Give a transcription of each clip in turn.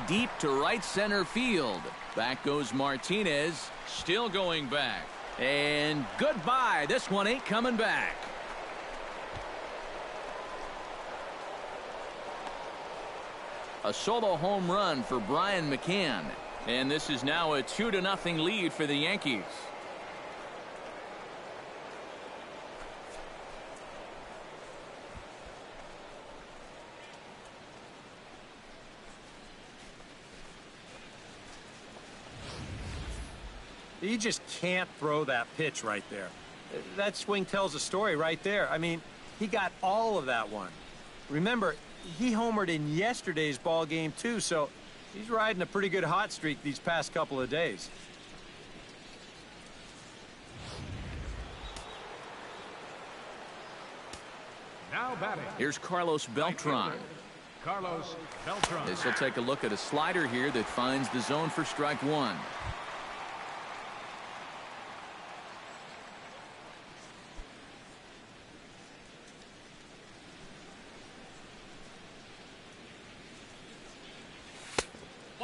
deep to right center field. Back goes Martinez, still going back. And goodbye. This one ain't coming back. A solo home run for Brian McCann. And this is now a 2-0 lead for the Yankees. You just can't throw that pitch right there. That swing tells a story right there. I mean, he got all of that one. Remember, he homered in yesterday's ball game too, so he's riding a pretty good hot streak these past couple of days. Now batting. Here's Carlos Beltran. Carlos Beltran. This will take a look at a slider here that finds the zone for strike one.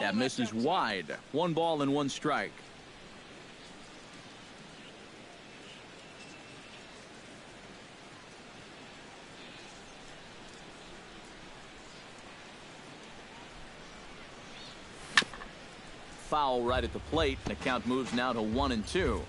That misses wide. 1 ball and 1 strike. Foul right at the plate. The count moves now to 1-2.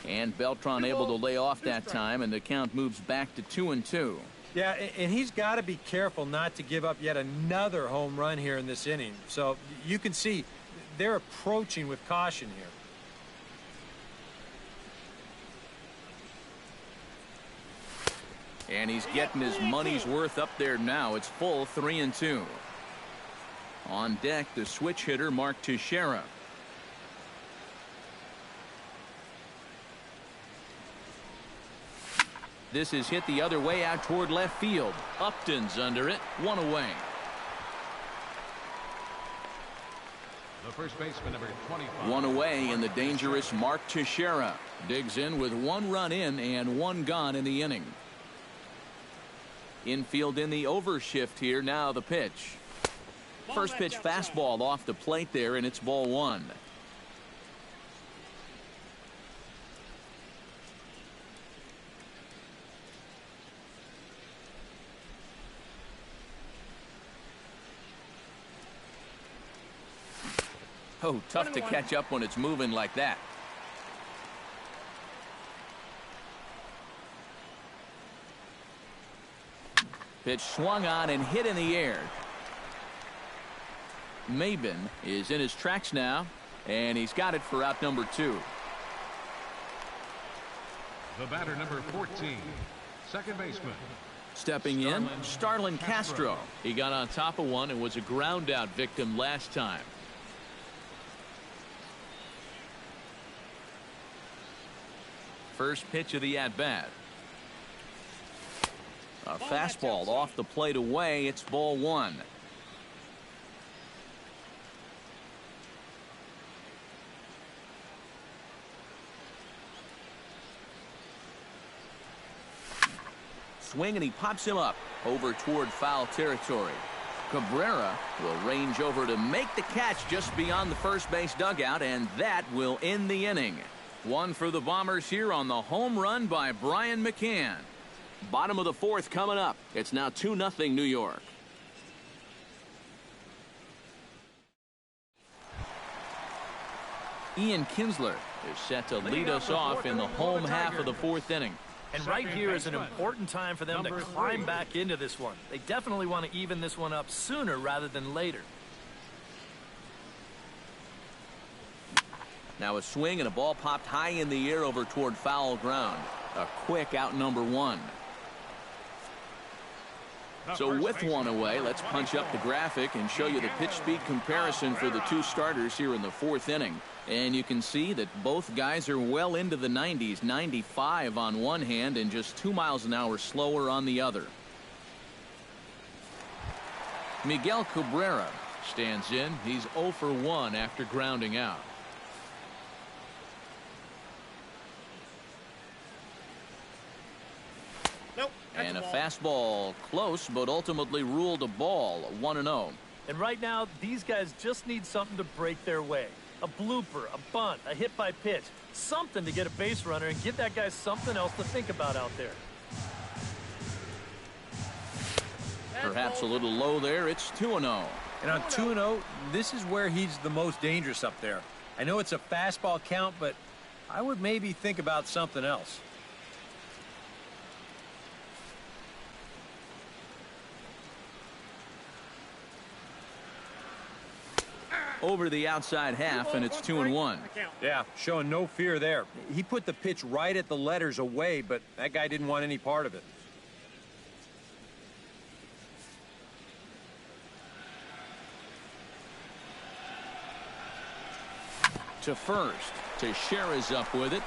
And Beltran able to lay off that time, and the count moves back to 2-2. Yeah, and he's got to be careful not to give up yet another home run here in this inning. So you can see they're approaching with caution here. And he's getting his money's worth up there now. It's full 3-2. On deck, the switch hitter, Mark Teixeira. This is hit the other way out toward left field. Upton's under it. 1 away. The first baseman, number 25. 1 away, and the dangerous Mark Teixeira digs in with 1 run in and 1 gone in the inning. Infield in the overshift here. Now the pitch. First pitch fastball off the plate there, and it's ball 1. Oh, tough to catch up when it's moving like that. Pitch swung on and hit in the air. Mlb is in his tracks now, and he's got it for out number 2. The batter, number 14, second baseman. Stepping in, Starlin Castro. He got on top of one and was a ground out victim last time. First pitch of the at-bat. A fastball off the plate away. It's ball 1. Swing, and he pops him up over toward foul territory. Cabrera will range over to make the catch just beyond the first base dugout, and that will end the inning. 1 for the Bombers here on the home run by Brian McCann. Bottom of the 4th coming up. It's now 2-0 New York. Ian Kinsler is set to lead us off in the home half of the 4th inning. And right here is an important time for them to climb back into this one. They definitely want to even this one up sooner rather than later. Now a swing, and a ball popped high in the air over toward foul ground. A quick out number 1. So with 1 away, let's punch up the graphic and show you the pitch speed comparison for the 2 starters here in the 4th inning. And you can see that both guys are well into the 90s, 95 on one hand and just 2 miles an hour slower on the other. Miguel Cabrera stands in. He's 0 for 1 after grounding out. Nope. And a fastball close, but ultimately ruled a ball, 1-0. And right now, these guys just need something to break their way. A blooper, a bunt, a hit by pitch, something to get a base runner and give that guy something else to think about out there. Perhaps a little low there. It's 2-0. And on 2-0, this is where he's the most dangerous up there. I know it's a fastball count, but I would maybe think about something else. Over the outside half, and it's 2-1. Yeah, showing no fear there. He put the pitch right at the letters away, but that guy didn't want any part of it. To first. Teixeira is up with it.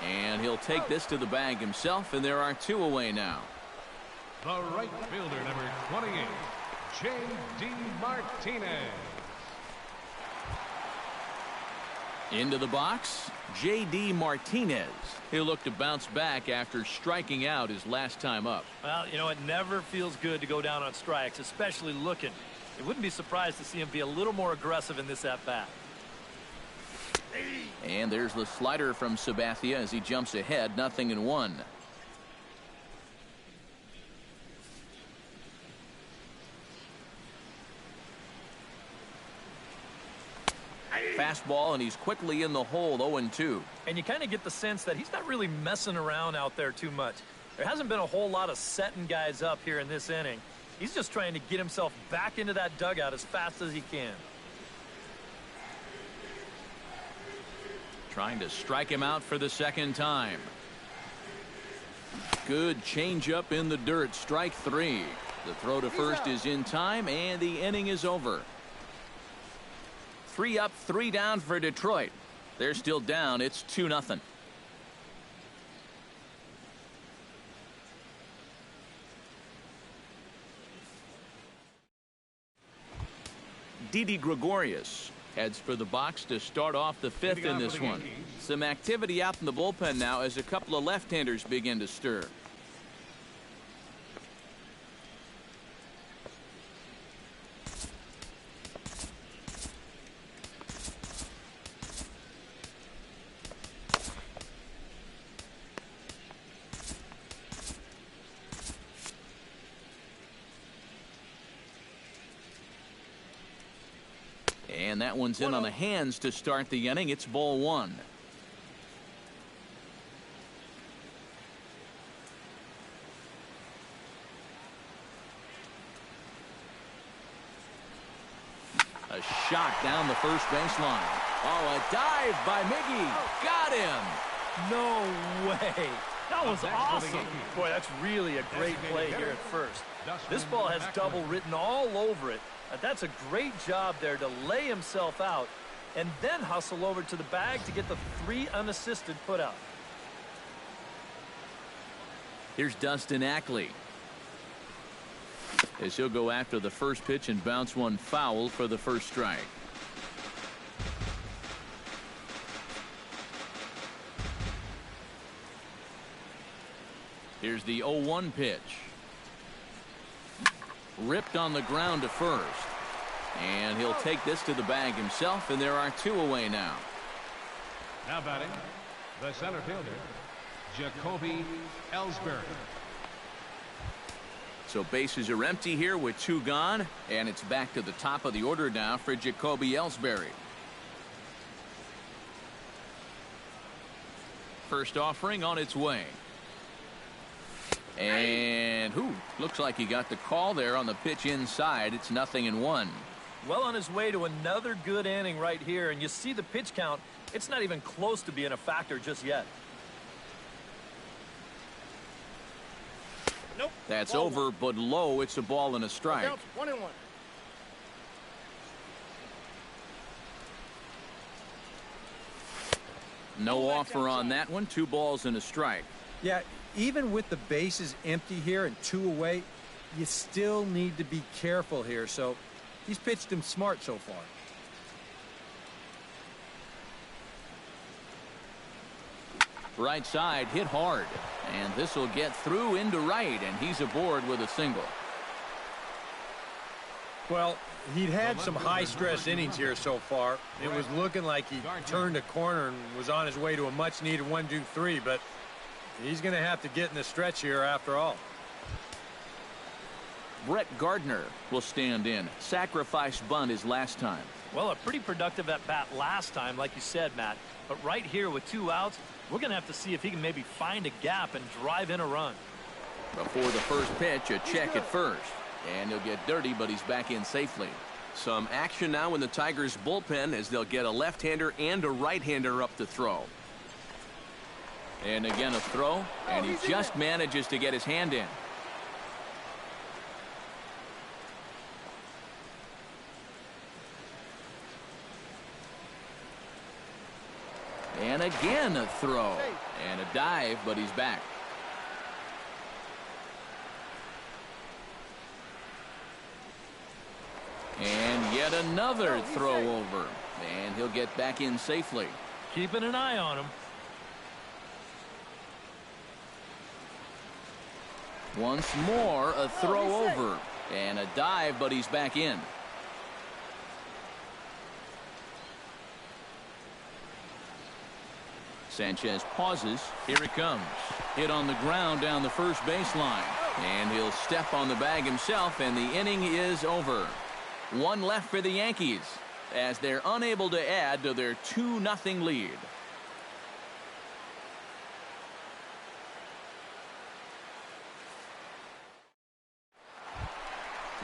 And he'll take this to the bag himself, and there are 2 away now. The right fielder, number 28, J.D. Martinez. Into the box, J.D. Martinez. He'll look to bounce back after striking out his last time up. Well, you know, it never feels good to go down on strikes, especially looking. It wouldn't be surprised to see him be a little more aggressive in this at-bat. And there's the slider from Sabathia as he jumps ahead, 0-1. Fastball, and he's quickly in the hole, 0-2. And you kind of get the sense that he's not really messing around out there too much. There hasn't been a whole lot of setting guys up here in this inning. He's just trying to get himself back into that dugout as fast as he can. Trying to strike him out for the second time. Good changeup in the dirt, strike 3. The throw to first is in time, and the inning is over. 3 up, 3 down for Detroit. They're still down. It's 2-0. Didi Gregorius heads for the box to start off the 5th in this one. Some activity out in the bullpen now as a couple of left-handers begin to stir. And that one's in on the hands to start the inning. It's ball 1. A shot down the first baseline. Oh, a dive by Miggy. Got him. No way. That was awesome. Boy, that's really a great play here at first. This ball has double written all over it. That's a great job there to lay himself out and then hustle over to the bag to get the 3 unassisted put out. Here's Dustin Ackley as he'll go after the first pitch and bounce one foul for the first strike. Here's the 0-1 pitch. Ripped on the ground to first. And he'll take this to the bag himself, and there are 2 away now. Now batting, the center fielder, Jacoby Ellsbury. So bases are empty here with 2 gone, and it's back to the top of the order now for Jacoby Ellsbury. First offering on its way. And looks like he got the call there on the pitch inside. It's 0-1. Well on his way to another good inning right here, and you see the pitch count. It's not even close to being a factor just yet. Nope. That's ball over, 1. but low. It's a ball and a strike. 1-1. No offer on that one. 2 balls and a strike. Yeah, even with the bases empty here and 2 away, you still need to be careful here. So he's pitched him smart so far. Right side hit hard. And this will get through into right, and he's aboard with a single. Well, he'd had some high-stress innings here so far. It was looking like he turned a corner and was on his way to a much-needed 1-2-3, but he's going to have to get in the stretch here after all. Brett Gardner will stand in. Sacrifice bunt his last time. Well, a pretty productive at-bat last time, like you said, Matt. But right here with 2 outs, we're going to have to see if he can maybe find a gap and drive in a run. Before the first pitch, a check at first. And he'll get dirty, but he's back in safely. Some action now in the Tigers bullpen as they'll get a left-hander and a right-hander up to throw. And again a throw, and he just manages to get his hand in. And again a throw and a dive, but he's back. And yet another throw over, and he'll get back in safely. Keeping an eye on him. Once more a throw over and a dive, but he's back in. Sanchez pauses. Here it comes. Hit on the ground down the first baseline. And he'll step on the bag himself, and the inning is over. 1 left for the Yankees as they're unable to add to their 2-0 lead.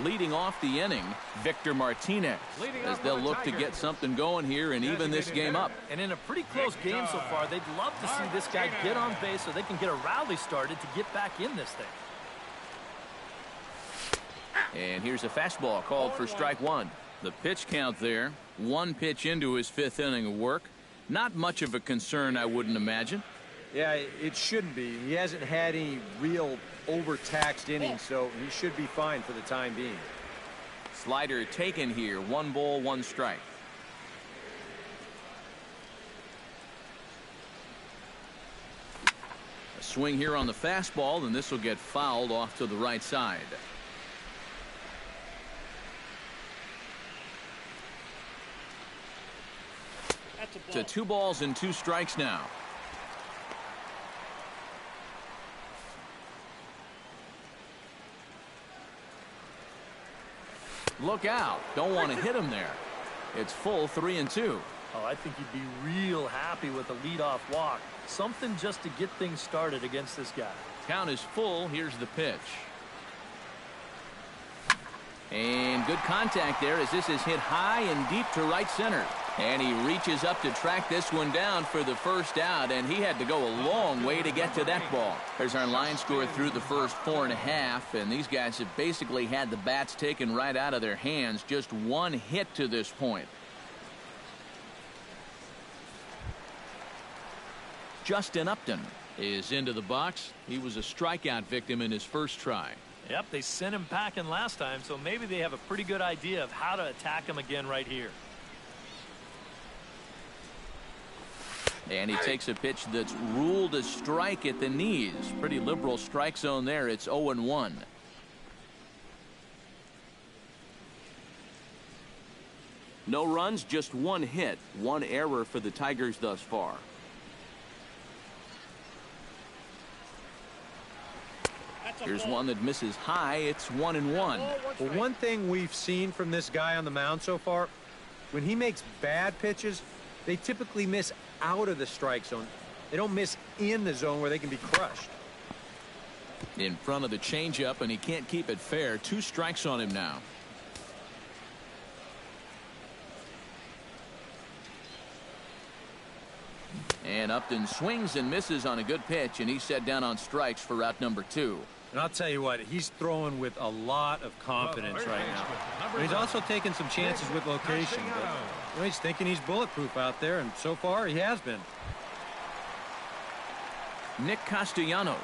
Leading off the inning, Victor Martinez, as they'll look to get something going here and even this game up. And in a pretty close game so far, they'd love to see this guy get on base so they can get a rally started to get back in this thing. And here's a fastball called for strike 1. The pitch count there, 1 pitch into his 5th inning of work. Not much of a concern, I wouldn't imagine. Yeah, it shouldn't be. He hasn't had any real overtaxed innings, so he should be fine for the time being. Slider taken here. 1 ball, 1 strike. A swing here on the fastball, and this will get fouled off to the right side. To 2 balls and 2 strikes now. Look out. Don't want to hit him there. It's full 3-2. Oh, I think he'd be real happy with a leadoff walk. Something just to get things started against this guy. Count is full. Here's the pitch. And good contact there as this is hit high and deep to right center. And he reaches up to track this one down for the first out, and he had to go a long way to get to that ball. There's our line score through the first 4.5, and these guys have basically had the bats taken right out of their hands. Just 1 hit to this point. Justin Upton is into the box. He was a strikeout victim in his first try. Yep, they sent him packing last time, so maybe they have a pretty good idea of how to attack him again right here. And he takes a pitch that's ruled a strike at the knees. Pretty liberal strike zone there. It's 0-1. No runs, just 1 hit. 1 error for the Tigers thus far. Here's one that misses high. It's 1-1. Well, one thing we've seen from this guy on the mound so far, when he makes bad pitches, they typically miss out of the strike zone. They don't miss in the zone where they can be crushed. In front of the changeup, and he can't keep it fair. 2 strikes on him now. And Upton swings and misses on a good pitch, and he's set down on strikes for route number 2. And I'll tell you what, he's throwing with a lot of confidence right now. But he's also taking some chances with location. But he's thinking he's bulletproof out there, and so far he has been. Nick Castellanos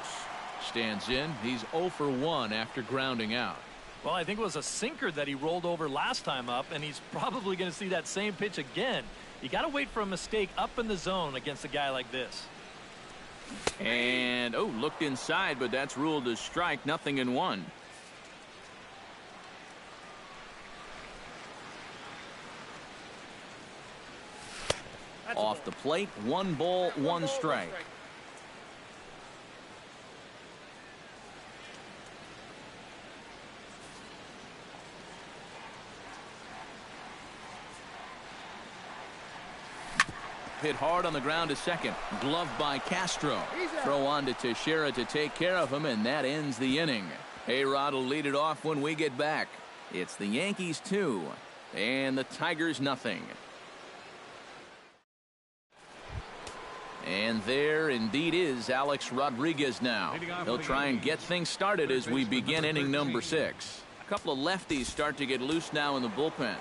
stands in. He's 0 for 1 after grounding out. Well, I think it was a sinker that he rolled over last time up, and he's probably going to see that same pitch again. You got to wait for a mistake up in the zone against a guy like this. And, oh, looked inside, but that's ruled a strike, 0-1. Off the plate, 1 ball, 1 strike. Hit hard on the ground to second. Gloved by Castro. Throw on to Teixeira to take care of him, and that ends the inning. A-Rod will lead it off when we get back. It's the Yankees 2 and the Tigers 0. And there indeed is Alex Rodriguez now. He'll try and get things started as we begin inning number 6. A couple of lefties start to get loose now in the bullpen.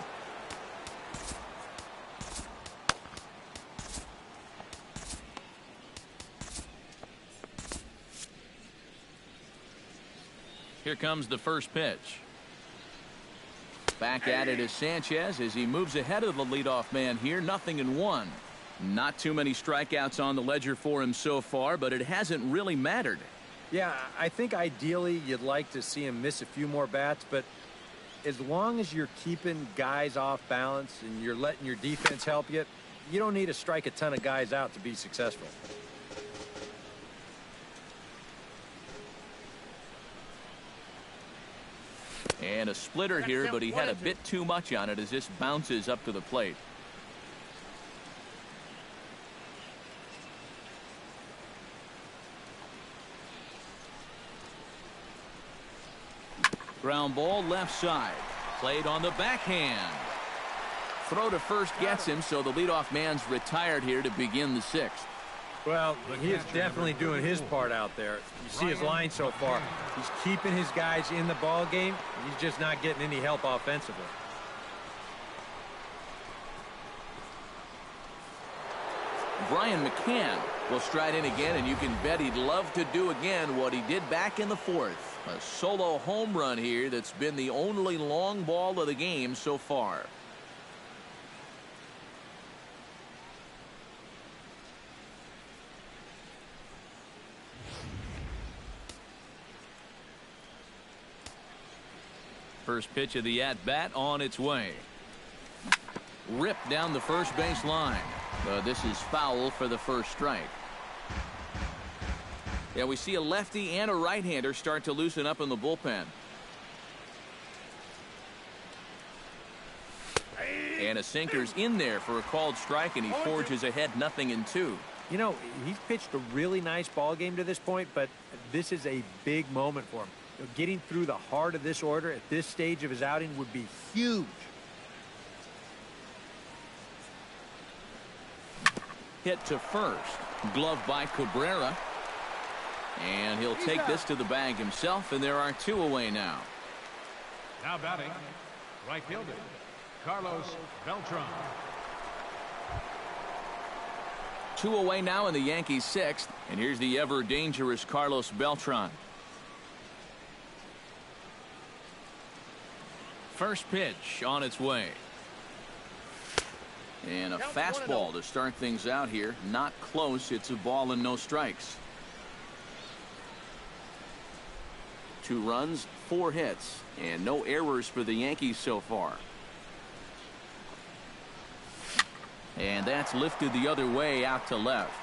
Here comes the first pitch. Back at it is Sanchez as he moves ahead of the leadoff man here. 0-1. Not too many strikeouts on the ledger for him so far, but it hasn't really mattered. Yeah, I think ideally you'd like to see him miss a few more bats, but as long as you're keeping guys off balance and you're letting your defense help you, you don't need to strike a ton of guys out to be successful. And a splitter here, but he had a bit too much on it as this bounces up to the plate. Ground ball left side. Played on the backhand. Throw to first gets him, so the leadoff man's retired here to begin the 6th. Well, he is definitely doing his part out there. You see his line so far. He's keeping his guys in the ball game. He's just not getting any help offensively. Brian McCann will stride in again, and you can bet he'd love to do again what he did back in the 4th. A solo home run here that's been the only long ball of the game so far. First pitch of the at-bat on its way. Ripped down the first base line. This is foul for the first strike. Yeah, we see a lefty and a right-hander start to loosen up in the bullpen. And a sinker's in there for a called strike, and he forges ahead 0-2. You know, he's pitched a really nice ball game to this point, but this is a big moment for him. Getting through the heart of this order at this stage of his outing would be huge. Hit to first. Gloved by Cabrera. And he'll take this to the bag himself, and there are 2 away now. Now batting, right fielder, Carlos Beltran. 2 away now in the Yankees 6th, and here's the ever dangerous Carlos Beltran. First pitch on its way. And a fastball to start things out here. Not close. It's a ball and no strikes. 2 runs, 4 hits, and no errors for the Yankees so far. And that's lifted the other way out to left.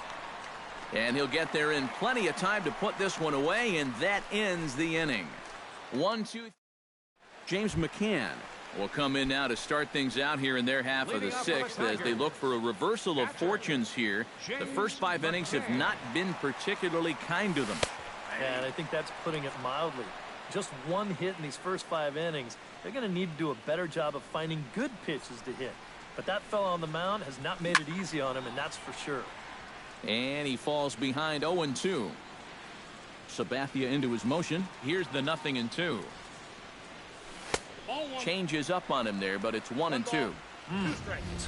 And he'll get there in plenty of time to put this one away, and that ends the inning. 1-2. James McCann will come in now to start things out here in their half of the 6th as they look for a reversal of fortunes here. The first 5 innings have not been particularly kind to them. Yeah, and I think that's putting it mildly. Just 1 hit in these first 5 innings. They're going to need to do a better job of finding good pitches to hit. But that fella on the mound has not made it easy on him, and that's for sure. And he falls behind 0-2. Sabathia into his motion. Here's the 0-2. Changes up on him there, but it's 1-2.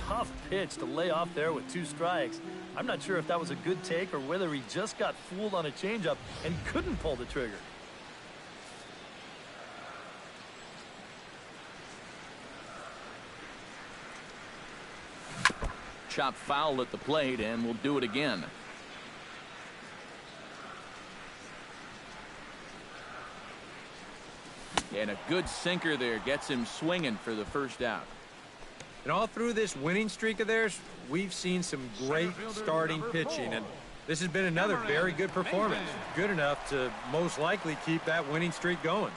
Tough pitch to lay off there with 2 strikes. I'm not sure if that was a good take or whether he just got fooled on a changeup and couldn't pull the trigger. Chop foul at the plate, and we'll do it again. And a good sinker there gets him swinging for the first out. And all through this winning streak of theirs, we've seen some great starting pitching, and this has been another very good performance. Good enough to most likely keep that winning streak going.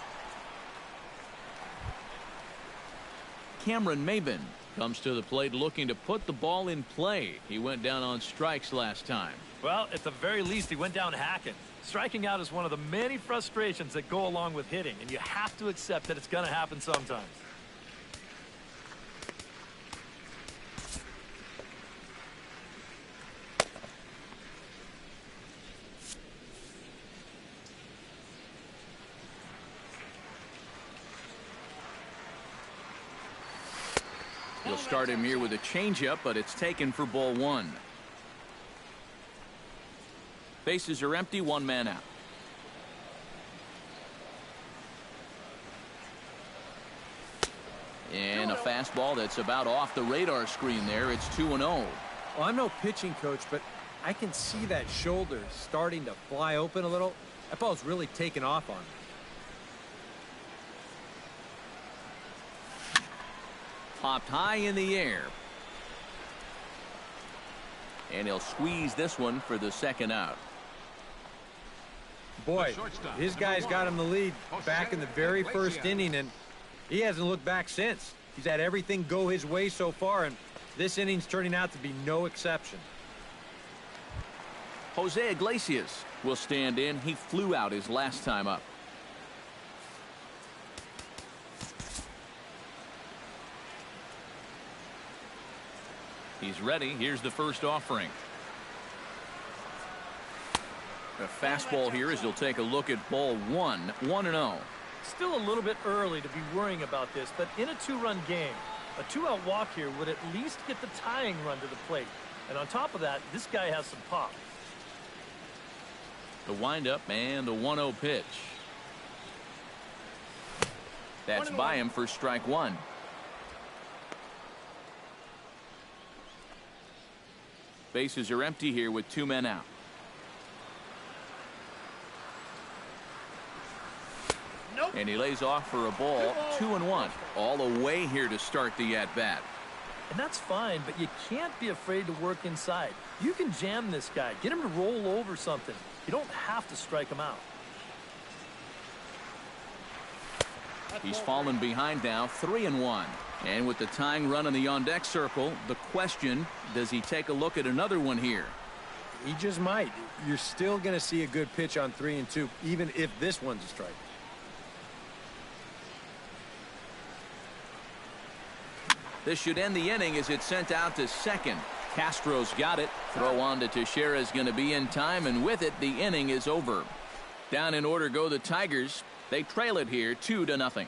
Cameron Maben comes to the plate looking to put the ball in play. He went down on strikes last time. Well, at the very least, he went down hacking. Striking out is one of the many frustrations that go along with hitting, and you have to accept that it's going to happen sometimes. He'll start him here with a changeup, but it's taken for ball one. Bases are empty, one man out. And a fastball that's about off the radar screen there. It's 2-0. Well, I'm no pitching coach, but I can see that shoulder starting to fly open a little. That ball's really taken off on him. Popped high in the air. And he'll squeeze this one for the second out. Boy, his guys got him the lead back in the very first inning, and he hasn't looked back since. He's had everything go his way so far, and this inning's turning out to be no exception. Jose Iglesias will stand in. He flew out his last time up. He's ready. Here's the first offering. A fastball here as he'll take a look at ball one. 1-0. Still a little bit early to be worrying about this, but in a two-run game, a two-out walk here would at least get the tying run to the plate. And on top of that, this guy has some pop. The windup and the 1-0 pitch. That's by him for strike one. Bases are empty here with two men out. Nope. And he lays off for a ball. 2-1. All away here to start the at-bat. And that's fine, but you can't be afraid to work inside. You can jam this guy. Get him to roll over something. You don't have to strike him out. He's fallen behind now. 3-1. And with the tying run in the on-deck circle, the question, does he take a look at another one here? He just might. You're still going to see a good pitch on 3-2, even if this one's a strike. This should end the inning as it's sent out to second. Castro's got it. Throw on to Teixeira is going to be in time, and with it, the inning is over. Down in order go the Tigers. They trail it here 2-0.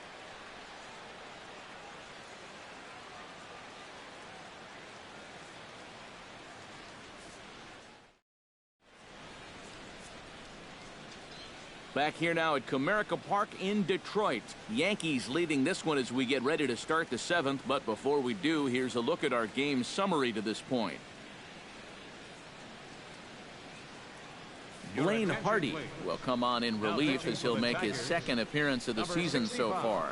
Back here now at Comerica Park in Detroit. Yankees leading this one as we get ready to start the seventh. But before we do, here's a look at our game summary to this point. Blaine Hardy will come on in relief as he'll make his second appearance of the season so far.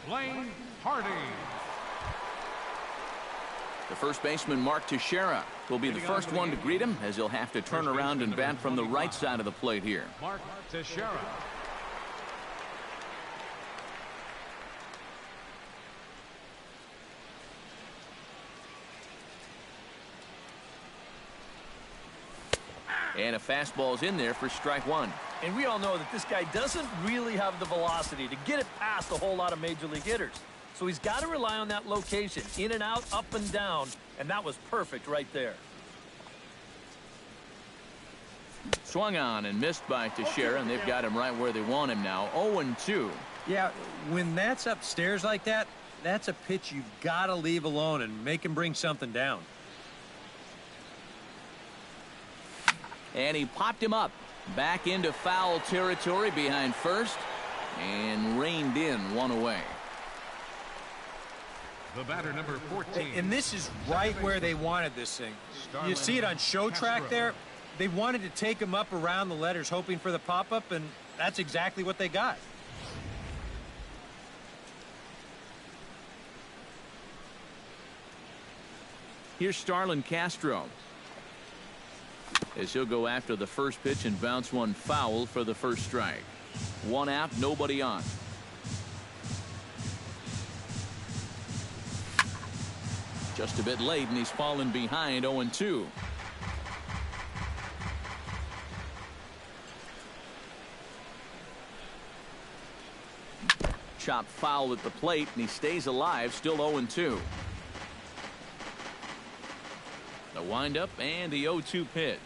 Blaine Hardy. The first baseman, Mark Teixeira, will be the first one to greet him as he'll have to turn around and bat from the right side of the plate here. Mark Teixeira. And a fastball's in there for strike one. And we all know that this guy doesn't really have the velocity to get it past a whole lot of major league hitters. So he's got to rely on that location, in and out, up and down, and that was perfect right there. Swung on and missed by Teixeira, and they've got him right where they want him now. 0-2. Yeah, when that's upstairs like that, that's a pitch you've got to leave alone and make him bring something down. And he popped him up. Back into foul territory behind first, and reined in one away. The batter, number 14. And this is right where they wanted this thing. You see it on show track there? They wanted to take him up around the letters, hoping for the pop-up, and that's exactly what they got. Here's Starlin Castro, as he'll go after the first pitch and bounce one foul for the first strike. 1 out, nobody on. Just a bit late, and he's fallen behind 0-2. Chop foul at the plate, and he stays alive, still 0-2. The windup and the 0-2 pitch.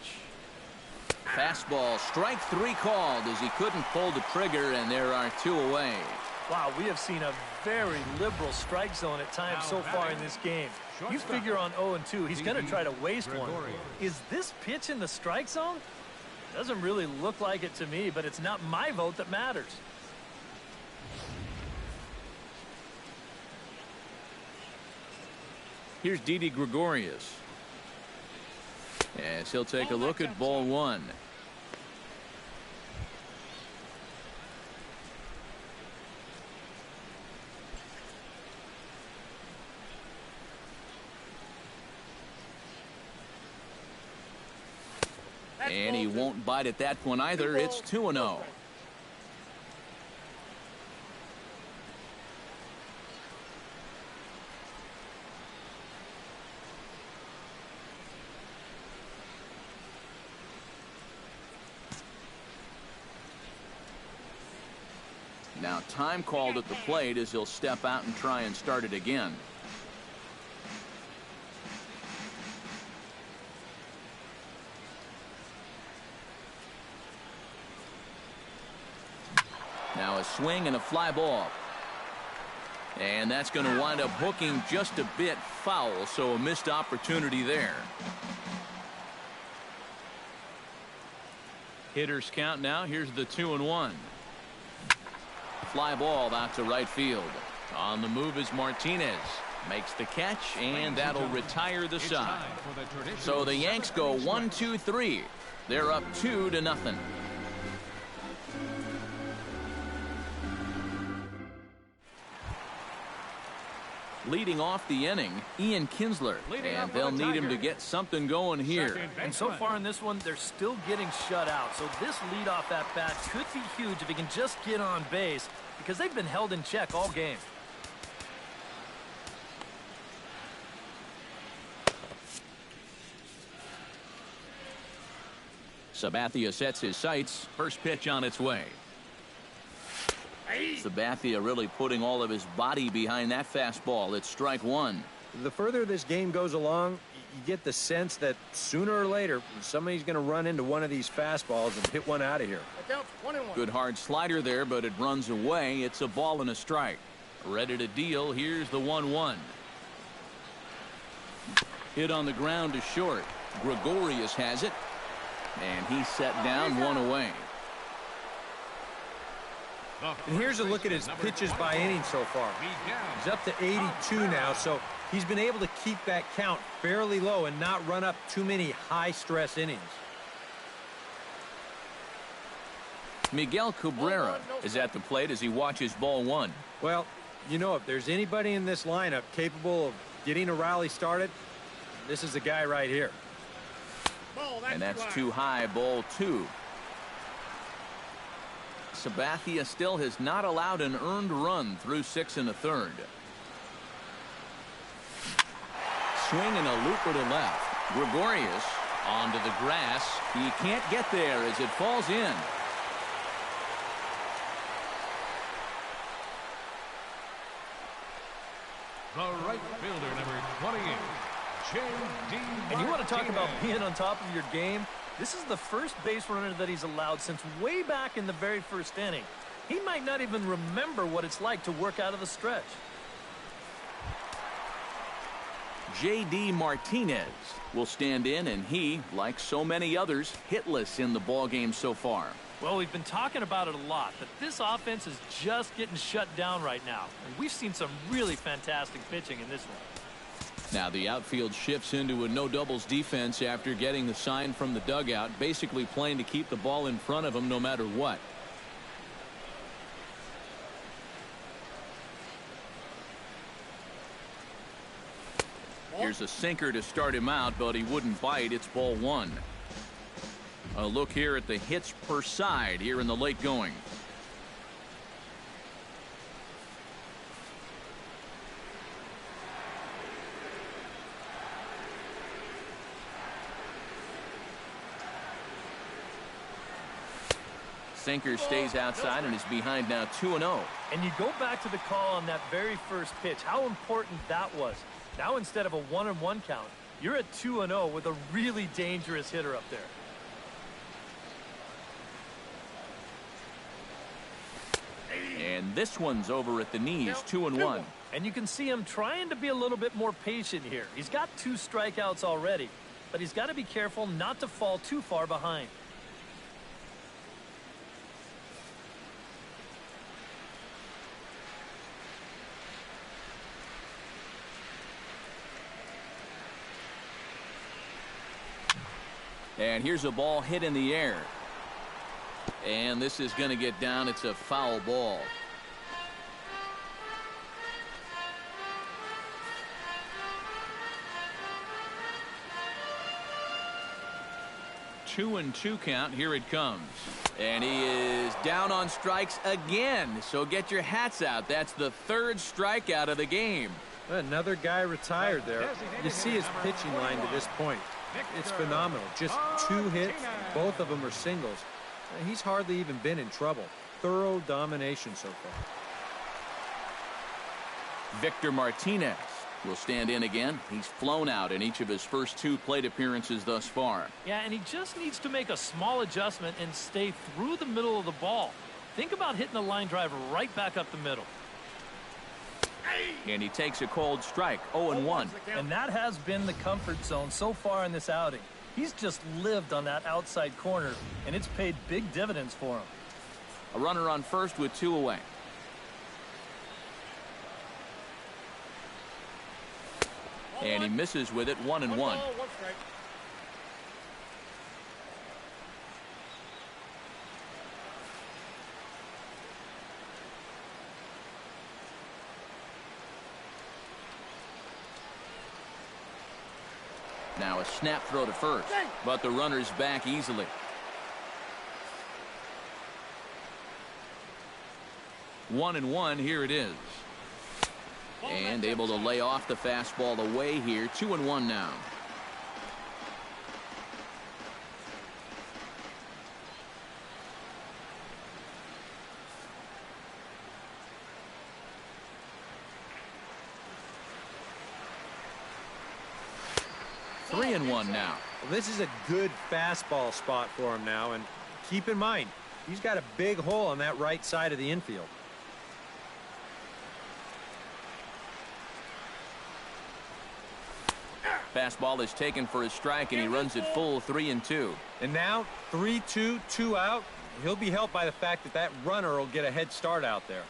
Fastball, strike 3 called as he couldn't pull the trigger, and there are 2 away. Wow, we have seen a very liberal strike zone at times so far in this game. You figure on 0-2, he's going to try to waste one. Is this pitch in the strike zone? Doesn't really look like it to me, but it's not my vote that matters. Here's Didi Gregorius, as he'll take a look at ball 1. And he won't bite at that one either. It's 2-0. Now time called at the plate as he'll step out and try and start it again. Now a swing and a fly ball. And that's going to wind up hooking just a bit foul, so a missed opportunity there. Hitters count now. Here's the 2-1. Fly ball out to right field. On the move is Martinez. Makes the catch, and that'll retire the side. So the Yanks go 1-2-3. They're up 2-0. Leading off the inning, Ian Kinsler, and they'll need him to get something going here. And so far in this one, they're still getting shut out. So this leadoff at bat could be huge if he can just get on base, because they've been held in check all game. Sabathia sets his sights. First pitch on its way. Sabathia really putting all of his body behind that fastball. It's strike 1. The further this game goes along, you get the sense that sooner or later somebody's going to run into one of these fastballs and hit one out of here. Good hard slider there, but it runs away. It's a ball and a strike. Ready to deal. Here's the 1-1. Hit on the ground to short. Gregorius has it, and he's set down, 1 away. And here's a look at his pitches by inning so far. He's up to 82 now, so he's been able to keep that count fairly low and not run up too many high-stress innings. Miguel Cabrera is at the plate as he watches ball 1. Well, you know, if there's anybody in this lineup capable of getting a rally started, this is the guy right here. And that's too high, ball 2. Sabathia still has not allowed an earned run through 6 1/3. Swing and a looper to left. Gregorius onto the grass. He can't get there as it falls in. The right fielder, number 28, J.D. And you want to talk about being on top of your game? This is the first base runner that he's allowed since way back in the very first inning. He might not even remember what it's like to work out of the stretch. J.D. Martinez will stand in, and he, like so many others, hitless in the ballgame so far. Well, we've been talking about it a lot, but this offense is just getting shut down right now. And we've seen some really fantastic pitching in this one. Now the outfield shifts into a no doubles defense after getting the sign from the dugout, basically playing to keep the ball in front of him no matter what. Here's a sinker to start him out, but he wouldn't bite. It's ball one. A look here at the hits per side here in the late going. Sinker stays outside and is behind now 2-0. And you go back to the call on that very first pitch, how important that was. Now instead of a 1-1 count, you're at 2-0 with a really dangerous hitter up there. And this one's over at the knees, 2-1. And you can see him trying to be a little bit more patient here. He's got 2 strikeouts already, but he's got to be careful not to fall too far behind. And here's a ball hit in the air. And this is going to get down. It's a foul ball. Two and two count. Here it comes. And he is down on strikes again. So get your hats out. That's the 3rd strikeout of the game. Another guy retired there. You see his pitching line to this point. It's phenomenal. Just 2 hits. Both of them are singles. He's hardly even been in trouble. Thorough domination so far. Victor Martinez will stand in again. He's flown out in each of his first 2 plate appearances thus far. Yeah, and he just needs to make a small adjustment and stay through the middle of the ball. Think about hitting a line drive right back up the middle. And he takes a cold strike, 0-1. And that has been the comfort zone so far in this outing. He's just lived on that outside corner, and it's paid big dividends for him. A runner on first with 2 away. And he misses with it, 1-1. Now a snap throw to first, but the runner's back easily. One and one, here it is. And able to lay off the fastball away here. 2-1 now. Three and one now. Well, this is a good fastball spot for him now, and keep in mind, he's got a big hole on that right side of the infield. Fastball is taken for a strike, and he runs it full, 3-2. And now 3-2, 2 out. He'll be helped by the fact that that runner will get a head start out there.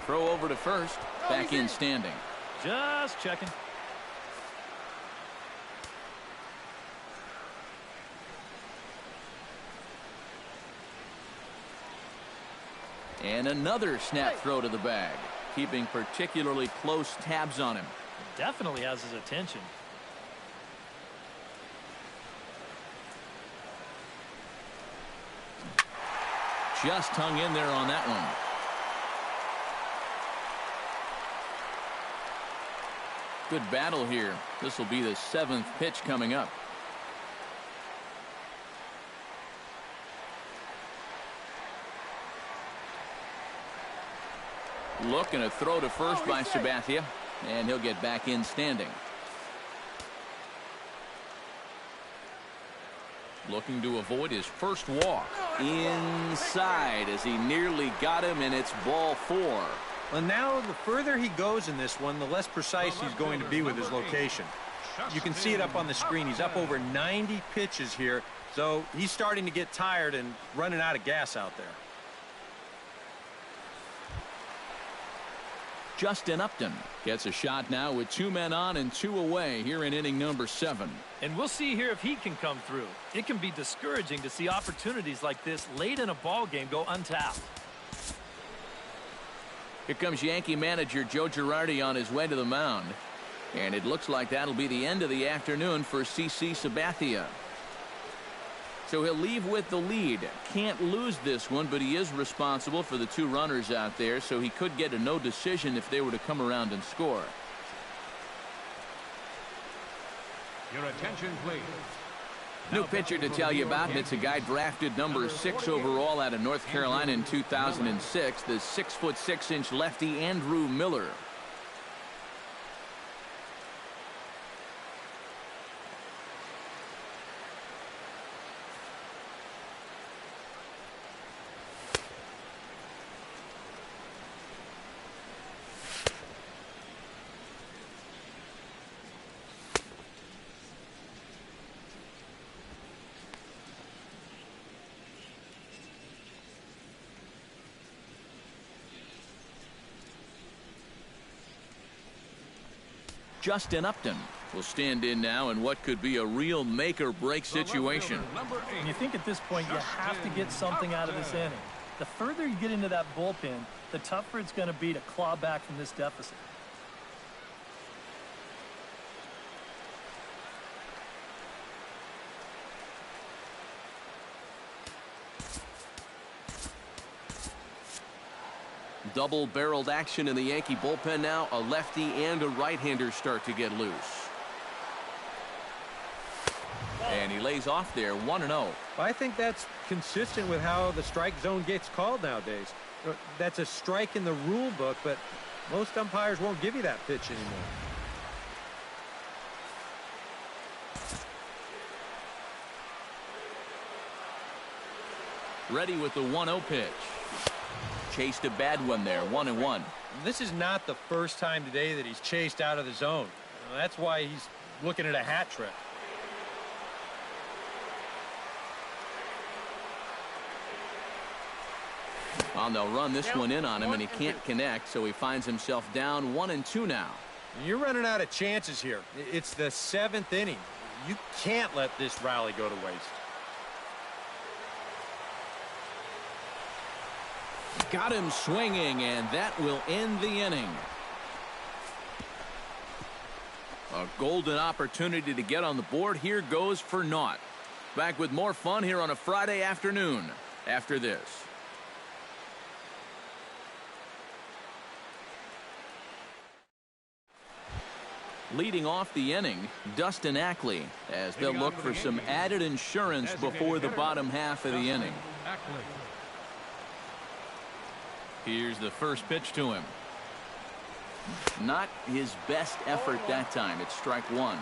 Throw over to first. Back in standing. Just checking. And another snap throw to the bag. Keeping particularly close tabs on him. Definitely has his attention. Just hung in there on that one. Good battle here. This will be the 7th pitch coming up. Look, and a throw to first by Sabathia, and he'll get back in standing. Looking to avoid his first walk. Inside as he nearly got him, and it's ball 4. Well, now the further he goes in this one, the less precise he's going to be with his location. You can see it up on the screen. He's up over 90 pitches here, so he's starting to get tired and running out of gas out there. Justin Upton gets a shot now with 2 men on and 2 away here in inning number 7. And we'll see here if he can come through. It can be discouraging to see opportunities like this late in a ball game go untapped. Here comes Yankee manager Joe Girardi on his way to the mound. And it looks like that'll be the end of the afternoon for CC Sabathia. So he'll leave with the lead. Can't lose this one, but he is responsible for the 2 runners out there, so he could get a no decision if they were to come around and score. Your attention, please. New pitcher to tell you about, and it's a guy drafted number 6 overall out of North Carolina in 2006, the 6'6" lefty Andrew Miller. Justin Upton will stand in now in what could be a real make-or-break situation. And you think at this point you have to get something out of this inning. The further you get into that bullpen, the tougher it's going to be to claw back from this deficit. Double-barreled action in the Yankee bullpen now. A lefty and a right-hander start to get loose. And he lays off there, 1-0. I think that's consistent with how the strike zone gets called nowadays. That's a strike in the rule book, but most umpires won't give you that pitch anymore. Ready with the 1-0 pitch. Chased a bad one there, 1-1. This is not the first time today that he's chased out of the zone. That's why he's looking at a hat trick. Well, they'll run this one in on him, and he can't connect, so he finds himself down 1-2 now. You're running out of chances here. It's the 7th inning. You can't let this rally go to waste. Got him swinging, and that will end the inning. A golden opportunity to get on the board here goes for naught. Back with more fun here on a Friday afternoon after this. Leading off the inning, Dustin Ackley, as they'll look for some added insurance before the bottom half of the inning. Here's the first pitch to him. Not his best effort that time. It's strike 1.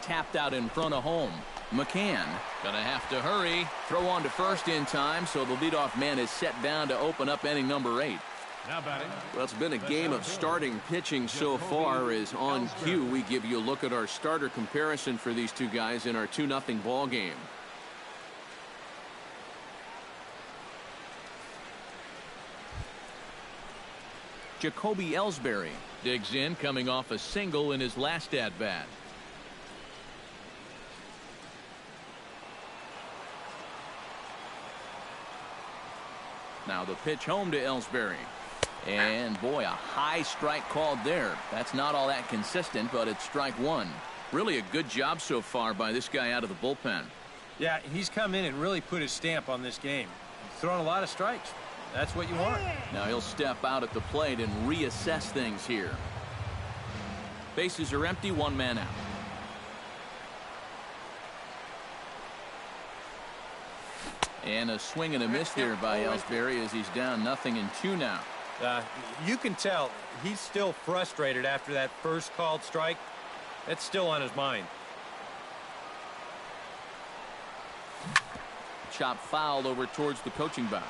Tapped out in front of home. McCann gonna have to hurry. Throw on to first in time, so the leadoff man is set down to open up inning number 8. Now batting. Well, it's been a game of starting pitching so far. As on cue, we give you a look at our starter comparison for these two guys in our 2-0 ball game. Jacoby Ellsbury digs in, coming off a single in his last at-bat. Now the pitch home to Ellsbury. And boy, a high strike called there. That's not all that consistent, but it's strike 1. Really a good job so far by this guy out of the bullpen. Yeah, he's come in and really put his stamp on this game. He's thrown a lot of strikes. That's what you want. Now he'll step out at the plate and reassess things here. Bases are empty, 1 man out. And a swing and a miss there by Ellsbury as he's down 0-2 now. You can tell he's still frustrated after that first called strike. That's still on his mind. Chop fouled over towards the coaching box.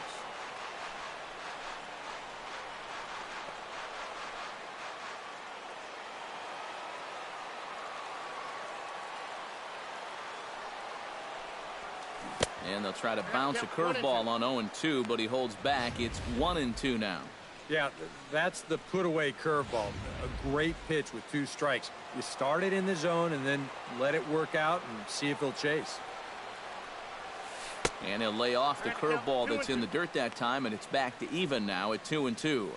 And they'll try to bounce a curveball on 0-2, but he holds back. It's 1-2 now. Yeah, that's the put-away curveball. A great pitch with 2 strikes. You start it in the zone and then let it work out and see if he'll chase. And he'll lay off the curveball that's in the dirt that time, and it's back to even now at 2-2.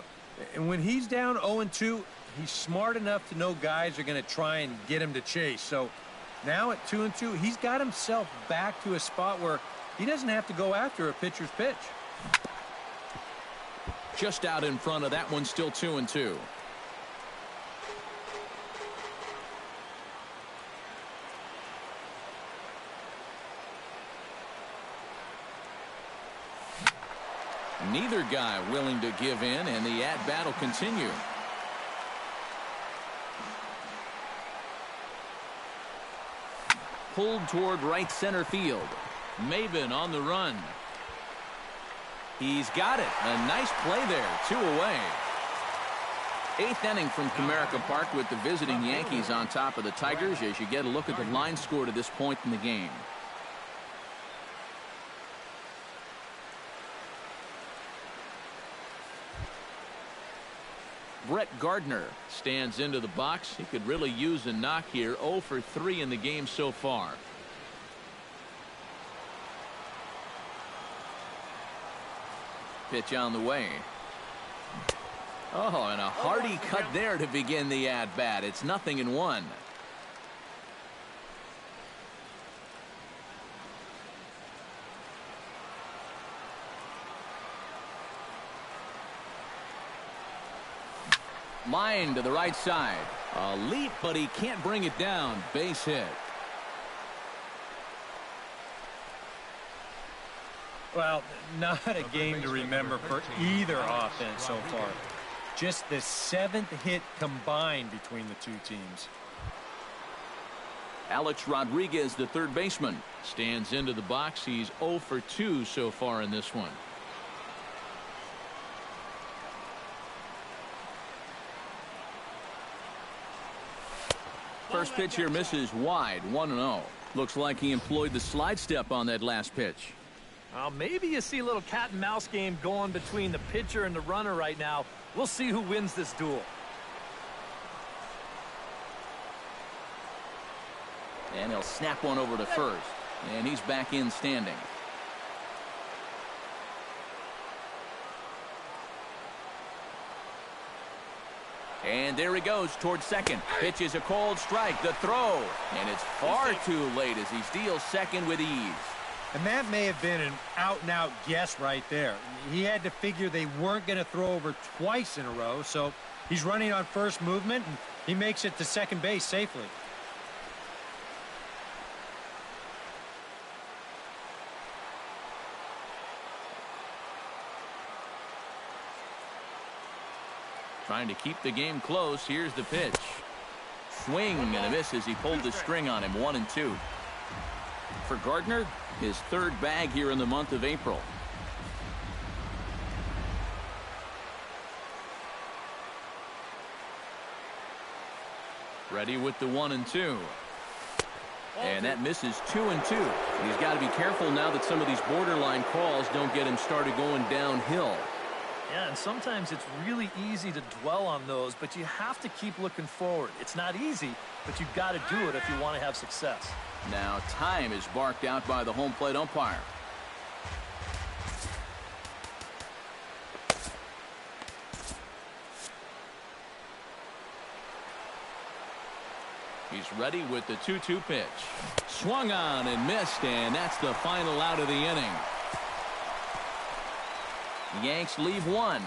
And when he's down 0-2, he's smart enough to know guys are going to try and get him to chase. So now at 2-2, he's got himself back to a spot where he doesn't have to go after a pitcher's pitch. Just out in front of that one, still 2-2. Neither guy willing to give in, and the at-bat will continue. Pulled toward right center field. Maven on the run. He's got it. A nice play there. 2 away. 8th inning from Comerica Park with the visiting Yankees on top of the Tigers as you get a look at the line score to this point in the game. Brett Gardner stands into the box. He could really use a knock here. 0 for 3 in the game so far. Pitch on the way. Oh, and a hearty cut there to begin the at-bat. It's 0-1. Line to the right side. A leap, but he can't bring it down. Base hit. Well, not a game to remember for either offense so far. Just the 7th hit combined between the 2 teams. Alex Rodriguez, the third baseman, stands into the box. He's 0 for 2 so far in this one. First pitch here misses wide, 1-0. Looks like he employed the slide step on that last pitch. Maybe you see a little cat and mouse game going between the pitcher and the runner right now. We'll see who wins this duel. And he'll snap one over to first. And he's back in standing. And there he goes towards second. Pitch is a cold strike. The throw. And it's far too late as he steals second with ease. And that may have been an out-and-out guess right there. He had to figure they weren't going to throw over twice in a row, so he's running on first movement, and he makes it to second base safely. Trying to keep the game close. Here's the pitch. Swing and a miss as he pulled the string on him. 1-2. For Gardner, his 3rd bag here in the month of April. Ready with the 1-2. And that misses 2-2. He's got to be careful now that some of these borderline calls don't get him started going downhill. Yeah, and sometimes it's really easy to dwell on those, but you have to keep looking forward. It's not easy, but you've got to do it if you want to have success. Now time is barked out by the home plate umpire. He's ready with the 2-2 pitch. Swung on and missed, and that's the final out of the inning. The Yanks leave one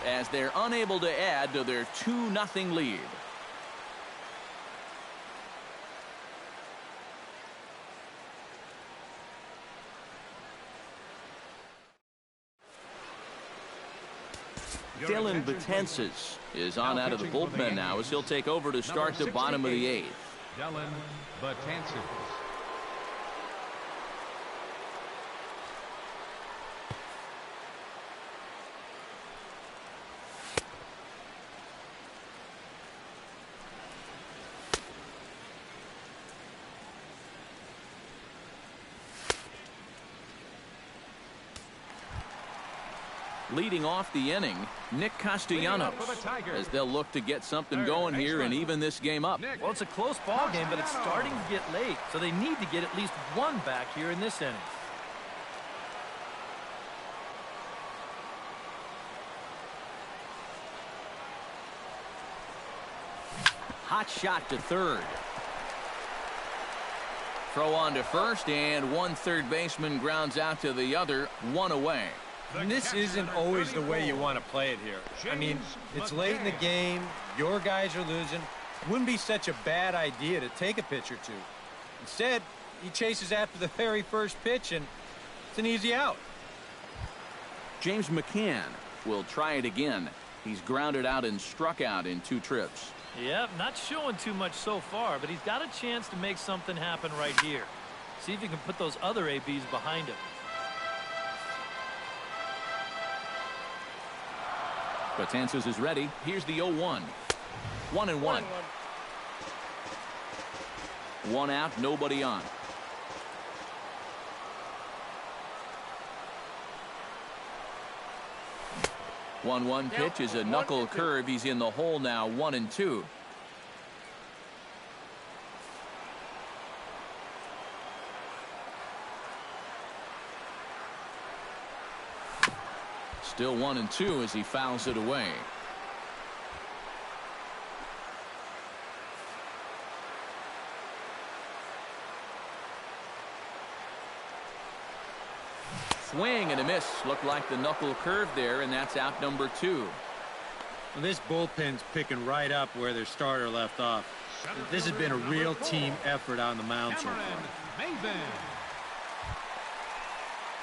as they're unable to add to their 2-0 lead. Dylan Betances is on out of the bullpen now as he'll take over to start the bottom of the 8th. Dylan Betances. Leading off the inning, Nick Castellanos, as they'll look to get something going here and even this game up. Well, it's a close ball game, but it's starting to get late, so they need to get at least one back here in this inning. Hot shot to third. Throw on to first, and one third baseman grounds out to the other, one away. And this isn't always the way you want to play it here. I mean, it's late in the game. Your guys are losing. Wouldn't be such a bad idea to take a pitch or two. Instead, he chases after the very first pitch, and it's an easy out. James McCann will try it again. He's grounded out and struck out in 2 trips. Yep, not showing too much so far, but he's got a chance to make something happen right here. See if he can put those other ABs behind him. Betances is ready. Here's the 0-1. 1-1. One out, nobody on. One pitch is a knuckle curve. He's in the hole now, 1-2. Still 1-2 as he fouls it away. Swing and a miss. Looked like the knuckle curve there, and that's out number 2. Well, this bullpen's picking right up where their starter left off. This has been a real team effort on the mound so far.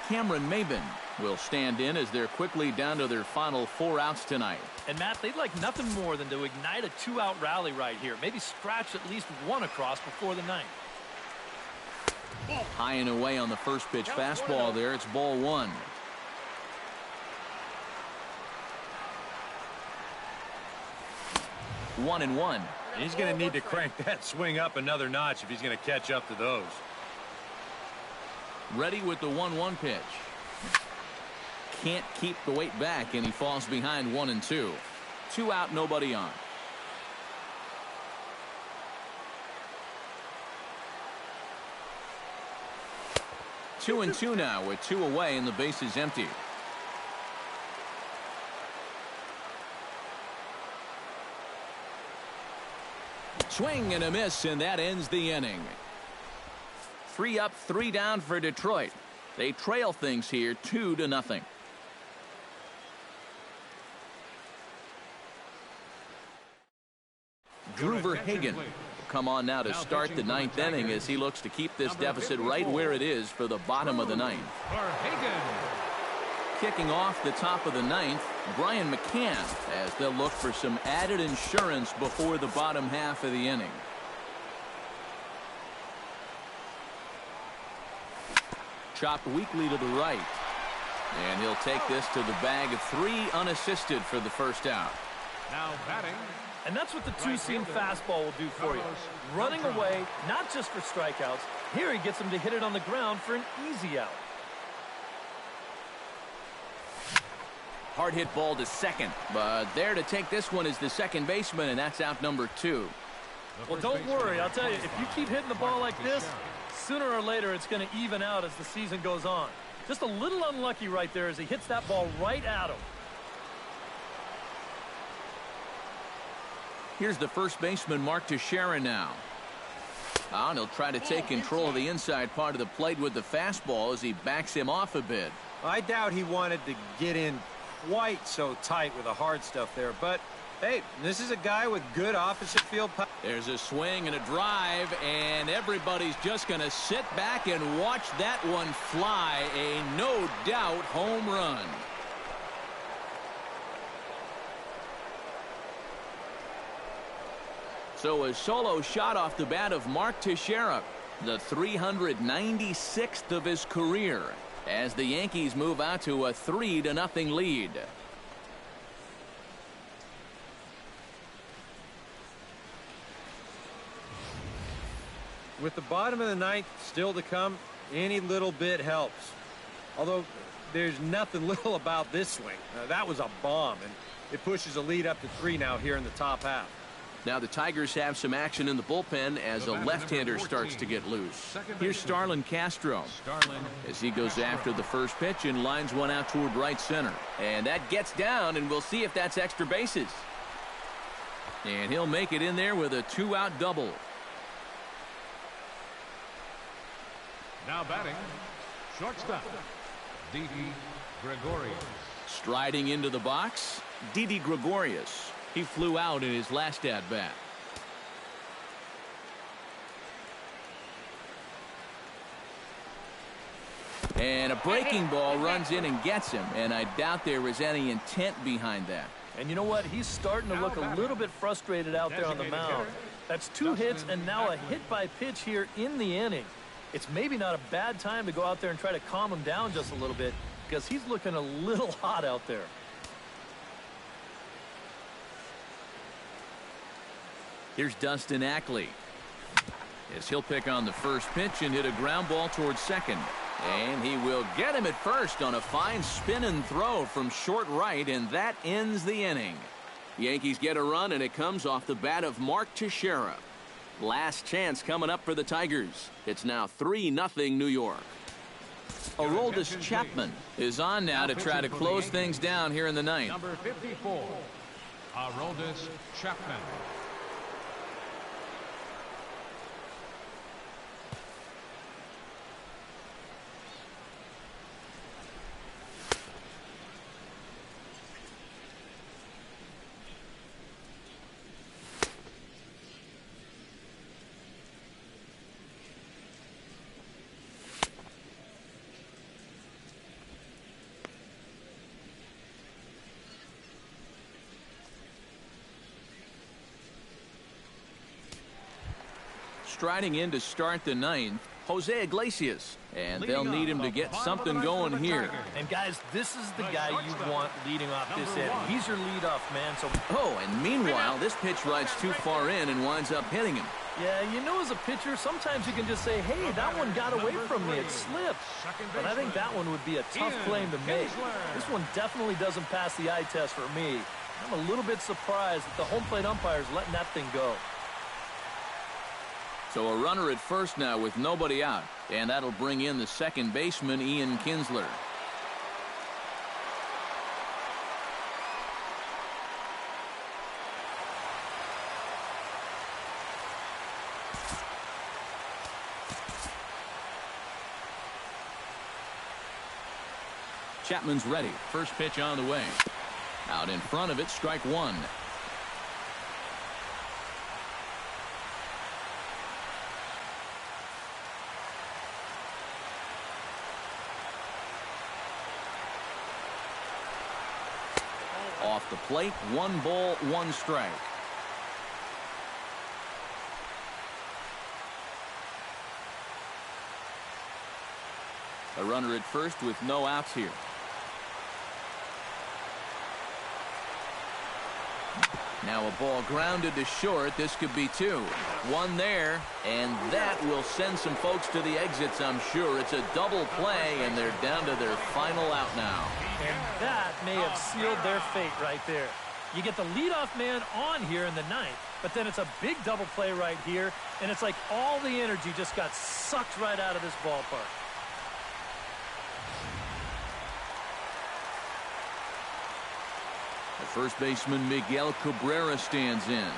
Cameron Maben will stand in as they're quickly down to their final 4 outs tonight. And Matt, they'd like nothing more than to ignite a 2-out rally right here. Maybe scratch at least one across before the 9th. High and away on the first pitch fastball there. It's ball 1. One and one. He's going to need to crank that swing up another notch if he's going to catch up to those. Ready with the 1-1 pitch. Can't keep the weight back, and he falls behind 1-2. 2 out, nobody on. Two and two now with 2 away and the base is empty. Swing and a miss, and that ends the inning. 3 up, 3 down for Detroit. They trail things here 2-0. Drew Verhagen will come on now to start the 9th inning as he looks to keep this deficit right where it is for the bottom of the 9th. Kicking off the top of the 9th, Brian McCann, as they'll look for some added insurance before the bottom half of the inning. Chopped weakly to the right. And he'll take this to the bag of 3 unassisted for the first out. Now batting. And that's what the 2-seam fastball will do for you. Running away, not just for strikeouts. Here he gets him to hit it on the ground for an easy out. Hard hit ball to second, but there to take this one is the second baseman, and that's out number 2. Well, don't worry. I'll tell you, if you keep hitting the ball like this, sooner or later it's going to even out as the season goes on. Just a little unlucky right there as he hits that ball right at him. Here's the first baseman, Mark Teixeira now. And he'll try to take control of the inside part of the plate with the fastball as he backs him off a bit. I doubt he wanted to get in quite so tight with the hard stuff there, but hey, this is a guy with good opposite field power. There's a swing and a drive, and everybody's just going to sit back and watch that one fly. A no doubt home run. So a solo shot off the bat of Mark Teixeira, the 396th of his career, as the Yankees move out to a 3-0 lead. With the bottom of the 9th still to come, any little bit helps. Although there's nothing little about this swing. That was a bomb, and it pushes a lead up to 3 now here in the top half. Now the Tigers have some action in the bullpen as a left-hander starts to get loose. Here's Starlin Castro as he goes after the first pitch and lines one out toward right center. And that gets down, and we'll see if that's extra bases. And he'll make it in there with a 2-out double. Now batting, shortstop, Didi Gregorius. Striding into the box, Didi Gregorius. He flew out in his last at-bat. And a breaking ball runs in and gets him, and I doubt there was any intent behind that. And you know what? He's starting to look a little bit frustrated out there on the mound. That's 2 hits and now a hit by pitch here in the inning. It's maybe not a bad time to go out there and try to calm him down just a little bit, because he's looking a little hot out there. Here's Dustin Ackley as he'll pick on the first pitch and hit a ground ball towards second. And he will get him at first on a fine spin and throw from short right, and that ends the inning. The Yankees get a run, and it comes off the bat of Mark Teixeira. Last chance coming up for the Tigers. It's now 3-0 New York. Aroldis Chapman is on now to try to close things down here in the ninth. Number 54, Aroldis Chapman. Striding in to start the ninth, Jose Iglesias. And they'll need him to get something going here. And guys, this is the guy you want leading off this inning. He's your leadoff man. So and meanwhile, this pitch rides too far in and winds up hitting him. Yeah, you know, as a pitcher, sometimes you can just say, hey, that one got away from me. It slipped. But I think that one would be a tough claim to make. This one definitely doesn't pass the eye test for me. I'm a little bit surprised that the home plate umpire is letting that thing go. So a runner at first now with nobody out, and that'll bring in the second baseman, Ian Kinsler. Chapman's ready. First pitch on the way. Out in front of it, strike one. Off the plate, 1 ball, 1 strike. A runner at first with no outs here. Now a ball grounded to short. This could be 2. 1 there, and that will send some folks to the exits, I'm sure. It's a double play, and they're down to their final out now. And that may have sealed their fate right there. You get the leadoff man on here in the ninth, but then it's a big double play right here, and it's like all the energy just got sucked right out of this ballpark. The first baseman, Miguel Cabrera, stands in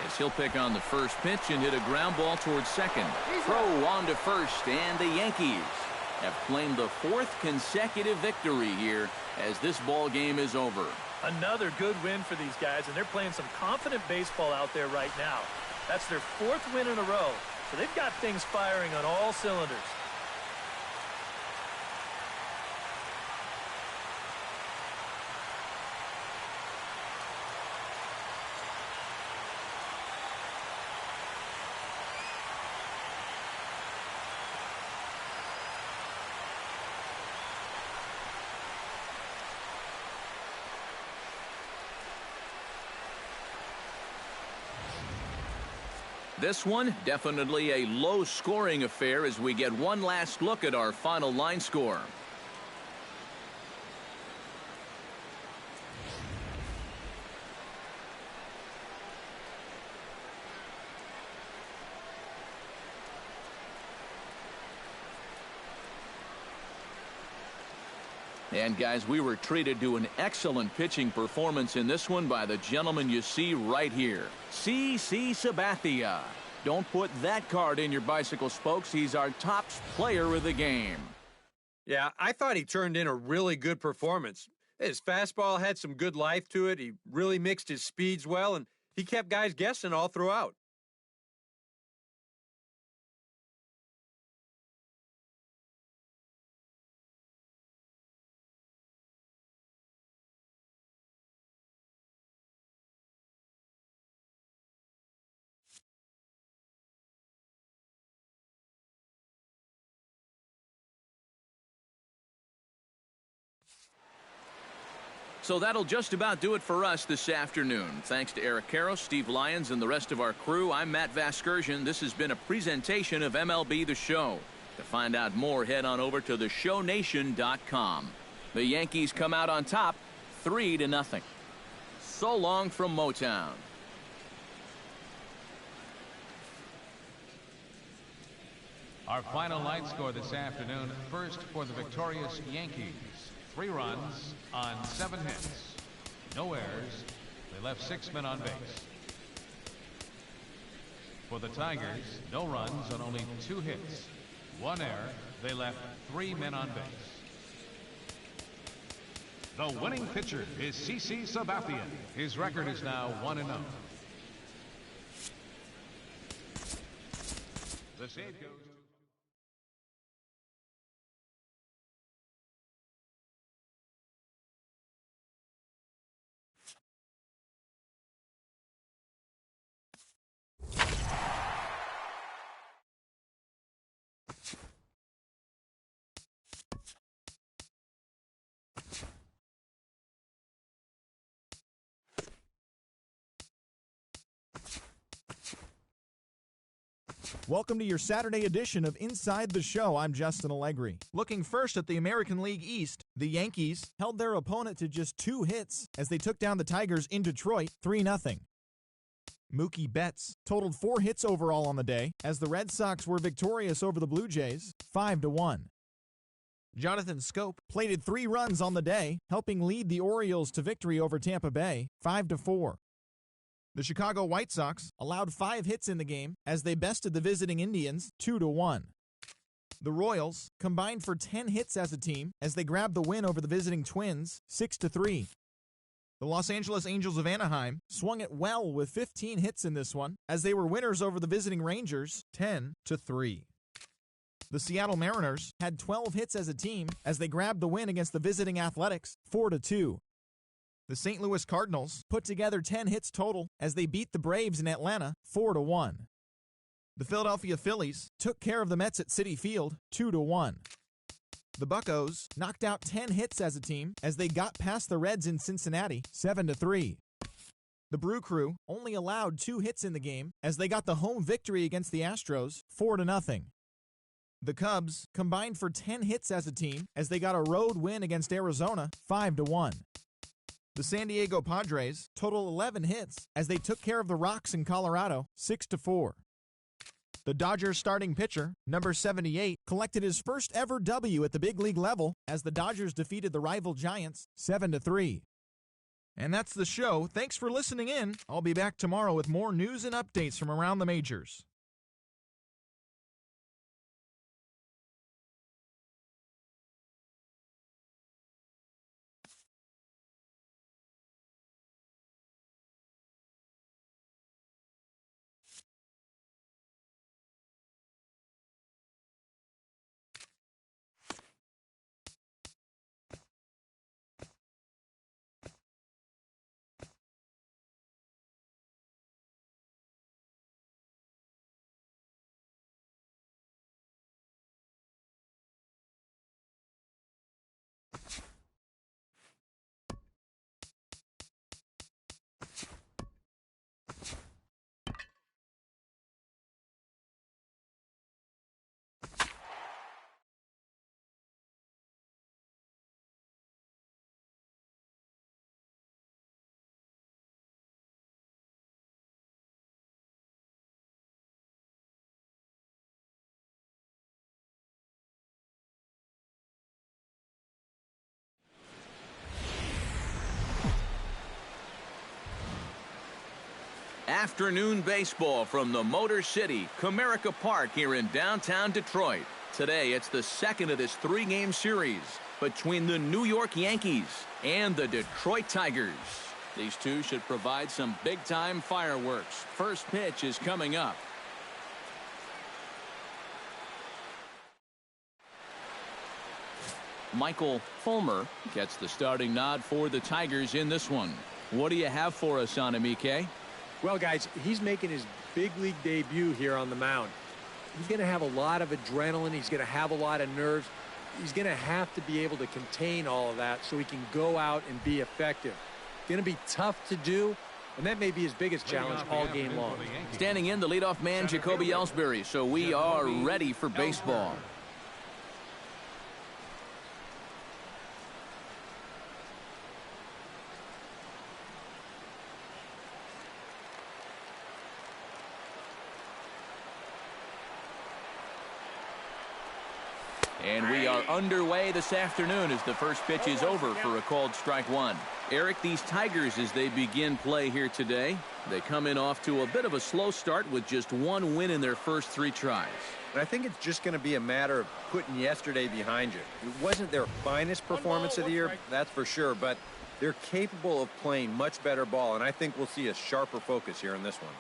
as he'll pick on the first pitch and hit a ground ball towards second. Throw on to first, and the Yankees have claimed the 4th consecutive victory here as this ball game is over. Another good win for these guys, and they're playing some confident baseball out there right now. That's their 4th win in a row, so they've got things firing on all cylinders. This one, definitely a low-scoring affair as we get one last look at our final line score. And guys, we were treated to an excellent pitching performance in this one by the gentleman you see right here, CC Sabathia. Don't put that card in your bicycle spokes. He's our top player of the game. Yeah, I thought he turned in a really good performance. His fastball had some good life to it. He really mixed his speeds well, and he kept guys guessing all throughout. So that'll just about do it for us this afternoon. Thanks to Eric Karros, Steve Lyons, and the rest of our crew. I'm Matt Vasgersian. This has been a presentation of MLB The Show. To find out more, head on over to theshownation.com. The Yankees come out on top 3-0. So long from Motown. Our final line score this afternoon. First for the victorious Yankees. 3 runs on 7 hits. No errors. They left 6 men on base. For the Tigers, no runs on only 2 hits. 1 error. They left 3 men on base. The winning pitcher is CC Sabathia. His record is now 1-0. The save goes to Welcome to your Saturday edition of Inside the Show. I'm Justin Allegri. Looking first at the American League East, the Yankees held their opponent to just 2 hits as they took down the Tigers in Detroit 3-0. Mookie Betts totaled 4 hits overall on the day as the Red Sox were victorious over the Blue Jays 5-1. Jonathan Scope plated 3 runs on the day, helping lead the Orioles to victory over Tampa Bay 5-4. The Chicago White Sox allowed 5 hits in the game as they bested the visiting Indians 2-1. The Royals combined for 10 hits as a team as they grabbed the win over the visiting Twins 6-3. The Los Angeles Angels of Anaheim swung it well with 15 hits in this one as they were winners over the visiting Rangers 10-3. The Seattle Mariners had 12 hits as a team as they grabbed the win against the visiting Athletics 4-2. The St. Louis Cardinals put together 10 hits total as they beat the Braves in Atlanta 4-1. The Philadelphia Phillies took care of the Mets at Citi Field 2-1. The Buccos knocked out 10 hits as a team as they got past the Reds in Cincinnati 7-3. The Brew Crew only allowed 2 hits in the game as they got the home victory against the Astros 4-0. The Cubs combined for 10 hits as a team as they got a road win against Arizona 5-1. The San Diego Padres total 11 hits as they took care of the Rocks in Colorado 6-4. The Dodgers starting pitcher, number 78, collected his first ever W at the big league level as the Dodgers defeated the rival Giants 7-3. And that's the show. Thanks for listening in. I'll be back tomorrow with more news and updates from around the majors. afternoon baseball from the Motor City, Comerica Park here in downtown Detroit. Today, it's the second of this three-game series between the New York Yankees and the Detroit Tigers. These two should provide some big-time fireworks. First pitch is coming up. Michael Fulmer gets the starting nod for the Tigers in this one. What do you have for us on him, EK? Well, guys, he's making his big league debut here on the mound. He's going to have a lot of adrenaline. He's going to have a lot of nerves. He's going to have to be able to contain all of that so he can go out and be effective. It's going to be tough to do, and that may be his biggest challenge all game long. Standing in, the leadoff man, Jacoby Ellsbury. So we are ready for baseball. And we are underway this afternoon as the first pitch is over for a called strike one. Eric, these Tigers, as they begin play here today, they come in off to a bit of a slow start with just one win in their first three tries. And I think it's just going to be a matter of putting yesterday behind you. It wasn't their finest performance of the year, that's for sure, but they're capable of playing much better ball, and I think we'll see a sharper focus here in this one.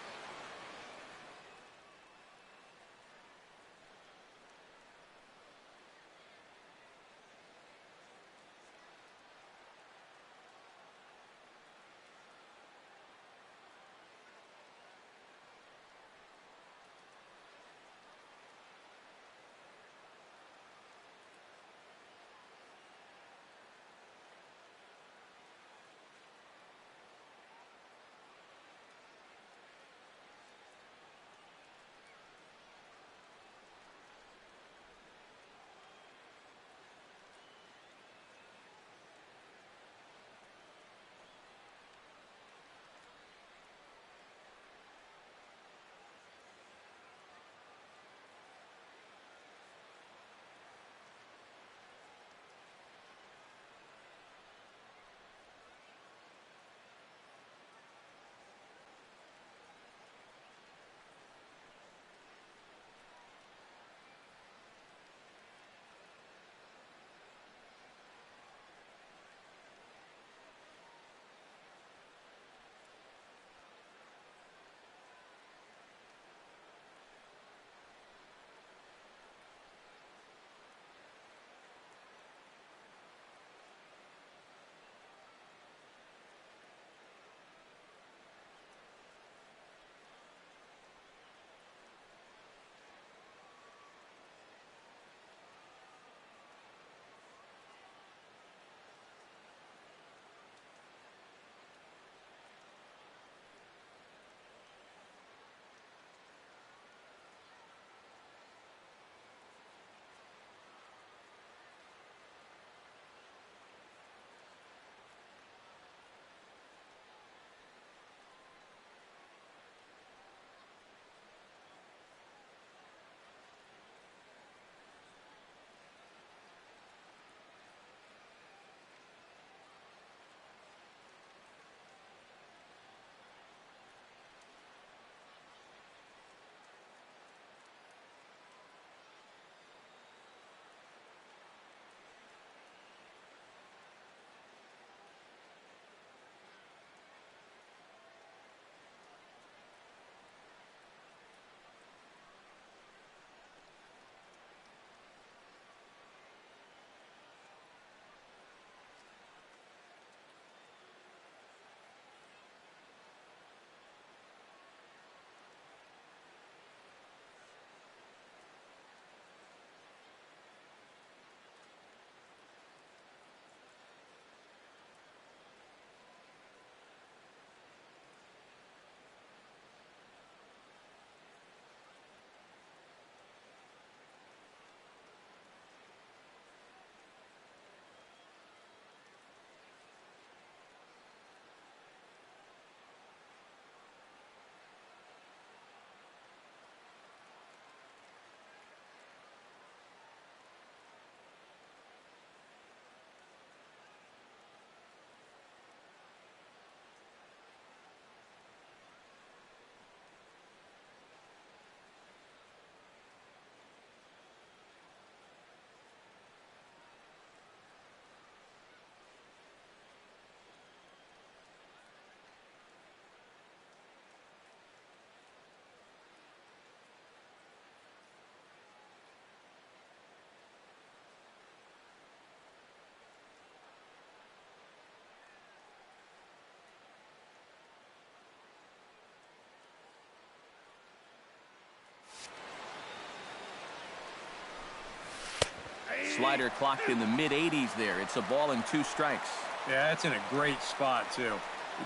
Slider clocked in the mid-80s there. It's a ball and 2 strikes. Yeah, that's in a great spot, too.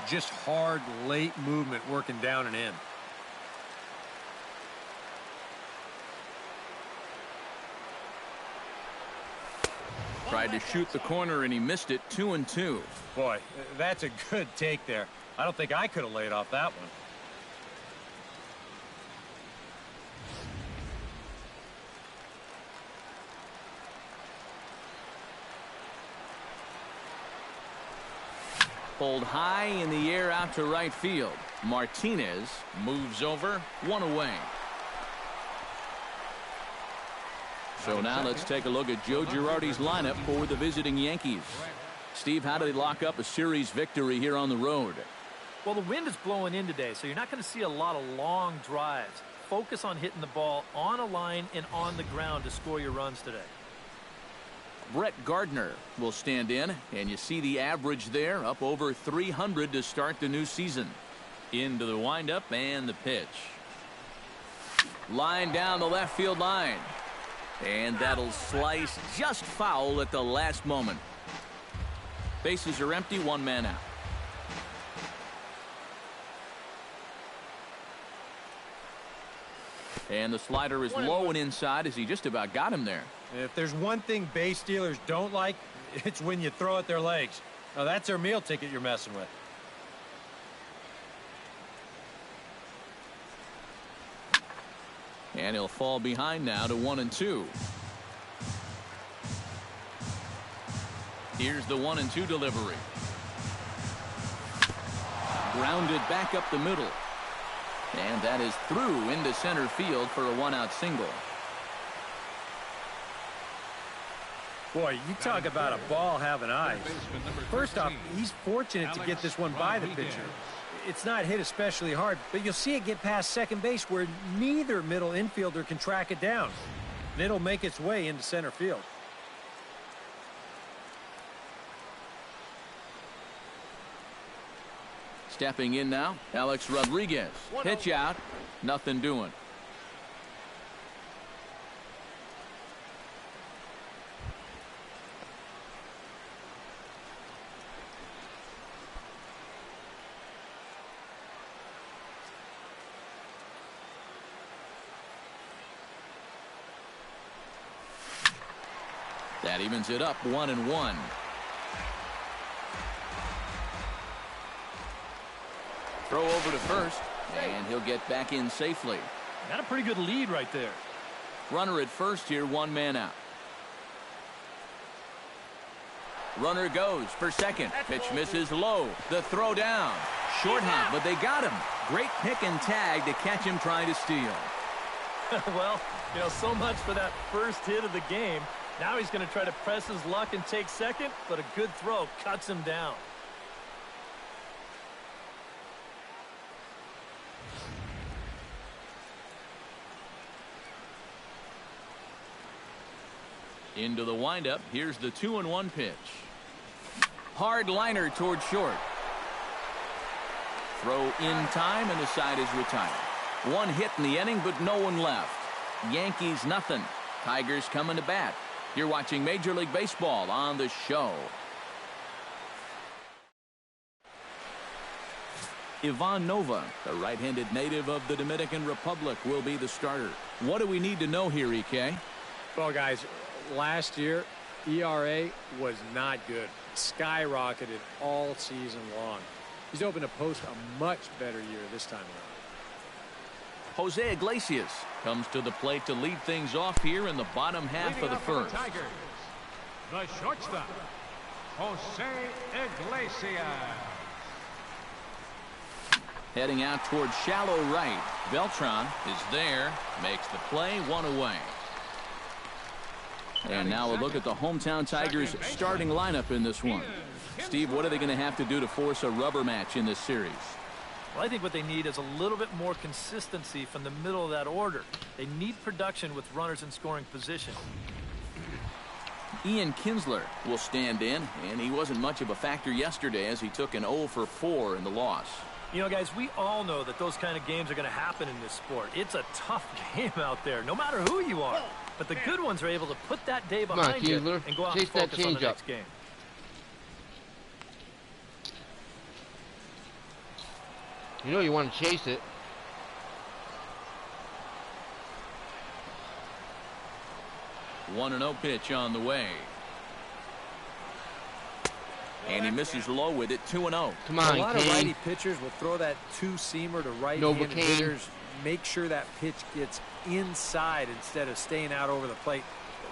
Just hard, late movement working down and in. Tried to shoot the corner, and he missed it. 2-2. Boy, that's a good take there. I don't think I could have laid off that one. Pulled high in the air out to right field. Martinez moves over, 1 away. So now let's take a look at Joe Girardi's lineup for the visiting Yankees. Steve, how do they lock up a series victory here on the road? Well, the wind is blowing in today, so you're not going to see a lot of long drives. Focus on hitting the ball on a line and on the ground to score your runs today. Brett Gardner will stand in, and you see the average there, up over 300 to start the new season. Into the windup and the pitch. Line down the left field line. And that'll slice just foul at the last moment. Bases are empty, 1 man out. And the slider is low and inside as he just about got him there. If there's one thing base stealers don't like, it's when you throw at their legs. Now, that's their meal ticket you're messing with. And he'll fall behind now to 1-2. Here's the 1-2 delivery. Grounded back up the middle. And that is through into center field for a 1-out single. Boy, you talk about a ball having eyes. First off, he's fortunate to get this one by the pitcher. It's not hit especially hard, but you'll see it get past second base where neither middle infielder can track it down. And it'll make its way into center field. Stepping in now, Alex Rodriguez. Pitch out, nothing doing. That evens it up 1-1. Throw over to first, and he'll get back in safely. Got a pretty good lead right there. Runner at first here, 1 man out. Runner goes for second. Pitch misses low. The throw down. Shorthand, but they got him. Great pick and tag to catch him trying to steal. Well, you know, so much for that first hit of the game. Now he's going to try to press his luck and take second, but a good throw cuts him down. Into the windup. Here's the 2-1 pitch. Hard liner toward short. Throw in time, and the side is retired. 1 hit in the inning, but no one left. Yankees nothing. Tigers coming to bat. You're watching Major League Baseball on the show. Ivan Nova, the right-handed native of the Dominican Republic, will be the starter. What do we need to know here, EK? Well, guys, last year, ERA was not good. Skyrocketed all season long. He's hoping to post a much better year this time around. Jose Iglesias comes to the plate to lead things off here in the bottom half of the first. Tigers, the shortstop, Jose Iglesias. Heading out towards shallow right. Beltran is there, makes the play, 1 away. And now a look at the hometown Tigers starting lineup in this one. Steve, what are they going to have to do to force a rubber match in this series? Well, I think what they need is a little bit more consistency from the middle of that order. They need production with runners in scoring position. Ian Kinsler will stand in, and he wasn't much of a factor yesterday as he took an 0 for 4 in the loss. You know, guys, we all know that those kind of games are going to happen in this sport. It's a tough game out there, no matter who you are. But the good ones are able to put that day behind you and go out and focus on the next game. You know you want to chase it. One 1-0 pitch on the way. And he misses low with it, 2-0. Come on, a lot of righty pitchers will throw that two-seamer to right-handed hitters. Make sure that pitch gets inside instead of staying out over the plate.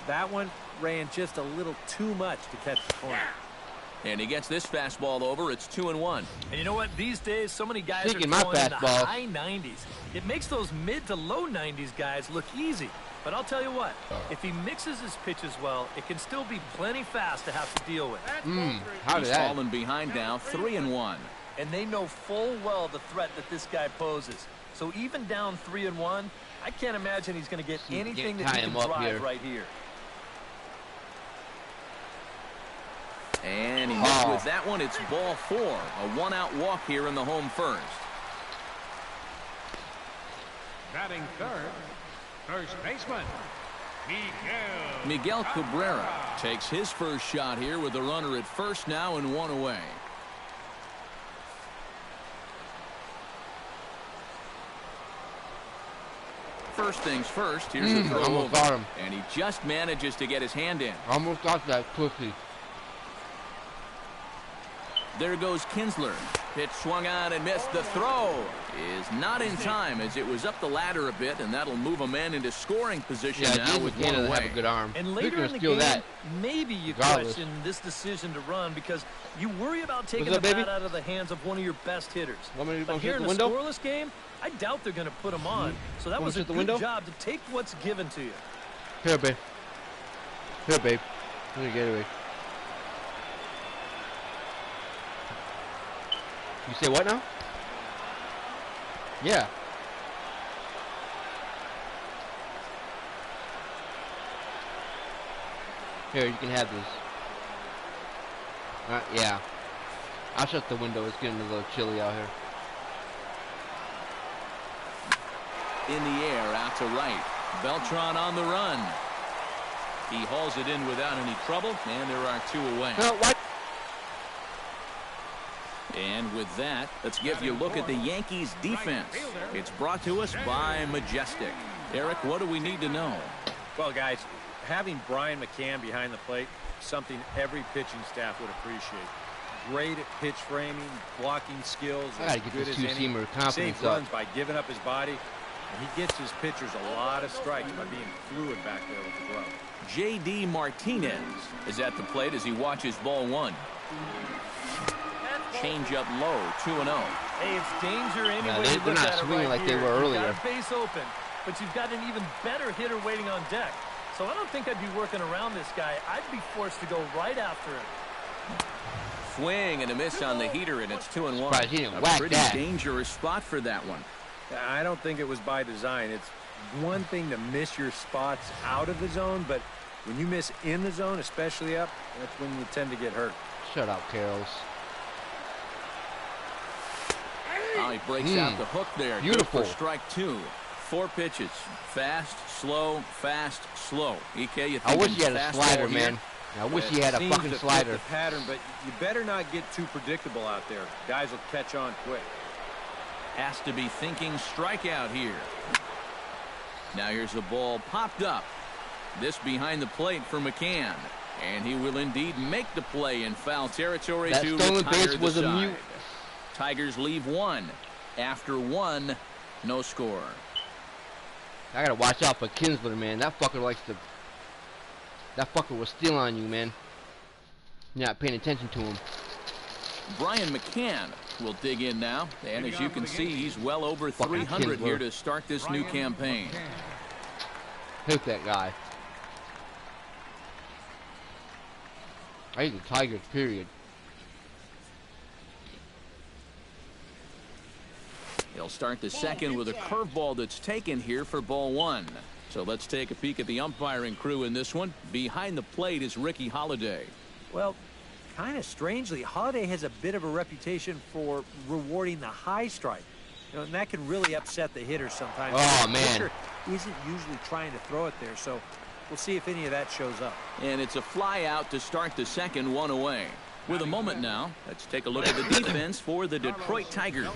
That one ran just a little too much to catch the corner. And he gets this fastball over. It's 2-1. And you know what? These days, so many guys are throwing in the high 90s. It makes those mid to low 90s guys look easy. But I'll tell you what, if he mixes his pitches well, it can still be plenty fast to have to deal with. He's fallen behind now, 3-1. And they know full well the threat that this guy poses. So even down 3-1, I can't imagine he's going to get anything that he can drive right here. And he hits with that one. It's ball 4. A one-out walk here in the home first. Batting third, first baseman, Miguel Cabrera takes his first shot here with the runner at first now and one away. First things first, here's the throw almost over. got him. And he just manages to get his hand in. Almost got that pussy. There goes Kinsler. Pitch swung on and missed. The throw is not in time as it was up the ladder a bit, and that'll move a man into scoring position now with one away. Have a good arm. And later in the game, maybe you question this decision to run because you worry about taking the bat out of the hands of one of your best hitters. But here in a scoreless game, I doubt they're going to put him on. So that was a good job to take what's given to you. Here, babe. Here, babe. Let me get away. You say what now? Yeah. Here, you can have this. Yeah. I'll shut the window. It's getting a little chilly out here. In the air, out to right. Beltran on the run. He hauls it in without any trouble, and there are two away. What? And with that, let's give you a look at the Yankees defense. It's brought to us by Majestic. Eric, what do we need to know? Well, guys, having Brian McCann behind the plate, something every pitching staff would appreciate. Great at pitch framing, blocking skills. I gotta get this two-seamer confidence up. Runs by giving up his body, and he gets his pitchers a lot of strikes by being fluid back there with the glove. J.D. Martinez is at the plate as he watches ball one. Change up low, 2-0. Hey, it's danger anyway. They're not swinging like they were earlier. You've got a base open, but you've got an even better hitter waiting on deck. So I don't think I'd be working around this guy. I'd be forced to go right after him. Swing and a miss on the heater, and it's 2-1. Right, he didn't a whack pretty that. Dangerous spot for that one. I don't think it was by design. It's one thing to miss your spots out of the zone, but when you miss in the zone, especially up, that's when you tend to get hurt. Shut up, Carols. Oh, he breaks out the hook there. Beautiful. Good for strike two. 4 pitches. Fast, slow, fast, slow. EK, you think I wish he had a slider, man. I wish he had a fucking slider. The pattern, but you better not get too predictable out there. Guys will catch on quick. Has to be thinking strikeout here. Now here's a ball popped up. This behind the plate for McCann. And he will indeed make the play in foul territory that to stolen retire base was the a side. mute. Tigers leave one. After one, no score. I gotta watch out for Kinsler, man. That fucker likes to. That fucker will steal on you, man. You're not paying attention to him. Brian McCann will dig in now, and as you can see, he's well over 300 here to start this new campaign. Hit that guy. I hate the Tigers, period. He'll start the second with a curveball that's taken here for ball one. So let's take a peek at the umpiring crew in this one. Behind the plate is Ricky Holiday. Well, kind of strangely, Holiday has a bit of a reputation for rewarding the high strike. You know, and that can really upset the hitter sometimes. Oh, man. The pitcher isn't usually trying to throw it there, so we'll see if any of that shows up. And it's a fly out to start the second, one away. With a moment now, let's take a look at the defense for the Detroit Tigers.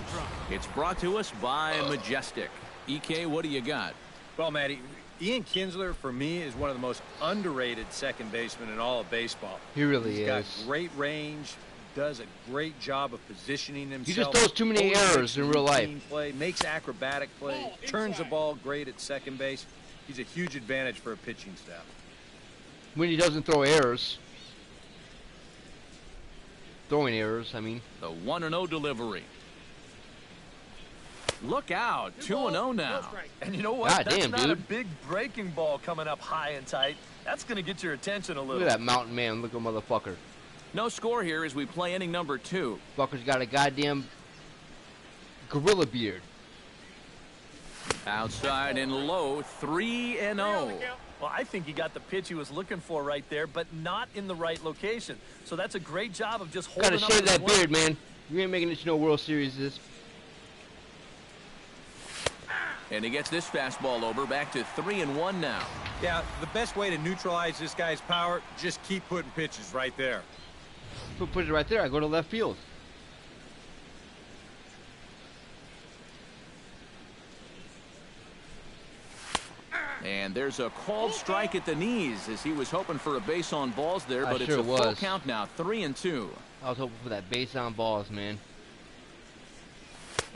It's brought to us by Majestic. EK, what do you got? Well, Matty, Ian Kinsler, for me, is one of the most underrated second basemen in all of baseball. He really He's got is. great range, does a great job of positioning himself. He just throws too many errors in real life. Play, makes acrobatic play, turns the ball great at second base. He's a huge advantage for a pitching staff. When he doesn't throw errors. Throwing errors, I mean. The 1-0 delivery. Look out, 2-0 now. And you know what? God That's damn, not dude. a big breaking ball coming up high and tight. That's going to get your attention a little. Look at that mountain man looking motherfucker. No score here as we play inning number 2. Fucker's got a goddamn gorilla beard. Outside and low, 3-0. Well, I think he got the pitch he was looking for right there, but not in the right location. So that's a great job of just holding Gotta up shave his that swing. beard, man. You ain't making it to no World Series. And he gets this fastball over, back to 3-1 now. Yeah, the best way to neutralize this guy's power, just keep putting pitches right there. Put it right there. I go to left field. And there's a called strike at the knees as he was hoping for a base on balls there, but it's sure a full was. count now, 3-2. I was hoping for that base on balls, man.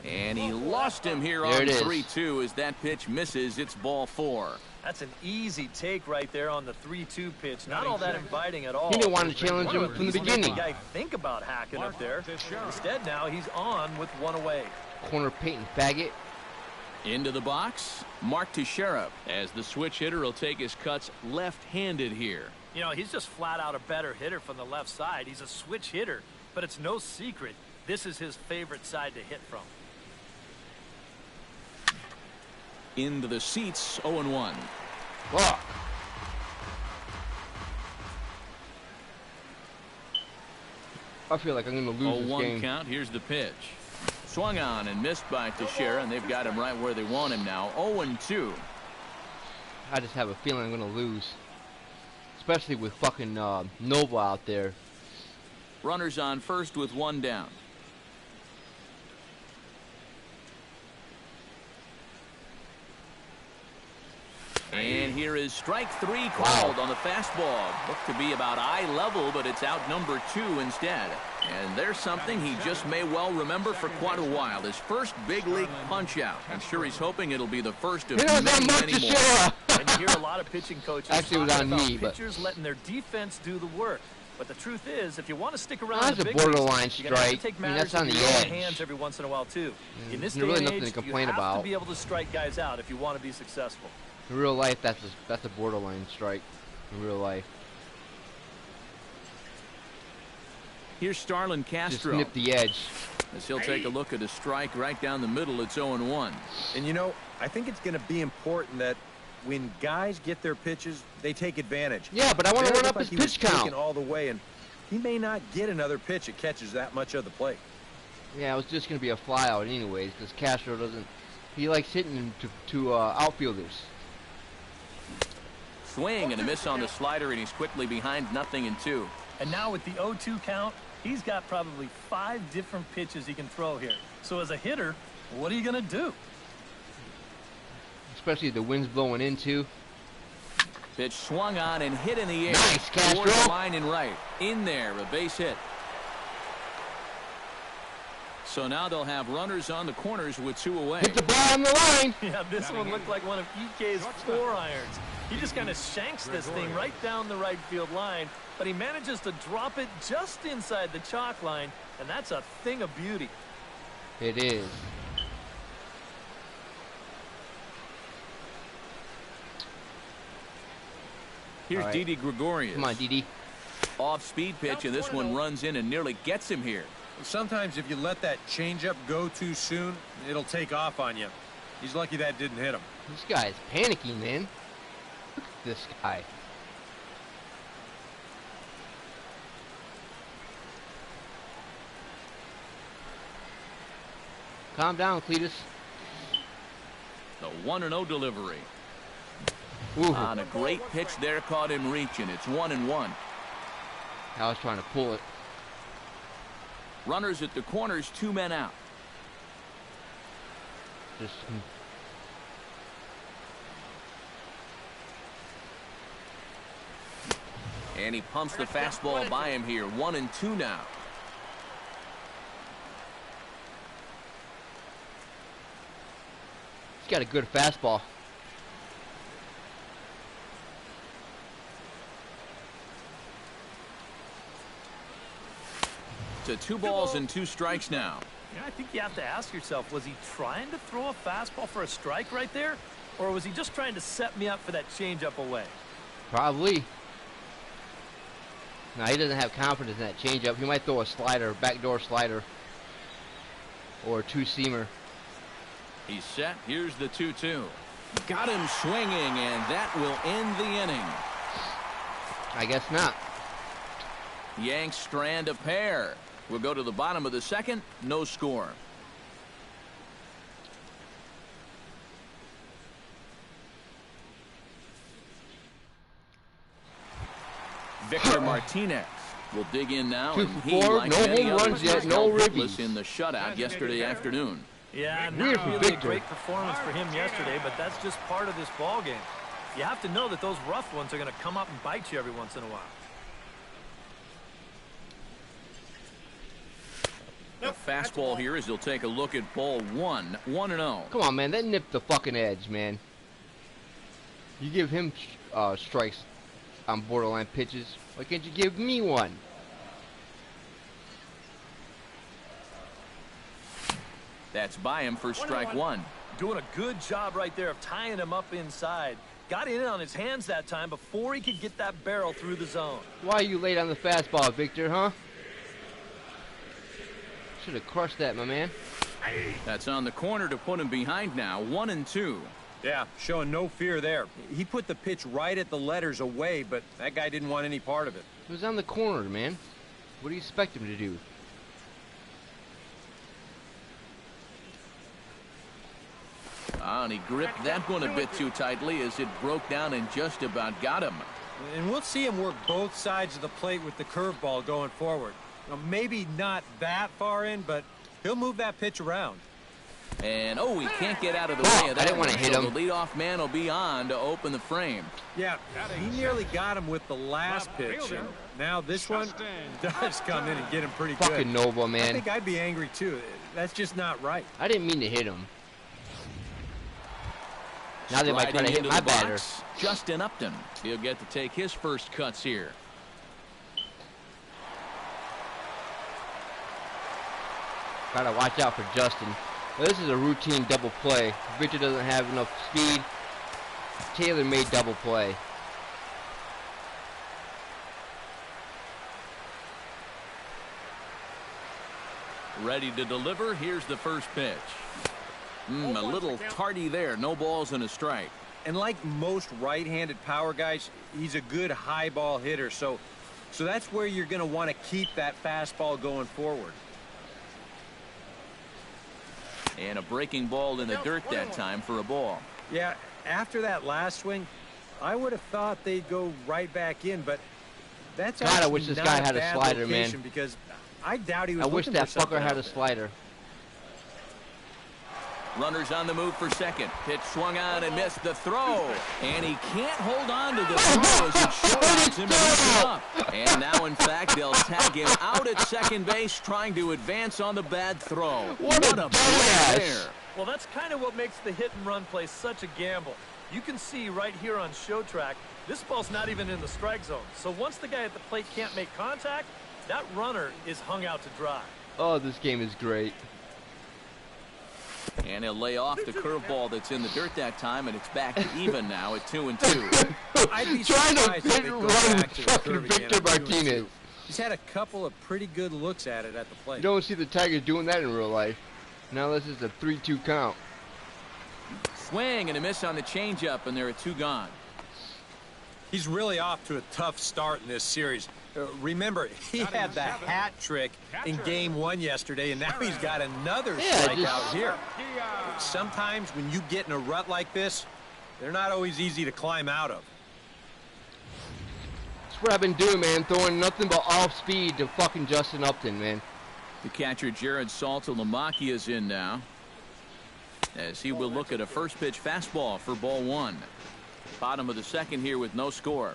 And he lost him here There on it is. 3-2 as that pitch misses. It's ball 4. That's an easy take right there on the 3-2 pitch. Not all that inviting at all. He didn't want to challenge him from the beginning. Guy think about hacking up there. Instead, now he's on with one away. Corner Peyton faggot. Into the box, Mark Teixeira, as the switch hitter will take his cuts left-handed here. You know, he's just flat out a better hitter from the left side. He's a switch hitter, but it's no secret this is his favorite side to hit from. Into the seats, 0-1. Fuck. I feel like I'm going to lose this 0-1 game. count. Here's the pitch. Swung on and missed by Teixeira, and they've got him right where they want him now. 0-2. I just have a feeling I'm going to lose. Especially with fucking Nova out there. Runners on first with one down. And here is strike 3 called on the fastball. Looked to be about eye level, but it's out number 2 instead. And there's something he just may well remember for quite a while. His first big league punch out. I'm sure he's hoping it'll be the first of many more. And you hear a lot of pitching coaches Actually, it was talking on about me, but pitchers letting their defense do the work. But the truth is, if you want to stick around That's in the a big borderline leagues, you're gonna have to strike. take I mean, matters that's on into the your own edge. hands every once in a while too. In this There's day really and nothing age, to complain you have about. to be able to strike guys out if you want to be successful. In real life, that's a borderline strike. In real life. Here's Starlin Just Castro. snip the edge. As he'll take a look at a strike right down the middle. It's 0-1. And you know, I think it's going to be important that when guys get their pitches, they take advantage. Yeah, but I want to There run it up looked his like he pitch was count. taking all the way, and he may not get another pitch that catches that much of the plate. Yeah, it was just going to be a fly out anyways, because Castro doesn't... He likes hitting to outfielders. Swing and a miss on the slider, and he's quickly behind 0-2. And now with the 0-2 count, he's got probably 5 different pitches he can throw here. So as a hitter, what are you going to do? Especially the wind's blowing into. Pitch swung on and hit in the air. Nice, Castro. Toward the line and right. In there, a base hit. So now they'll have runners on the corners with 2 away. Hit the ball on the line. Yeah, this one looked like one of EK's 4 irons. He just kind of shanks this thing right down the right field line, but he manages to drop it just inside the chalk line, and that's a thing of beauty. It is. Here's All right. Didi Gregorius. Come on, Didi. Off-speed pitch, and this one runs in and nearly gets him here. Sometimes if you let that changeup go too soon, it'll take off on you. He's lucky that didn't hit him. This guy's panicking, man. Look at this guy. Calm down, Cletus. The 1-0 delivery. Ooh. On a great pitch there, caught him reaching. It's 1-1. I was trying to pull it. Runners at the corners, 2 men out. Just. And he pumps the fastball by him here. 1-2 now. He's got a good fastball. To 2 balls and 2 strikes now. Yeah, I think you have to ask yourself, was he trying to throw a fastball for a strike right there? Or was he just trying to set me up for that changeup away? Probably. No, he doesn't have confidence in that changeup. He might throw a slider, backdoor slider, or a two-seamer. He's set. Here's the 2-2. Got him swinging, and that will end the inning. I guess not. Yanks strand a pair. We'll go to the bottom of the second. No score. Victor Martinez will dig in now. 2 and for he, 4. like No many home others, runs yet. was No helpless ribbies. in the shutout yesterday afternoon. Yeah, Weird not for really a Victor. great performance for him yesterday, but that's just part of this ball game. You have to know that those rough ones are going to come up and bite you every once in a while. The fastball here as he'll take a look at ball 1. 1-0. Come on, man. That nipped the fucking edge, man. You give him strikes on borderline pitches. Why can't you give me one? That's by him for strike 1. Doing a good job right there of tying him up inside. Got in on his hands that time before he could get that barrel through the zone. Why are you late on the fastball, Victor, huh? Should have crushed that, my man. That's on the corner to put him behind now. 1-2. Yeah, showing no fear there. He put the pitch right at the letters away, but that guy didn't want any part of it. He was on the corner, man. What do you expect him to do? And he gripped that one a bit too tightly as it broke down and just about got him. And we'll see him work both sides of the plate with the curveball going forward. Now, maybe not that far in, but he'll move that pitch around. And, oh, he can't get out of the way of that. I didn't want to hit him. So the leadoff man will be on to open the frame. Yeah, he nearly got him with the last pitch. And now this one does come in and get him pretty good. Fucking Nova, I man. think I'd be angry, too. That's just not right. I didn't mean to hit him. Now they might try to hit Striding my into the batter. box, Justin Upton. He'll get to take his first cuts here. Gotta watch out for Justin. Well, this is a routine double play. Victor doesn't have enough speed. Taylor made double play. Ready to deliver. Here's the first pitch. A little tardy there. No balls and a strike. And like most right-handed power guys, he's a good high ball hitter. So that's where you're going to want to keep that fastball going forward. And a breaking ball in the dirt that time for a ball. Yeah, after that last swing, I would have thought they'd go right back in, but that's God, I wish this guy had a slider, man. Because I doubt he was I wish looking that for something fucker had out a there. slider. Runners on the move for second. Pitch swung on and missed the throw. And he can't hold on to the throw as it short him and eats him up. And now, in fact, they'll tag him out at second base, trying to advance on the bad throw. What a play there. Well, that's kind of what makes the hit and run play such a gamble. You can see right here on show track, this ball's not even in the strike zone. So once the guy at the plate can't make contact, that runner is hung out to dry. Oh, this game is great. And he'll lay off the curveball that's in the dirt that time, and it's back to even now at 2-2. I'd be Trying to surprised if fit they go run back to the fucking curve again Victor at 2-2. Martinez. He's had a couple of pretty good looks at it at the plate. You don't see the Tigers doing that in real life. Now this is a 3-2 count. Swing and a miss on the changeup, and there are 2 gone. He's really off to a tough start in this series. Remember, he had the hat trick in Game 1 yesterday, and now he's got another strikeout here. Sometimes when you get in a rut like this, they're not always easy to climb out of. That's what I've been doing, man. Throwing nothing but off speed to fucking Justin Upton, man. The catcher, Jared Saltalamacchia, is in now, as he will look at a first pitch fastball for ball one. Bottom of the second here with no score.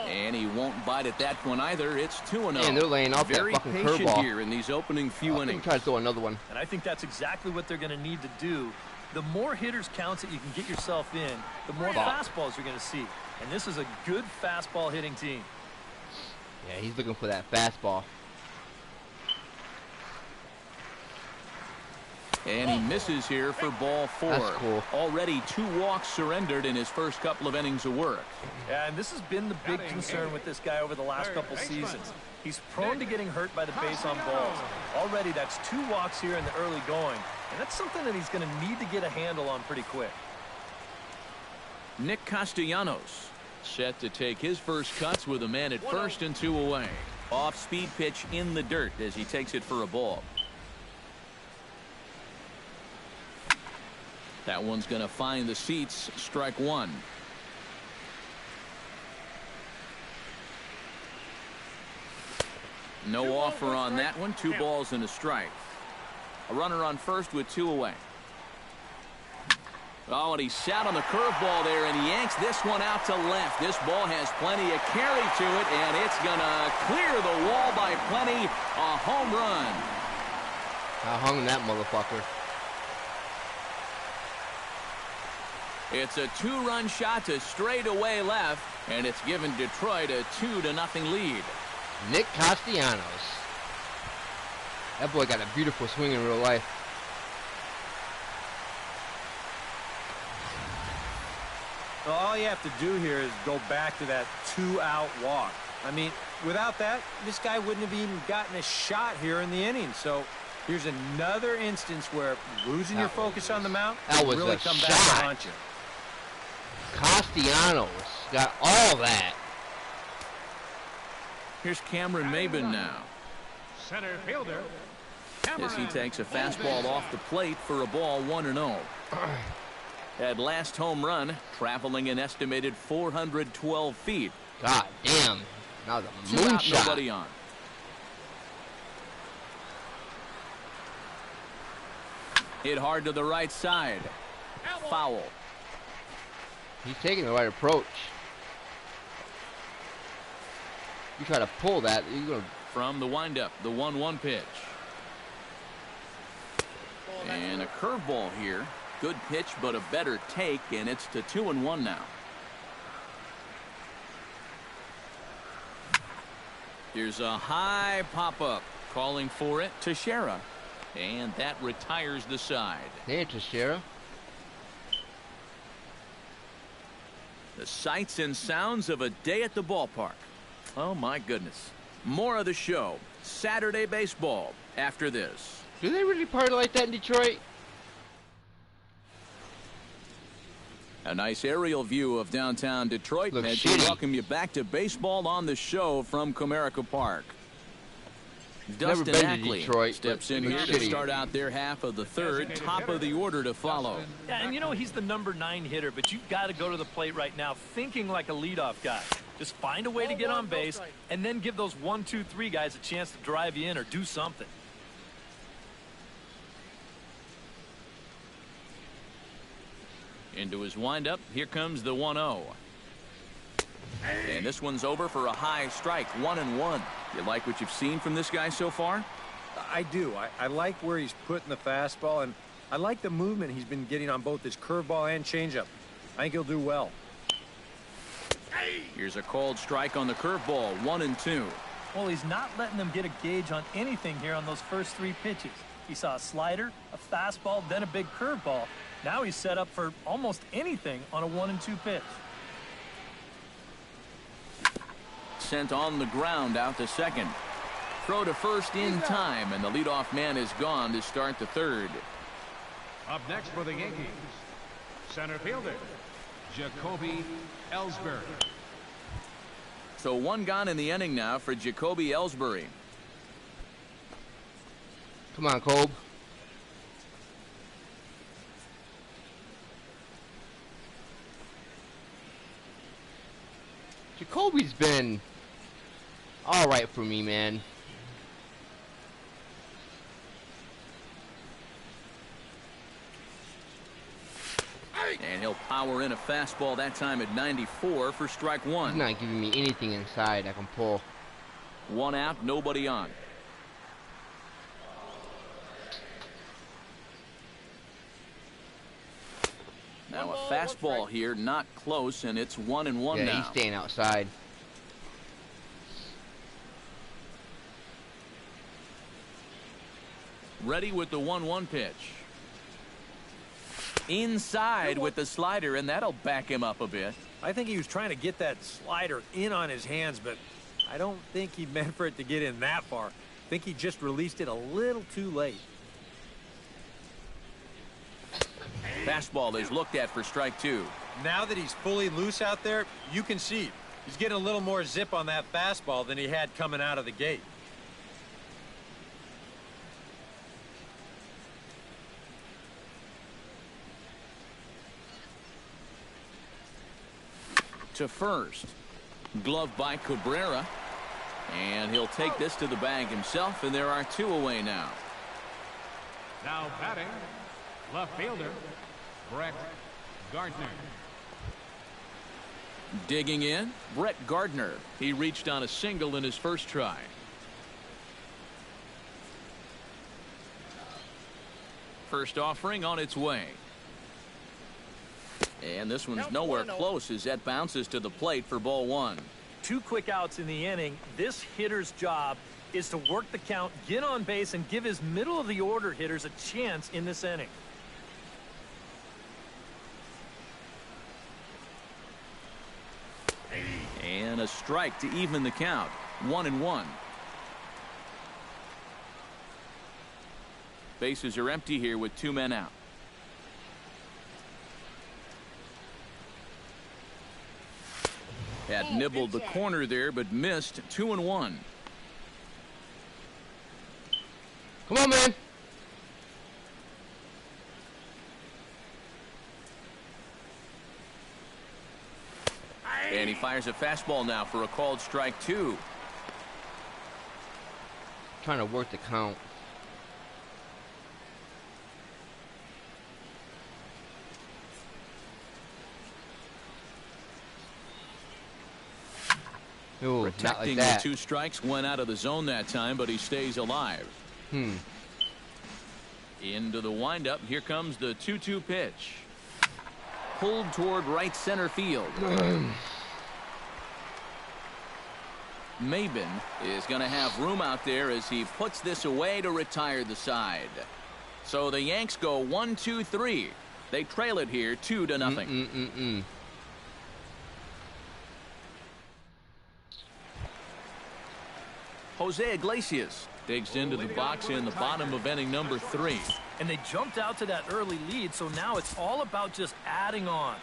And he won't bite at that one either. It's 2-0. Man, they're laying off that fucking curveball. Very patient here in these opening few innings. Try to throw another one. And I think that's exactly what they're going to need to do. The more hitters counts that you can get yourself in, the more fastballs you're going to see. And this is a good fastball hitting team. Yeah, he's looking for that fastball. And he misses here for ball four. That's cool. Already 2 walks surrendered in his first couple of innings of work. Yeah, and this has been the big concern with this guy over the last couple seasons. He's prone to getting hurt by the base on balls. Already that's 2 walks here in the early going. And that's something that he's going to need to get a handle on pretty quick. Nick Castellanos set to take his first cuts with a man at first and 2 away. Off-speed pitch in the dirt as he takes it for a ball. That one's going to find the seats. Strike one. No offer on that one. 2 balls and a strike. A runner on first with 2 away. Oh, and he sat on the curveball there and he yanks this one out to left. This ball has plenty of carry to it, and it's going to clear the wall by plenty. A home run. I hung that motherfucker. It's a 2-run shot to straightaway left, and it's given Detroit a 2-0 lead. Nick Castellanos. That boy got a beautiful swing in real life. Well, all you have to do here is go back to that 2-out walk. I mean, without that, this guy wouldn't have even gotten a shot here in the inning. So here's another instance where losing your focus on the mound will really come back to haunt you. Castellanos got all that. Here's Cameron Maybin now. Center fielder. As he takes a fastball off the plate for a ball 1-0. That last home run traveling an estimated 412 feet. God damn. Now the 2 out, moonshot. nobody on. Hit hard to the right side. Foul. He's taking the right approach. You try to pull that, you're gonna... From the windup, the 1-1 pitch. And a curveball here. Good pitch, but a better take, and it's to 2-1 now. Here's a high pop-up. Calling for it, Teixeira. And that retires the side. Hey, Teixeira. The sights and sounds of a day at the ballpark. Oh, my goodness. More of the show. Saturday baseball after this. Do they really party like that in Detroit? A nice aerial view of downtown Detroit as we welcome you back to Baseball on the Show from Comerica Park. Dustin Ackley steps in here to start out their half of the third. Top of the order to follow. Yeah, and you know he's the number 9 hitter, but you've got to go to the plate right now thinking like a leadoff guy. Just find a way to get on base and then give those 1, 2, 3 guys a chance to drive you in or do something. Into his windup. Here comes the 1-0. And this one's over for a high strike. 1-1. You like what you've seen from this guy so far? I do. I like where he's putting the fastball, and I like the movement he's been getting on both his curveball and changeup. I think he'll do well. Here's a called strike on the curveball. 1-2. Well, he's not letting them get a gauge on anything here on those first 3 pitches. He saw a slider, a fastball, then a big curveball. Now he's set up for almost anything on a 1-2 pitch. Sent on the ground out to second. Throw to first in time, and the leadoff man is gone to start the third. Up next for the Yankees, center fielder, Jacoby Ellsbury. So one gone in the inning now for Jacoby Ellsbury. Come on, Colb. Jacoby's been all right for me, man. And he'll power in a fastball that time at 94 for strike one. He's not giving me anything inside I can pull. One out, nobody on. Now a fastball here, not close, and it's 1-1 now. Yeah, he's staying outside. Ready with the 1-1 pitch. Inside with the slider, and that'll back him up a bit. I think he was trying to get that slider in on his hands, but I don't think he meant for it to get in that far. I think he just released it a little too late. Fastball is looked at for strike two. Now that he's fully loose out there, you can see he's getting a little more zip on that fastball than he had coming out of the gate. To first. Glove by Cabrera. And he'll take this to the bag himself, and there are two away now. Now batting, left fielder, Brett Gardner. Digging in, Brett Gardner. He reached on a single in his first try. First offering on its way. And this one's nowhere close as that bounces to the plate for ball one. 2 quick outs in the inning. This hitter's job is to work the count, get on base, and give his middle of the order hitters a chance in this inning. And a strike to even the count. 1-1. Bases are empty here with 2 men out. Had nibbled the corner there, but missed. 2-1. Come on, man. And he fires a fastball now for a called strike two. Trying to work the count. Ooh, not like Protecting that. with 2 strikes, went out of the zone that time, but he stays alive. Into the windup. Here comes the 2-2 pitch. Pulled toward right center field. Mabin is going to have room out there as he puts this away to retire the side. So the Yanks go 1-2-3. They trail it here 2-0. Jose Iglesias digs into the box in the bottom of inning number 3. And they jumped out to that early lead, so now it's all about just adding on.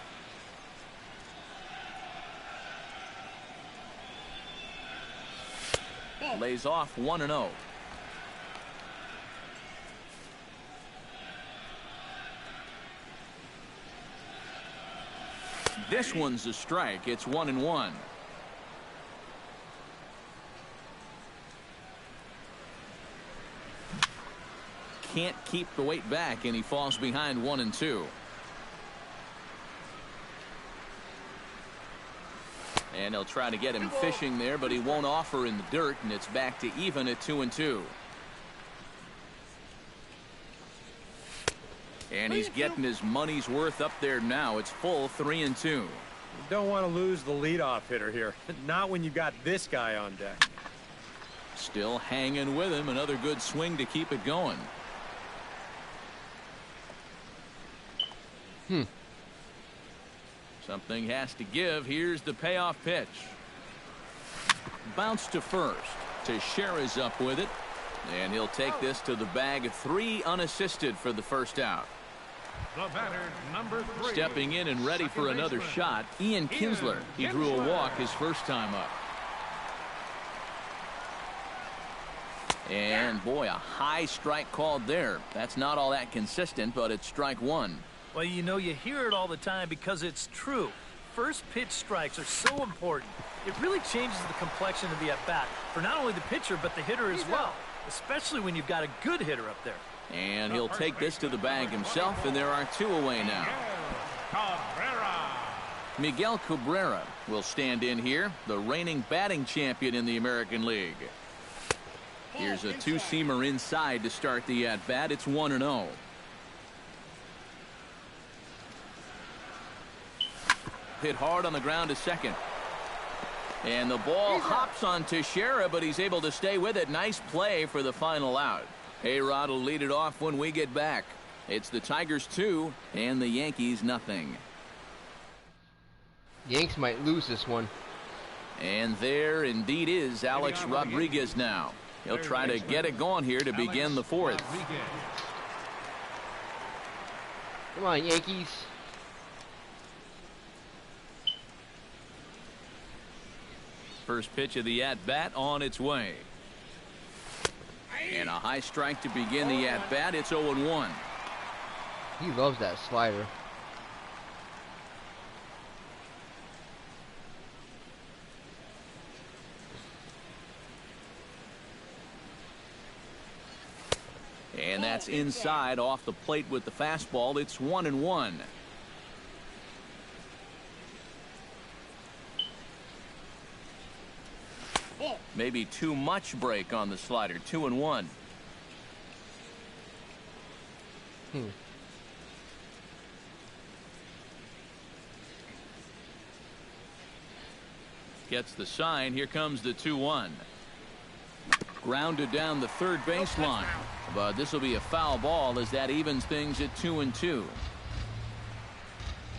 Lays off 1-0. This one's a strike. It's 1-1. Can't keep the weight back, and he falls behind 1-2. And he'll try to get him fishing there, but he won't offer in the dirt, and it's back to even at 2-2. And he's getting his money's worth up there now. It's full 3-2. You don't want to lose the leadoff hitter here. Not when you got this guy on deck. Still hanging with him. Another good swing to keep it going. Something has to give. Here's the payoff pitch. Bounce to first. Teixeira is up with it. And he'll take this to the bag of 3 unassisted for the first out. The batter, number 3. Stepping in and ready for another shot, Ian Kinsler. He drew a walk his first time up. And boy, a high strike called there. That's not all that consistent, but it's strike one. Well, you know, you hear it all the time because it's true. First pitch strikes are so important. It really changes the complexion of the at-bat for not only the pitcher but the hitter as well, especially when you've got a good hitter up there. And he'll take this to the bag himself, and there are 2 away now. Miguel Cabrera will stand in here, the reigning batting champion in the American League. Here's a 2-seamer inside to start the at-bat. It's 1-0. Hit hard on the ground to second. And the ball hops on Teixeira, but he's able to stay with it. Nice play for the final out. A-Rod will lead it off when we get back. It's the Tigers 2 and the Yankees nothing. Yanks might lose this one. And there indeed is Alex Rodriguez now. He'll try to get it going here to begin the 4th. Come on, Yankees. First pitch of the at-bat on its way. And a high strike to begin the at-bat. It's 0-1. He loves that slider. And that's inside off the plate with the fastball. It's 1-1. Maybe too much break on the slider. 2-1. Gets the sign. Here comes the 2-1. Grounded down the third baseline. But this will be a foul ball as that evens things at 2-2.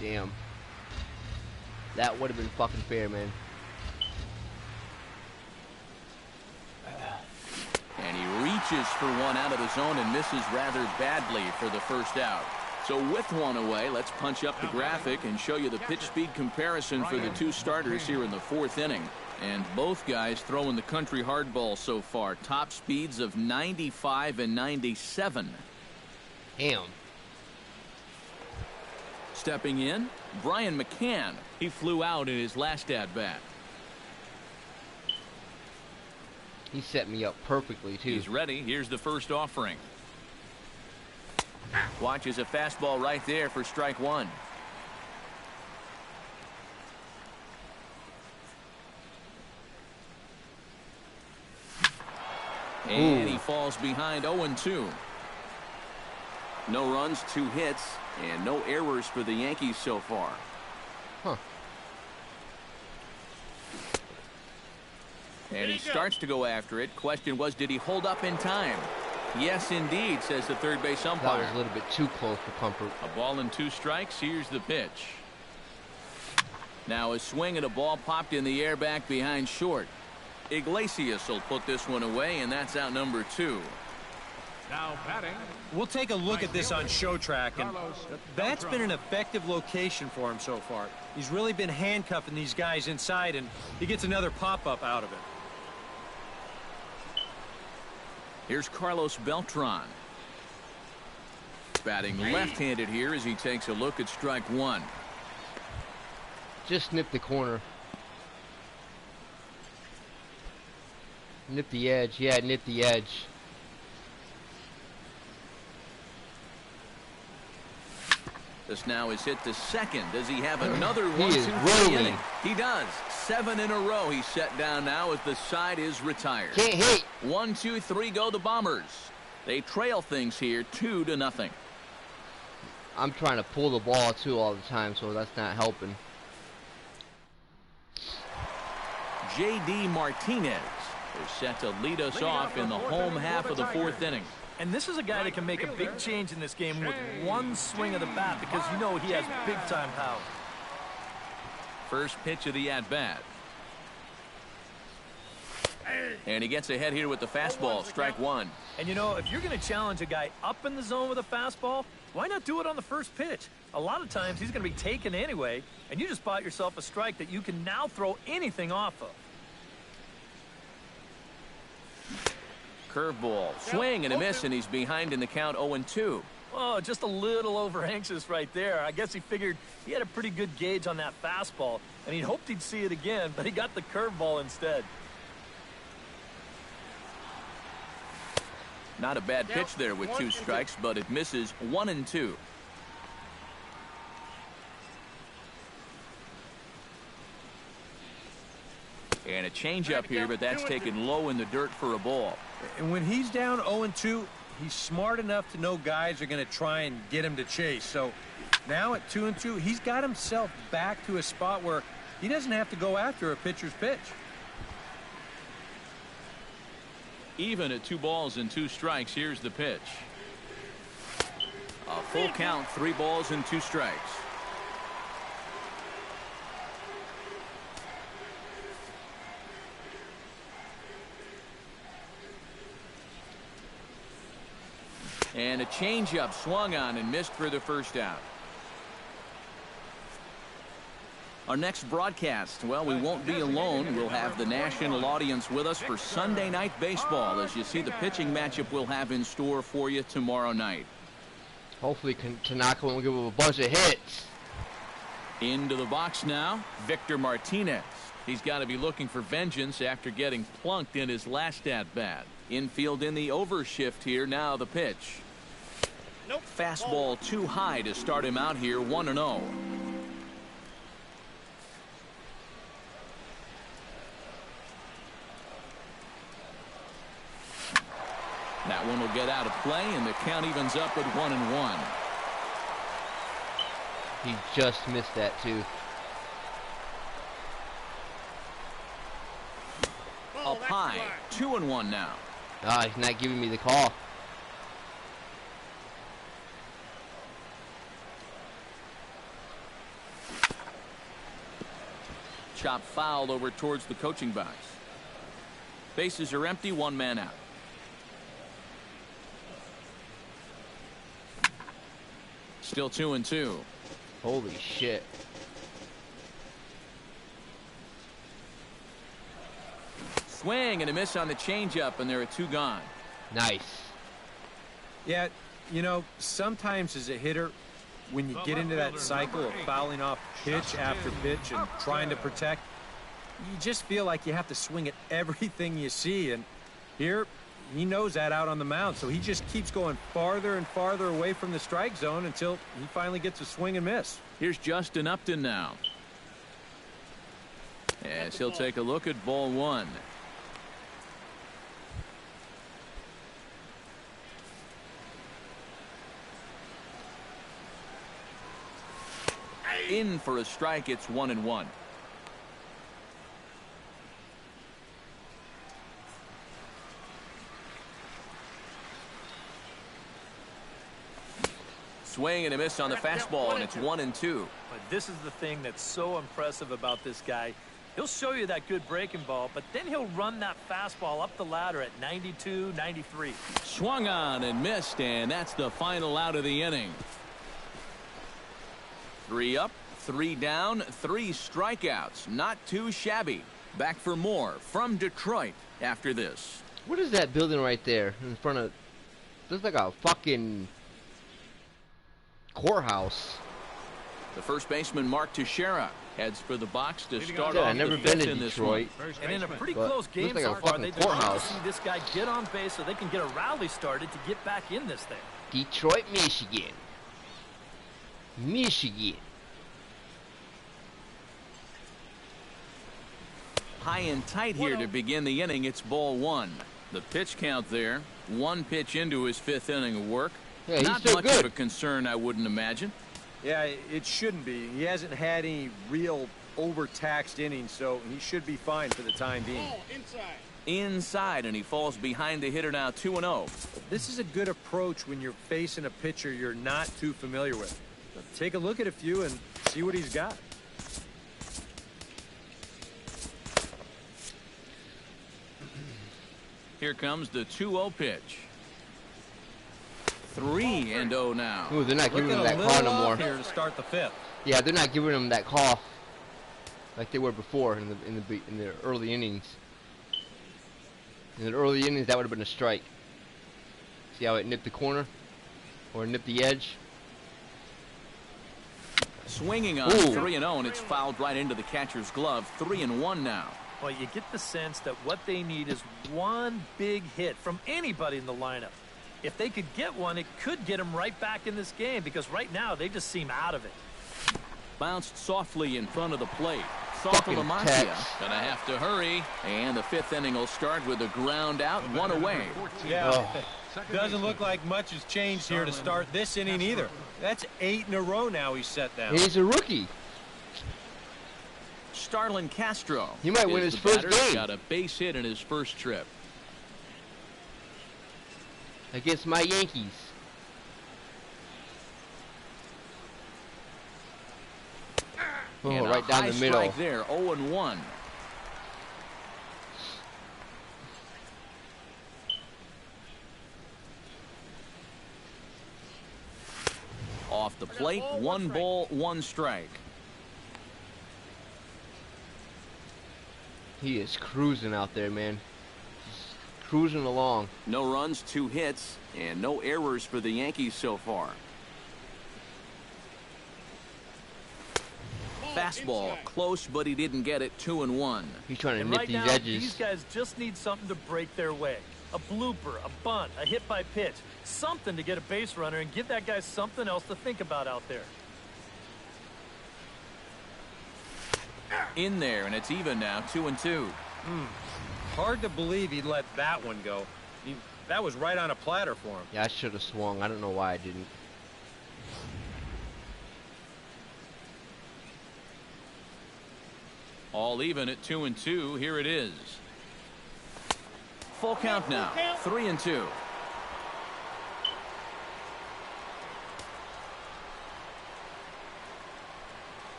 Damn. That would have been fucking fair, man. And he reaches for one out of the zone and misses rather badly for the first out. So with one away, let's punch up the graphic and show you the pitch speed comparison for the 2 starters here in the 4th inning. And both guys throwing the country hardball so far. Top speeds of 95 and 97. Damn. Stepping in, Brian McCann. He flew out in his last at-bat. He set me up perfectly, too. He's ready. Here's the first offering. Watches a fastball right there for strike one. And he falls behind 0-2. No runs, 2 hits, and no errors for the Yankees so far. Huh. And he starts to go after it. Question was, did he hold up in time? Yes, indeed, says the third base umpire. That was a little bit too close for comfort. A ball and 2 strikes. Here's the pitch. Now a swing and a ball popped in the air back behind short. Iglesias will put this one away, and that's out number 2. Now batting. We'll take a look at this on Show Track, and that's been an effective location for him so far. He's really been handcuffing these guys inside, and he gets another pop-up out of it. Here's Carlos Beltran. Batting left-handed here as he takes a look at strike one. Just nip the corner. Nip the edge. Yeah, nip the edge. This now is hit to second. Does he have another He 1-2 is for the rolling. inning? He does. 7 in a row he's set down now as the side is retired. Can't hit. 1, 2, 3 go the Bombers. They trail things here 2-0. I'm trying to pull the ball too all the time, so that's not helping. J.D. Martinez is set to lead us off in the home half of the 4th inning. And this is a guy that can make a big change in this game with one swing of the bat because you know he has big-time power. First pitch of the at-bat. And he gets ahead here with the fastball, strike one. And you know, if you're going to challenge a guy up in the zone with a fastball, why not do it on the first pitch? A lot of times he's going to be taken anyway, and you just bought yourself a strike that you can now throw anything off of. Curveball, swing and a miss, and he's behind in the count 0-2. Oh, just a little over anxious right there. I guess he figured he had a pretty good gauge on that fastball, and he hoped he'd see it again, but he got the curveball instead. Not a bad pitch there with 2 strikes, but it misses 1-2. And a changeup here, but that's taken low in the dirt for a ball. And when he's down 0-2, he's smart enough to know guys are going to try and get him to chase. So now at 2-2, he's got himself back to a spot where he doesn't have to go after a pitcher's pitch. Even at 2 balls and 2 strikes, here's the pitch. A full count, 3 balls and 2 strikes. And a changeup swung on and missed for the first out. Our next broadcast, well, we won't be alone. We'll have the national audience with us for Sunday Night Baseball as you see the pitching matchup we'll have in store for you tomorrow night. Hopefully Tanaka won't give him a bunch of hits. Into the box now, Victor Martinez. He's got to be looking for vengeance after getting plunked in his last at-bat. Infield in the overshift here. Now the pitch. Nope. Fastball too high to start him out here, 1-0. That one will get out of play, and the count evens up at 1-1. He just missed that too. Up high, 2-1 now. Ah, he's not giving me the call. Chop foul over towards the coaching box. Bases are empty, 1 man out. Still 2-2. Holy shit. Swing and a miss on the changeup, and there are 2 gone. Nice. Yeah, you know, sometimes as a hitter, when you get into that cycle of fouling off pitch after pitch and trying to protect, you just feel like you have to swing at everything you see. And here, he knows that out on the mound, so he just keeps going farther and farther away from the strike zone until he finally gets a swing and miss. Here's Justin Upton now. As he'll take a look at ball 1. In for a strike. It's 1-1. Swing and a miss on the fastball, and it's 1-2. But this is the thing that's so impressive about this guy. He'll show you that good breaking ball, but then he'll run that fastball up the ladder at 92, 93. Swung on and missed, and that's the final out of the inning. 3 up, 3 down, 3 strikeouts. Not too shabby. Back for more from Detroit after this. What is that building right there in front of? Looks like a fucking courthouse. The first baseman, Mark Teixeira, heads for the box to start Yeah, off I've never the been fifth to in this Detroit. one. And in a pretty But close game looks like a so far, fucking they just want to courthouse. see this guy get on base so they can get a rally started to get back in this thing. Detroit, Michigan. Michigan. High and tight here to begin the inning. It's ball 1. The pitch count there. 1 pitch into his 5th inning of work. Yeah, he's Not still much good. of a concern, I wouldn't imagine. Yeah, it shouldn't be. He hasn't had any real overtaxed innings, so he should be fine for the time being. Inside, and he falls behind the hitter now, 2-0. This is a good approach when you're facing a pitcher you're not too familiar with. Take a look at a few and see what he's got. Here comes the 2-0 pitch. 3-0 now. Ooh, they're not giving him that call no more. Here to start the 5th. Yeah, they're not giving him that call like they were before in the early innings. In the early innings, that would have been a strike. See how it nipped the corner or nipped the edge? Swinging on 3-0, and it's fouled right into the catcher's glove. 3-1 now. Well, you get the sense that what they need is one big hit from anybody in the lineup. If they could get one, it could get them right back in this game, because right now they just seem out of it. Bounced softly in front of the plate. Thoughtful Amancia. Gonna have to hurry. And the 5th inning will start with a ground out, 1 away. Yeah, doesn't look like much has changed here to start this inning either. That's 8 in a row now he's set down. He's a rookie. Starlin Castro. He might win his first game. Got a base hit in his first trip. Against my Yankees. Oh, right down the middle. Strike there, 0-1. Off the plate, 1 ball, 1 strike. He is cruising out there, man. Just cruising along. No runs, 2 hits, and no errors for the Yankees so far. Fastball close, but he didn't get it. 2-1. He's trying to And nip right these now, edges. these guys just need something to break their way. A blooper, a bunt, a hit by pitch, something to get a base runner and give that guy something else to think about out there. In there, and it's even now, 2-2. Hard to believe he let that one go. That was right on a platter for him. Yeah, I should have swung. I don't know why I didn't. All even at 2-2. Here it is. Full count now. 3-2.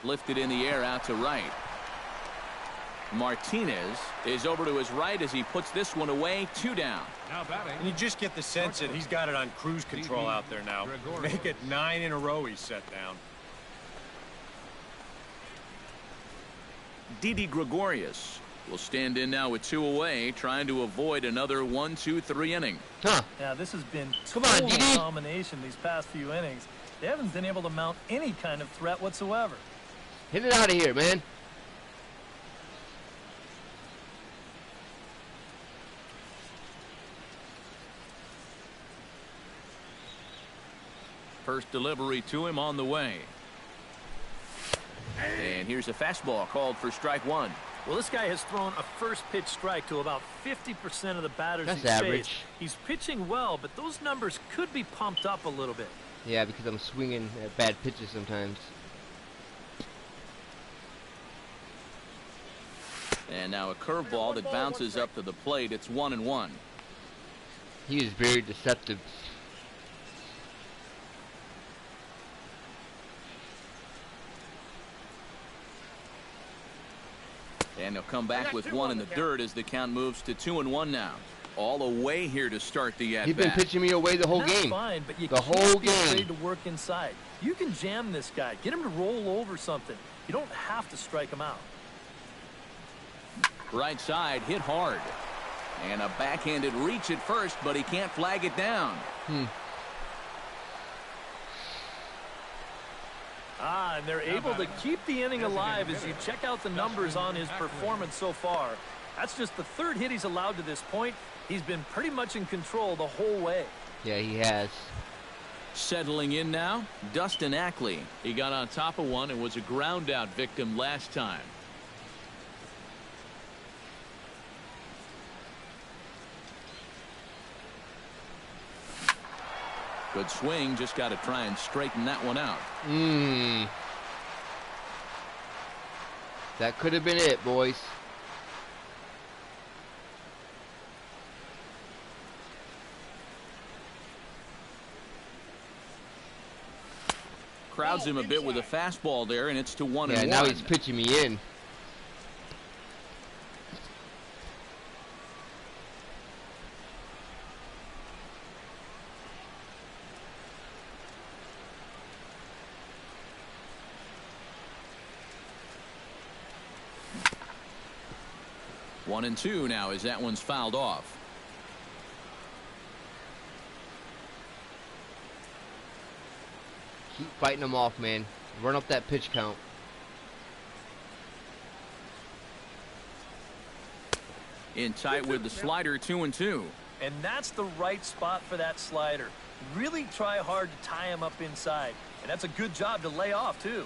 Lifted in the air out to right. Martinez is over to his right as he puts this one away. 2 down. Now batting. And you just get the sense that he's got it on cruise control out there now. Make it 9 in a row he's set down. Didi Gregorius will stand in now with 2 away, trying to avoid another 1-2-3 inning. Huh. Yeah, this has been Come on, total Didi. domination these past few innings. They haven't been able to mount any kind of threat whatsoever. Hit it out of here, man. First delivery to him on the way. And here's a fastball called for strike 1. Well, this guy has thrown a first pitch strike to about 50% of the batters That's he's faced. average. He's pitching well, but those numbers could be pumped up a little bit. Yeah, because I'm swinging at bad pitches sometimes. And now a curveball that bounces up to the plate. It's 1-1. He is very deceptive. And he'll come back with 1 in the dirt as the count moves to 2-1 now. All away here to start the at-bat. He's been pitching me away the whole That's game. fine, but you The can't whole be game. afraid to work inside. You can jam this guy. Get him to roll over something. You don't have to strike him out. Right side hit hard. And a backhanded reach at first, but he can't flag it down. And they're able to keep the inning alive as you check out the numbers on his performance so far. That's just the 3rd hit he's allowed to this point. He's been pretty much in control the whole way. Yeah, he has. Settling in now, Dustin Ackley. He got on top of one and was a ground out victim last time. Good swing, just got to try and straighten that one out. That could have been it, boys. Crowds him a bit with a fastball there, and it's to 1-1. Yeah, now he's pitching me in. 1-2 now as that one's fouled off. Keep fighting them off, man. Run up that pitch count. In tight with the slider, 2-2. And that's the right spot for that slider. Really try hard to tie him up inside. And that's a good job to lay off, too.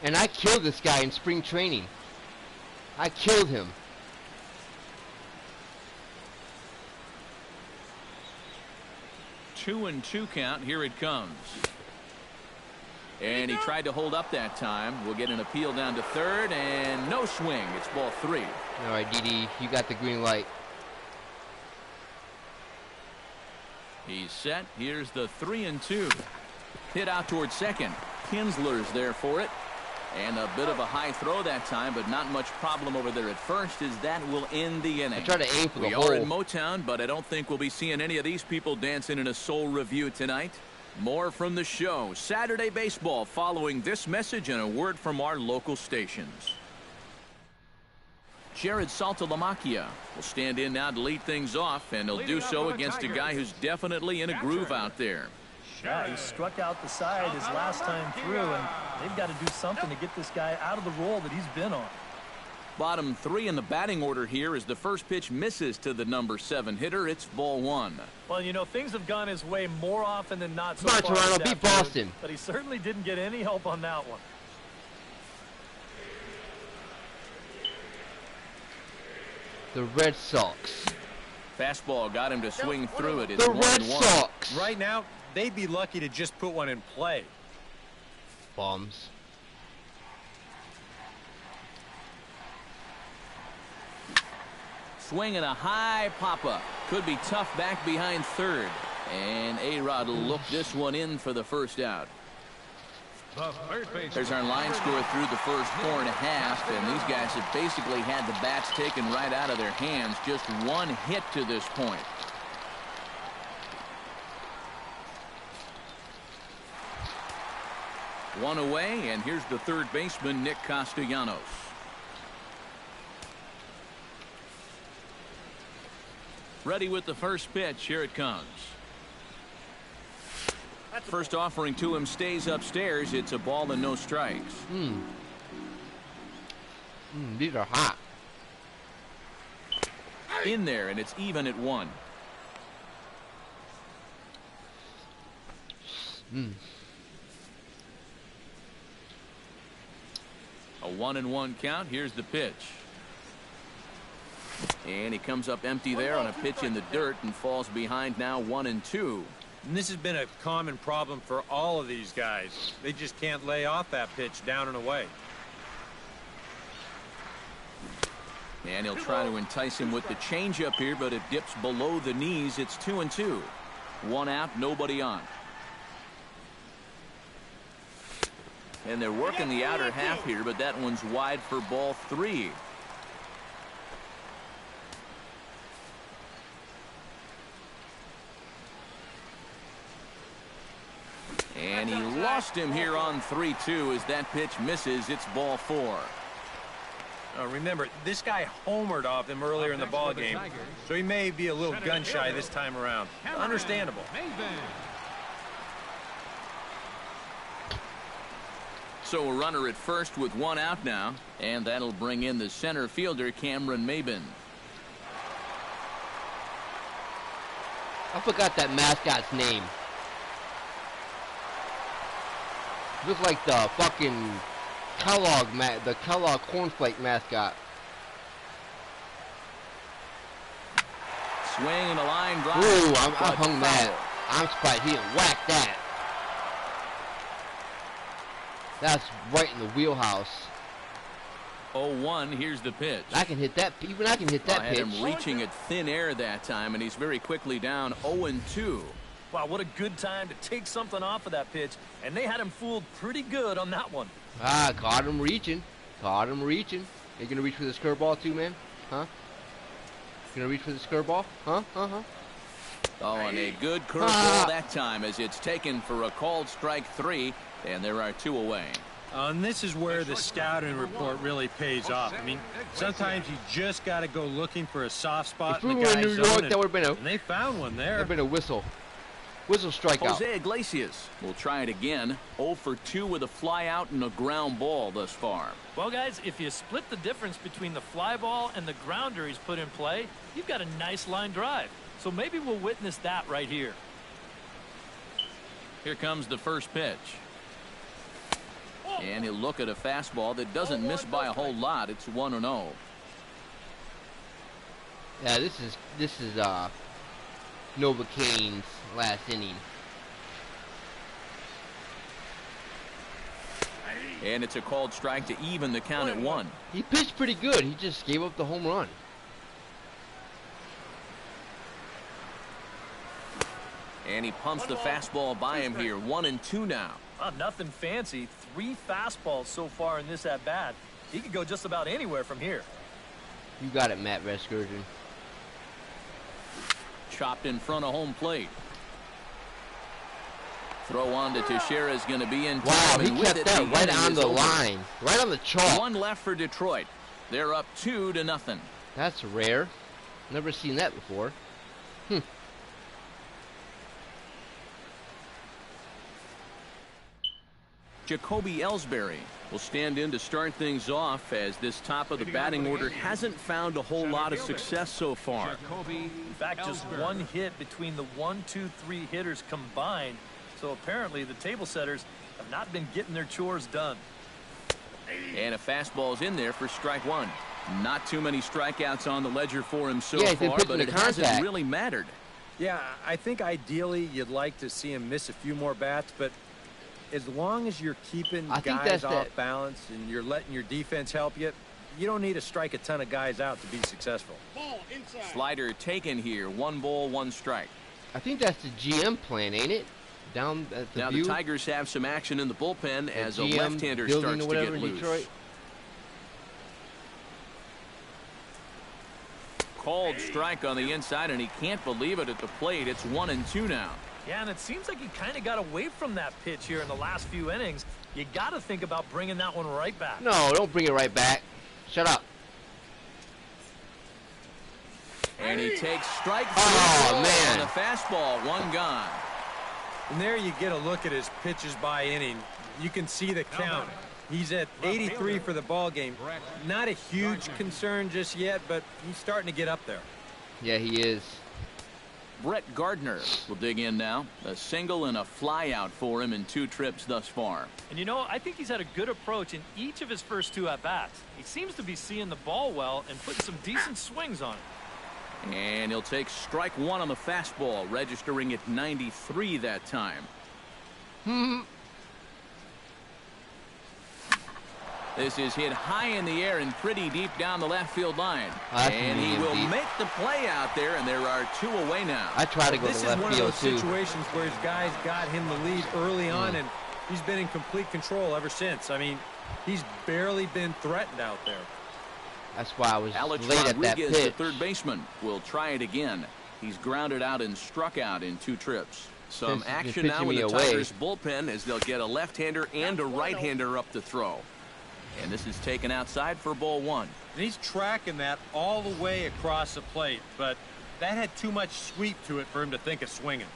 And I killed this guy in spring training. I killed him. 2-2 count. Here it comes. And he tried to hold up that time. We'll get an appeal down to third, and no swing. It's ball 3. All right, Didi, you got the green light. He's set. Here's the 3-2. Hit out towards second. Kinsler's there for it. And a bit of a high throw that time, but not much problem over there at first, as that will end the inning. I try to aim for the hole. We are in Motown, but I don't think we'll be seeing any of these people dancing in a soul review tonight. More from the show. Saturday baseball following this message and a word from our local stations. Jared Saltalamacchia will stand in now to lead things off, and he'll do so against a guy who's definitely in a groove out there. Yeah, he struck out the side his last time through, and they've got to do something to get this guy out of the role that he's been on. Bottom 3 in the batting order here as the first pitch misses to the number 7 hitter. It's ball 1. Well, you know, things have gone his way more often than not so far. Come on, Toronto, beat Boston. But he certainly didn't get any help on that one. The Red Sox. Fastball got him to swing through it. It's the Red Sox. Right now, they'd be lucky to just put one in play. Bombs. Swinging a high pop-up. Could be tough back behind third. And A-Rod will look this one in for the first out. There's our line score through the first 4.5, and these guys have basically had the bats taken right out of their hands. Just one hit to this point. One away, and here's the third baseman, Nick Castellanos. Ready with the first pitch. Here it comes. First offering to him stays upstairs. It's a ball and no strikes. These are hot. In there, and it's even at 1. A 1-1 count. Here's the pitch. And he comes up empty there on a pitch in the dirt and falls behind now 1-2. And this has been a common problem for all of these guys. They just can't lay off that pitch down and away. And he'll try to entice him with the changeup here, but it dips below the knees. It's 2-2. 1 out, nobody on. And they're working the outer half here, but that one's wide for ball 3. And he lost him here on 3-2 as that pitch misses. It's ball 4. Remember, this guy homered off him earlier in the ball game, so he may be a little gun shy this time around. Understandable. So a runner at first with 1 out now, and that'll bring in the center fielder, Cameron Maben. I forgot that mascot's name. Looks like the fucking Kellogg, the Kellogg cornflake mascot. Swing and a line drive. Ooh, I hung that. I'm surprised he didn't whack that. That's right in the wheelhouse. 0-1. Here's the pitch. I can hit that. Even I can hit that pitch. Had him reaching at thin air that time, and he's very quickly down 0-2. Wow, what a good time to take something off of that pitch, and they had him fooled pretty good on that one. Ah, caught him reaching. Caught him reaching. You gonna reach for this curveball too, man? Huh? You gonna reach for this curveball? Huh? Oh, and a good curveball that time as it's taken for a called strike 3, and there are 2 away. And this is where the scouting report really pays off. I mean, sometimes you just got to go looking for a soft spot in the guy's zone. If we were in New York, that would have been and they found one there. That would have been a whistle. Whistle strikeout. Jose Iglesias will try it again. 0 for 2 with a fly out and a ground ball thus far. Well, guys, if you split the difference between the fly ball and the grounder he's put in play, you've got a nice line drive. So maybe we'll witness that right here. Here comes the first pitch. And he'll look at a fastball that doesn't miss by a whole lot. It's 1-0. Yeah, this is Novocaine's last inning. And it's a called strike to even the count at 1. He pitched pretty good. He just gave up the home run. And he pumps the fastball by him here. 1-2 now. Nothing fancy. 3 fastballs so far in this at-bat. He could go just about anywhere from here. You got it, Matt Reskurgen. Chopped in front of home plate. Throw on to Teixeira is going to be in time. Wow, he and with kept it, that right on the over. line. Right on the chalk. 1 left for Detroit. They're up 2-0. That's rare. Never seen that before. Jacoby Ellsbury will stand in to start things off, as this top of the batting order hasn't found a whole lot of success so far. In fact, just 1 hit between the 1, 2, 3 hitters combined. So apparently the table setters have not been getting their chores done. And a fastball's in there for strike 1. Not too many strikeouts on the ledger for him so Yeah, far, but it hasn't really mattered. Yeah, I think ideally you'd like to see him miss a few more bats, but as long as you're keeping guys off balance and you're letting your defense help you, you don't need to strike a ton of guys out to be successful. Slider taken here. 1 ball, 1 strike. I think that's the GM plan, ain't it? Down at the now view. The Tigers have some action in the bullpen as a GM left-hander building starts or whatever to get in loose. Detroit. Called strike on the inside, and he can't believe it at the plate. It's 1-2 now. Yeah, and it seems like he kind of got away from that pitch here in the last few innings. You got to think about bringing that one right back. No, don't bring it right back. Shut up. And he takes strike 3 man. on the fastball. 1 gone. And there you get a look at his pitches by inning. You can see the count. He's at 83 for the ball game. Not a huge concern just yet, but he's starting to get up there. Yeah, he is. Brett Gardner will dig in now. A single and a fly out for him in 2 trips thus far. And you know, I think he's had a good approach in each of his first 2 at-bats. He seems to be seeing the ball well and putting some decent swings on it. And he'll take strike 1 on the fastball, registering at 93 that time. This is hit high in the air and pretty deep down the left field line. And he will make the play out there, and there are 2 away now. I try to go to left field, too. This is one of those situations where his guys got him the lead early on, and he's been in complete control ever since. I mean, he's barely been threatened out there. That's why I was Alex late at that Rodriguez, pitch. the third baseman, will try it again. He's grounded out and struck out in 2 trips. Some action now in the Tigers bullpen as they'll get a left-hander and a right-hander up to throw. And this is taken outside for ball 1. And he's tracking that all the way across the plate, but that had too much sweep to it for him to think of swinging.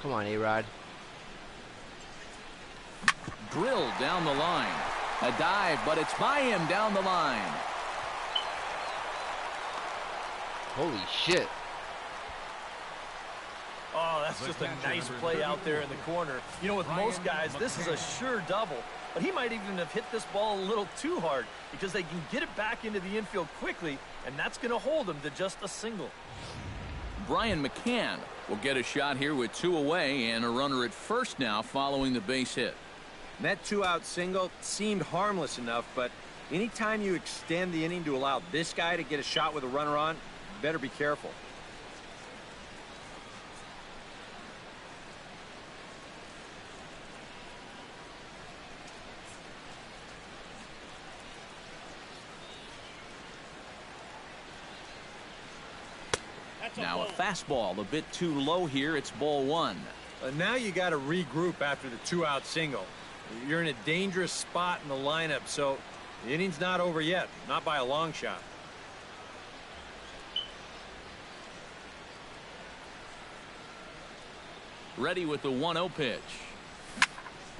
Come on, A-Rod. Drilled down the line. A dive, but it's by him down the line. Holy shit. Oh, that's just a nice play out there in the corner. You know, with most guys, this is a sure double. But he might even have hit this ball a little too hard because they can get it back into the infield quickly, and that's going to hold him to just a single. Brian McCann will get a shot here with 2 away and a runner at first now following the base hit. And that 2-out single seemed harmless enough, but anytime you extend the inning to allow this guy to get a shot with a runner on, you better be careful. Now a fastball a bit too low here. It's ball 1. Now you got to regroup after the 2-out single. You're in a dangerous spot in the lineup, so the inning's not over yet. Not by a long shot. Ready with the 1-0 pitch.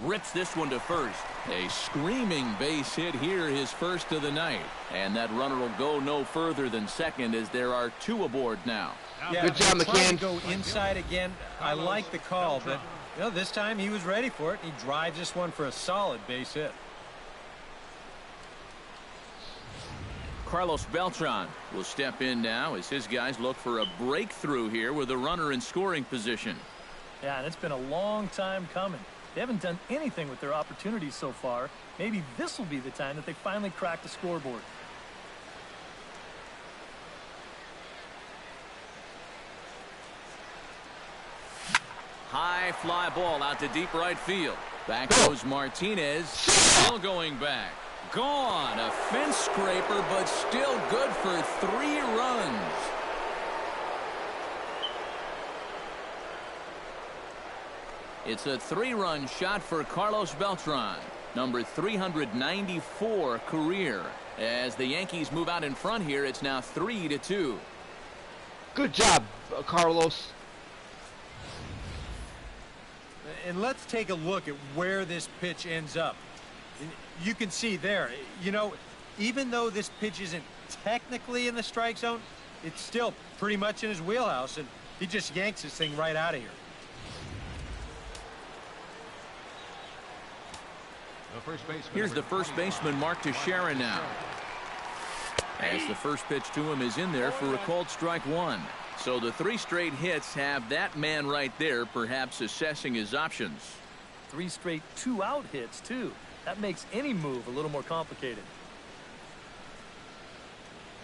Rips this one to first. A screaming base hit here, his first of the night. And that runner will go no further than second as there are 2 aboard now. Yeah, good job, McCann. Go inside again. I like the call, but this time he was ready for it. He drives this one for a solid base hit. Carlos Beltran will step in now as his guys look for a breakthrough here with a runner in scoring position. Yeah, and it's been a long time coming. They haven't done anything with their opportunities so far. Maybe this will be the time that they finally crack the scoreboard. High fly ball out to deep right field. Back goes Martinez. Still going back. Gone. A fence scraper, but still good for 3 runs. It's a 3-run shot for Carlos Beltran, number 394 career. As the Yankees move out in front here, it's now 3-2. Good job, Carlos. And let's take a look at where this pitch ends up. You can see there, even though this pitch isn't technically in the strike zone, it's still pretty much in his wheelhouse, and he just yanks this thing right out of here. Here's the first baseman, Mark Teixeira, now. As the first pitch to him is in there for a called strike 1. So the 3 straight hits have that man right there, perhaps assessing his options. 3 straight 2-out hits, too. That makes any move a little more complicated.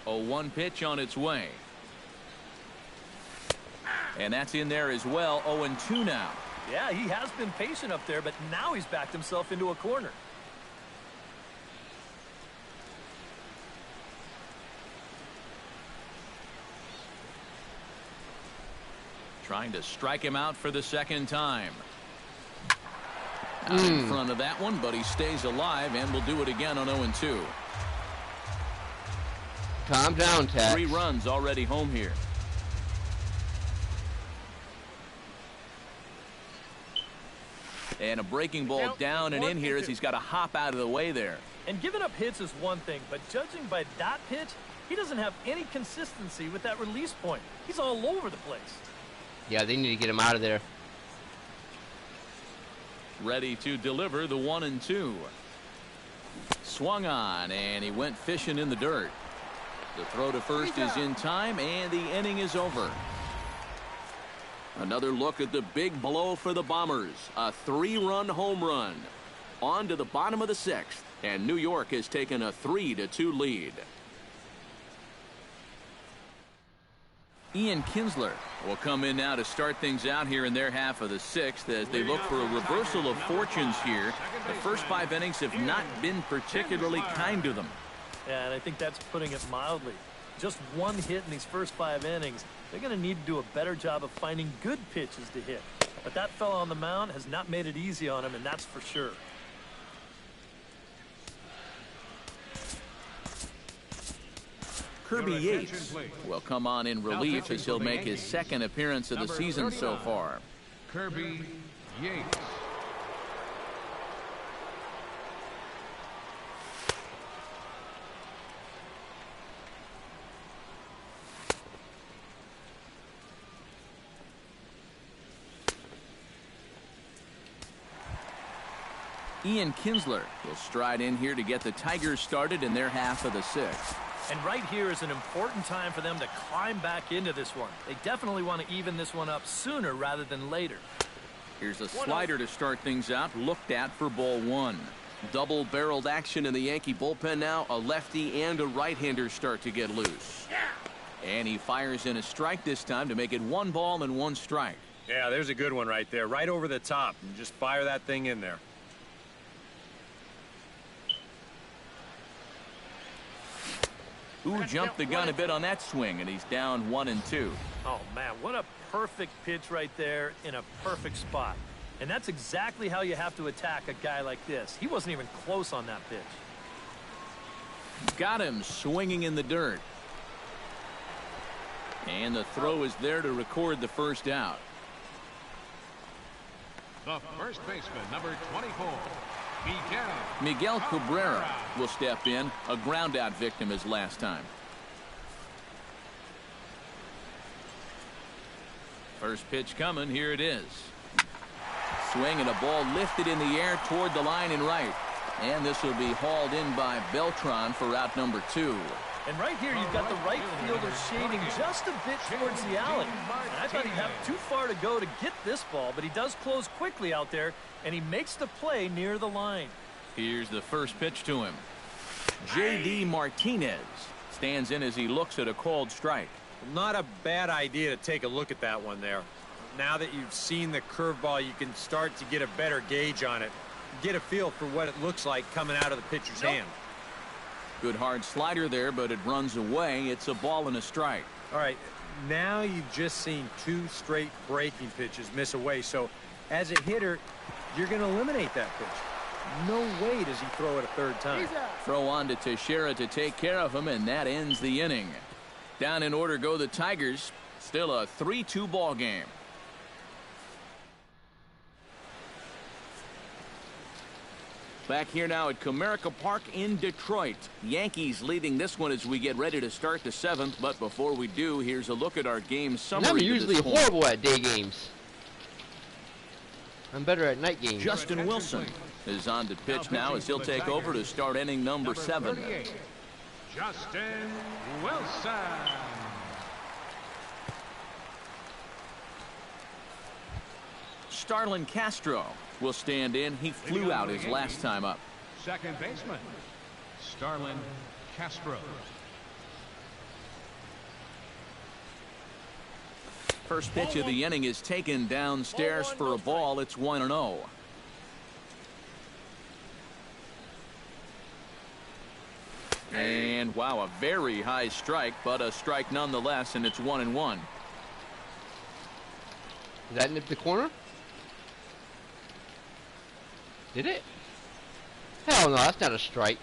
A 1 pitch on its way. And that's in there as well. 0-2 now. Yeah, he has been patient up there, but now he's backed himself into a corner. Trying to strike him out for the second time. Out in front of that one, but he stays alive and will do it again on 0-2. Calm down, Tat. 3 runs already home here. And a breaking ball down and in here as he's got to hop out of the way there. And giving up hits is one thing, but judging by that pitch, he doesn't have any consistency with that release point. He's all over the place. Yeah, they need to get him out of there. Ready to deliver the 1-2. Swung on, and he went fishing in the dirt. The throw to first is in time, and the inning is over. Another look at the big blow for the Bombers. A 3-run home run. On to the bottom of the 6th, and New York has taken a 3-2 lead. Ian Kinsler will come in now to start things out here in their half of the 6th as they look for a reversal of fortunes here. The first 5 innings have not been particularly kind to them. Yeah, and I think that's putting it mildly. Just 1 hit in these first 5 innings. They're going to need to do a better job of finding good pitches to hit. But that fella on the mound has not made it easy on him, and that's for sure. Kirby Yates will come on in relief as he'll make his 2nd appearance of the season so far. Kirby Yates. Ian Kinsler will stride in here to get the Tigers started in their half of the 6th. And right here is an important time for them to climb back into this one. They definitely want to even this one up sooner rather than later. Here's a slider to start things out, looked at for ball 1. Double-barreled action in the Yankee bullpen now. A lefty and a right-hander start to get loose. And he fires in a strike this time to make it 1 ball and 1 strike. Yeah, there's a good one right there, right over the top. And just fire that thing in there. Who jumped the gun a bit on that swing, and he's down 1-2. Oh, man, what a perfect pitch right there in a perfect spot. And that's exactly how you have to attack a guy like this. He wasn't even close on that pitch. Got him swinging in the dirt. And the throw is there to record the first out. The first baseman, number 24, Miguel Cabrera will step in. A ground out victim as last time. First pitch coming. Here it is. Swing and a ball lifted in the air toward the line and right. And this will be hauled in by Beltran for out number 2. And right here, you've got the right fielder shading just a bit towards the alley. And I thought he'd have too far to go to get this ball, but he does close quickly out there, and he makes the play near the line. Here's the first pitch to him. J.D. Martinez stands in as he looks at a called strike. Not a bad idea to take a look at that one there. Now that you've seen the curveball, you can start to get a better gauge on it. Get a feel for what it looks like coming out of the pitcher's hand. Good hard slider there, but it runs away. It's a ball and a strike. All right, now you've just seen 2 straight breaking pitches miss away. So as a hitter, you're going to eliminate that pitch. No way does he throw it a third time. Throw on to Teixeira to take care of him, and that ends the inning. Down in order go the Tigers. Still a 3-2 ball game. Back here now at Comerica Park in Detroit. Yankees leading this one as we get ready to start the 7th. But before we do, here's a look at our game summary. I'm usually horrible at day games. I'm better at night games. Justin Wilson is on to pitch now as he'll take over to start inning number 7. Justin Wilson. Starlin Castro will stand in. He flew out his last time up. Second baseman, Starlin Castro. First pitch of the inning is taken downstairs for a ball. It's 1-0. And wow, a very high strike, but a strike nonetheless, and it's 1-1. Did that nip the corner? Did it? Hell no, that's not a strike.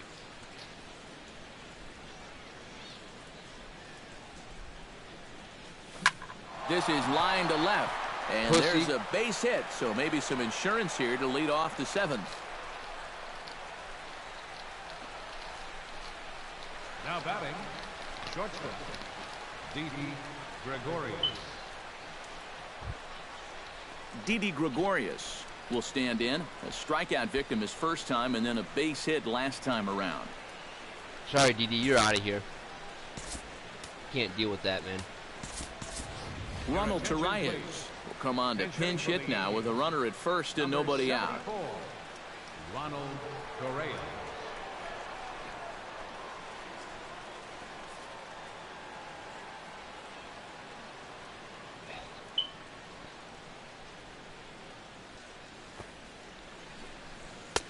This is line to left, and Pussy. there's a base hit, so maybe some insurance here to lead off the 7th. Now batting, shortstop, Didi Gregorius. Didi Gregorius will stand in. A strikeout victim his first time, and then a base hit last time around. Sorry, Didi, you're out of here. Can't deal with that, man. Ronald Torreyes will come on to pinch hit now with a runner at first and nobody out. Ronald Torreyes.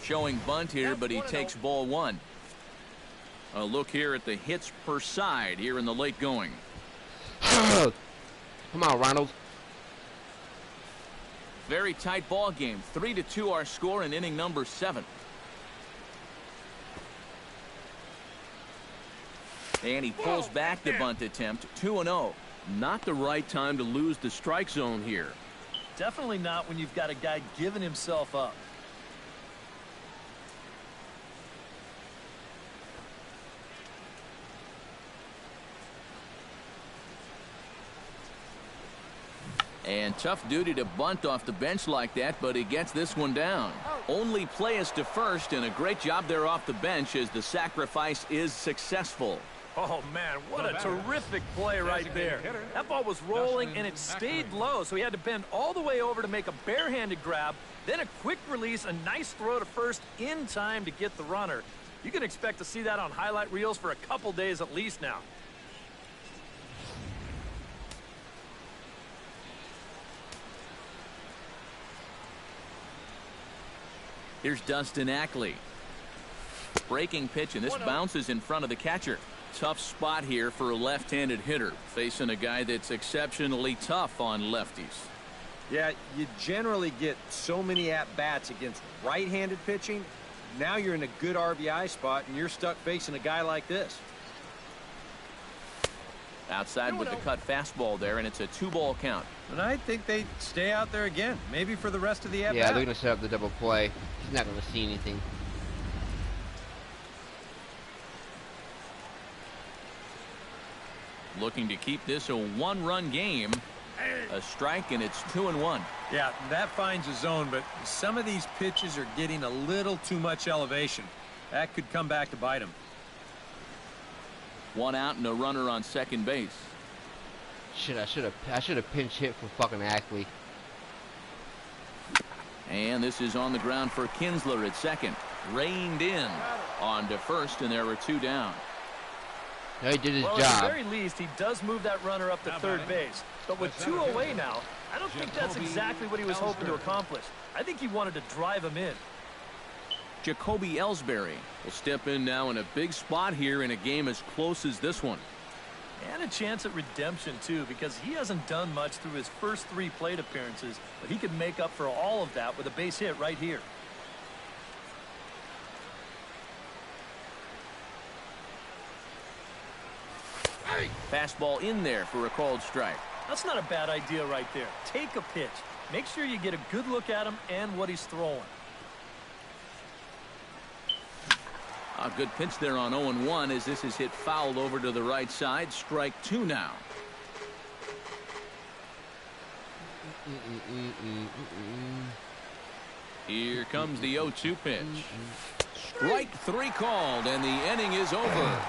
Showing bunt here, but he takes ball 1. A look here at the hits per side here in the late going. Come on, Ronald. Very tight ball game. 3-2 our score in inning number 7. And he pulls back the bunt attempt. 2-0. Not the right time to lose the strike zone here. Definitely not when you've got a guy giving himself up. And tough duty to bunt off the bench like that, but he gets this one down. Only play is to first, and a great job there off the bench as the sacrifice is successful. Oh, man, what a terrific play right there. That ball was rolling, and it stayed low, so he had to bend all the way over to make a barehanded grab, then a quick release, a nice throw to first in time to get the runner. You can expect to see that on highlight reels for a couple days at least now. Here's Dustin Ackley. Breaking pitch, and this bounces in front of the catcher. Tough spot here for a left-handed hitter, facing a guy that's exceptionally tough on lefties. Yeah, you generally get so many at-bats against right-handed pitching. Now you're in a good RBI spot, and you're stuck facing a guy like this. Outside with the cut fastball there, and it's a 2-ball count. And I think they stay out there again, maybe for the rest of the at-bat. Yeah, they're going to set up the double play. He's not going to see anything. Looking to keep this a 1-run game. A strike, and it's 2-1. Yeah, that finds a zone, but some of these pitches are getting a little too much elevation. That could come back to bite him. 1 out and a runner on second base. Shit, I should have pinch hit for fucking Ackley. And this is on the ground for Kinsler at second. Reined in on to first, and there were 2 down. No, he did his Well, job. at the very least, he does move that runner up to third base. But with 2 away now, I don't think that's exactly what he was hoping to accomplish. I think he wanted to drive him in. Jacoby Ellsbury will step in now in a big spot here in a game as close as this one. And a chance at redemption, too, because he hasn't done much through his first 3 plate appearances, but he could make up for all of that with a base hit right here. Fastball in there for a called strike. That's not a bad idea right there. Take a pitch. Make sure you get a good look at him and what he's throwing. A good pitch there on 0-1 as this is hit foul over to the right side. Strike 2 now. Here comes the 0-2 pitch. Strike 3 called, and the inning is over.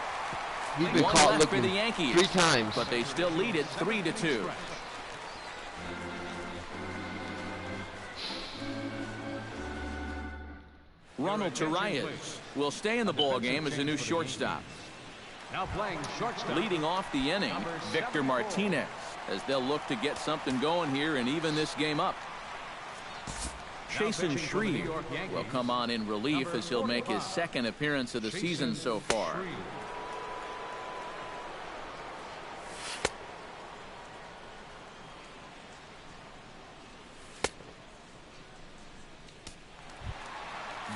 He's been One caught left for looking the Yankees, 3 times. but they still lead it 3-2. Ronald Torreyes will stay in the ball game as a new shortstop. Now playing shortstop. Leading off the inning, Victor Martinez, as they'll look to get something going here and even this game up. Chasen Shreve will come on in relief as he'll make his 2nd appearance of the season so far.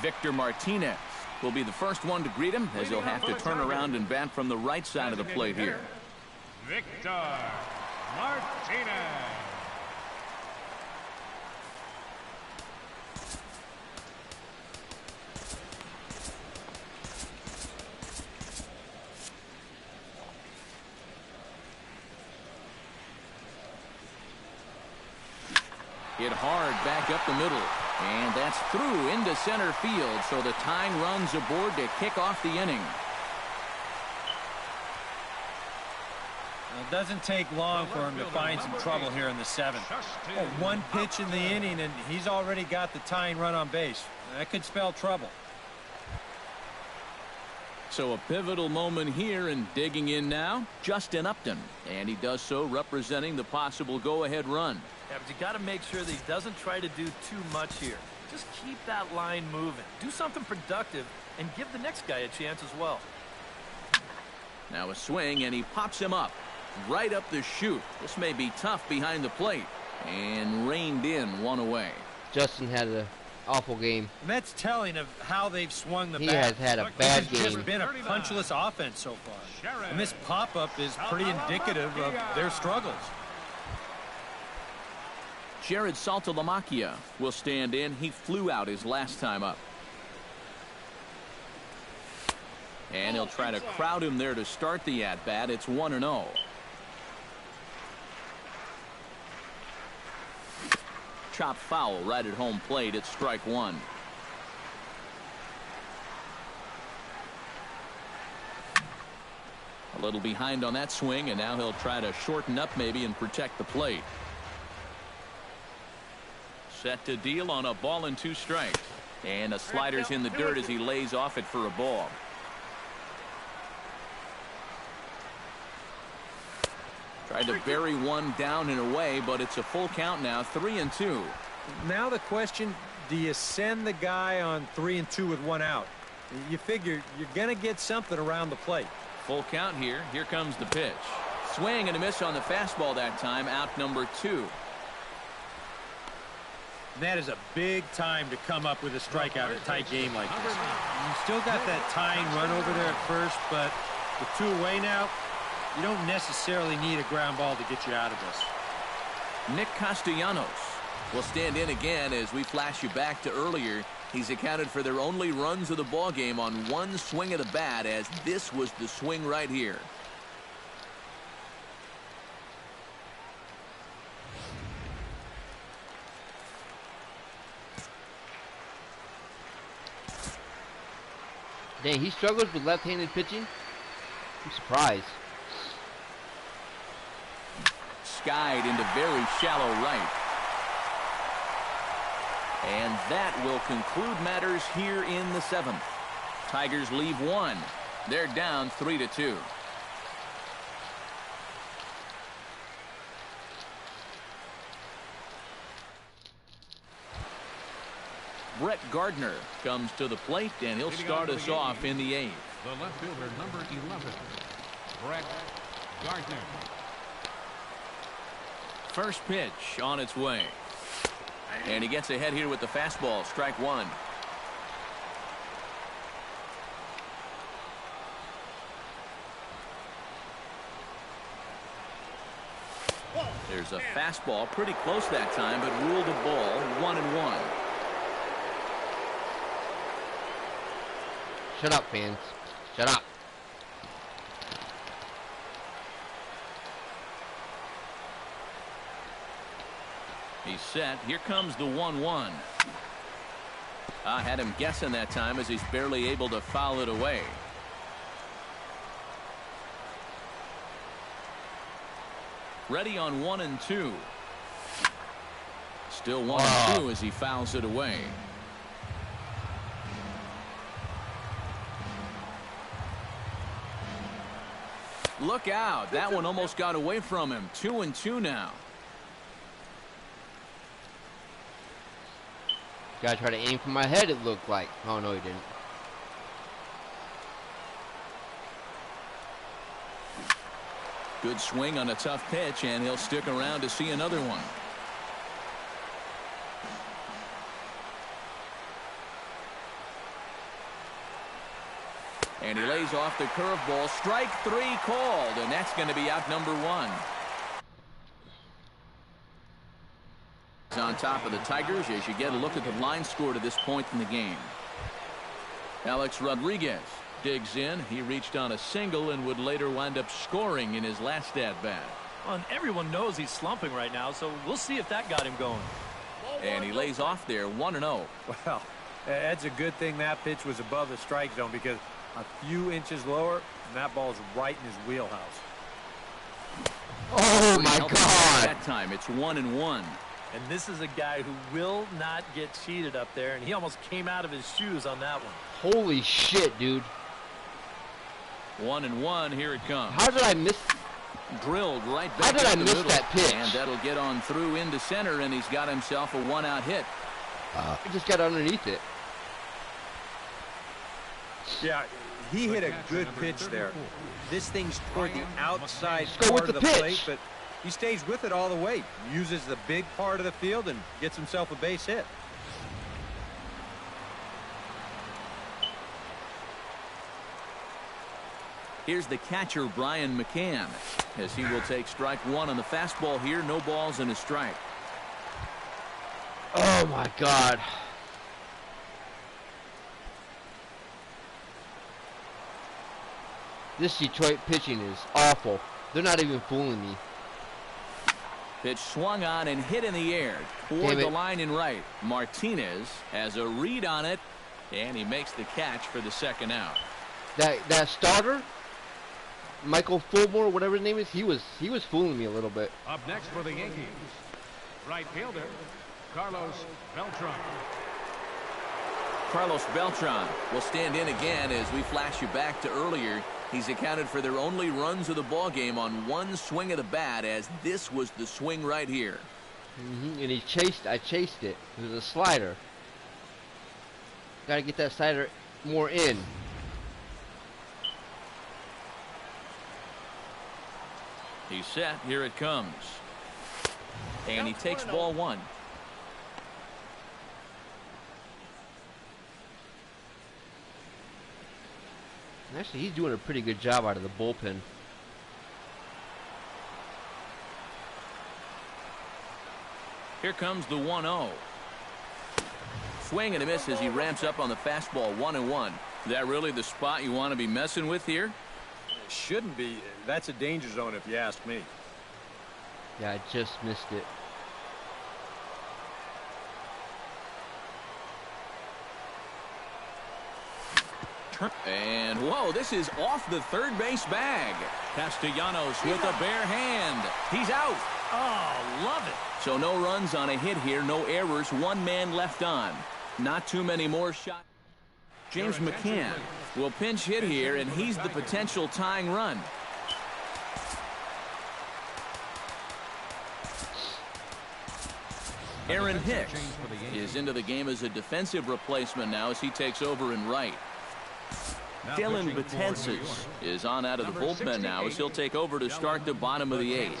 Victor Martinez will be the first one to greet him as he'll have to turn around and bat from the right side of the plate here. Victor Martinez. Hit hard back up the middle. And that's through into center field, so the tying runs aboard to kick off the inning. It doesn't take long for him to find some trouble here in the 7th. Oh, 1 pitch in the inning, and he's already got the tying run on base. That could spell trouble. So a pivotal moment here, and digging in now, Justin Upton. And he does so representing the possible go-ahead run. Yeah, but you got to make sure that he doesn't try to do too much here. Just keep that line moving. Do something productive and give the next guy a chance as well. Now a swing, and he pops him up. Right up the chute. This may be tough behind the plate. And reined in, 1 away. Justin had an awful game. And that's telling of how they've swung the He bat. has had a bad It's just game. been a punchless offense so far. And this pop-up is pretty indicative of their struggles. Jared Saltalamacchia will stand in. He flew out his last time up. And he'll try to crowd him there to start the at-bat. It's 1-0. Chop foul right at home plate. It's strike 1. A little behind on that swing, and now he'll try to shorten up maybe and protect the plate. Set to deal on a ball and 2 strikes. And the slider's in the dirt as he lays off it for a ball. Tried to bury one down and away, but it's a full count now, 3-2. Now the question, do you send the guy on 3-2 with 1 out? You figure you're going to get something around the plate. Full count here. Here comes the pitch. Swing and a miss on the fastball that time. Out number 2. That is a big time to come up with a strikeout in a tight game like this. You still got that tying run over there at first, but with 2 away now, you don't necessarily need a ground ball to get you out of this. Nick Castellanos will stand in again as we flash you back to earlier. He's accounted for their only runs of the ball game on 1 swing of the bat, as this was the swing right here. Dang, he struggles with left-handed pitching? I'm surprised. Skied into very shallow right. And that will conclude matters here in the 7th. Tigers leave 1. They're down 3-2. Brett Gardner comes to the plate, and he'll start us off in the 8th. The left fielder, number 11, Brett Gardner. First pitch on its way. And he gets ahead here with the fastball, strike 1. There's a fastball pretty close that time, but ruled a ball, 1-1. Shut up, fans. Shut up. He's set. Here comes the 1-1. I had him guessing that time, as he's barely able to foul it away. Ready on 1-2. Still 1-2 as he fouls it away. Look out. That one almost got away from him. 2-2 now. Guy tried to aim for my head, it looked like. Oh, no, he didn't. Good swing on a tough pitch, and he'll stick around to see another one. And he lays off the curveball. Strike 3 called, and that's going to be out number 1. On top of the Tigers as you get a look at the line score to this point in the game. Alex Rodriguez digs in. He reached on a single and would later wind up scoring in his last at-bat. Well, and everyone knows he's slumping right now, so we'll see if that got him going. And he lays off there, 1-0. Well, that's a good thing that pitch was above the strike zone, because a few inches lower and that ball's right in his wheelhouse. Oh my God! That time it's 1-1. And this is a guy who will not get cheated up there, and he almost came out of his shoes on that one. Holy shit, dude. 1-1. Here it comes. How did I miss? Drilled right back. How did I miss middle. that pitch? And that'll get on through into center, and he's got himself a 1-out hit. He just got underneath it. Yeah, he hit a good pitch there. This thing's toward the outside Go part with of the the pitch. plate, but he stays with it all the way. Uses the big part of the field and gets himself a base hit. Here's the catcher, Brian McCann, as he will take strike 1 on the fastball here. No balls and a strike. Oh my God. This Detroit pitching is awful. They're not even fooling me. Pitch swung on and hit in the air toward the line in right. Martinez has a read on it, and he makes the catch for the 2nd out. That starter, Michael Fulmore, whatever his name is, he was fooling me a little bit. Up next for the Yankees, right fielder, Carlos Beltran. Carlos Beltran will stand in again as we flash you back to earlier. He's accounted for their only runs of the ball game on 1 swing of the bat, as this was the swing right here. And I chased it. It was a slider. Got to get that slider more in. He's set. Here it comes. And he takes ball 1. Actually, he's doing a pretty good job out of the bullpen. Here comes the 1-0. Swing and a miss as he ramps up on the fastball. 1-1. Is that really the spot you want to be messing with here? Shouldn't be. That's a danger zone if you ask me. Yeah, I just missed it. And whoa, this is off the third base bag. Castellanos with a bare hand. He's out. Oh, love it. So no runs on a hit here, no errors, one man left on. Not too many more shots. James McCann will pinch hit here, and he's the potential tying run. Aaron Hicks is into the game as a defensive replacement now as he takes over in right. Dylan Betances is on out of the bullpen now as he'll take over to start the bottom of the 8th.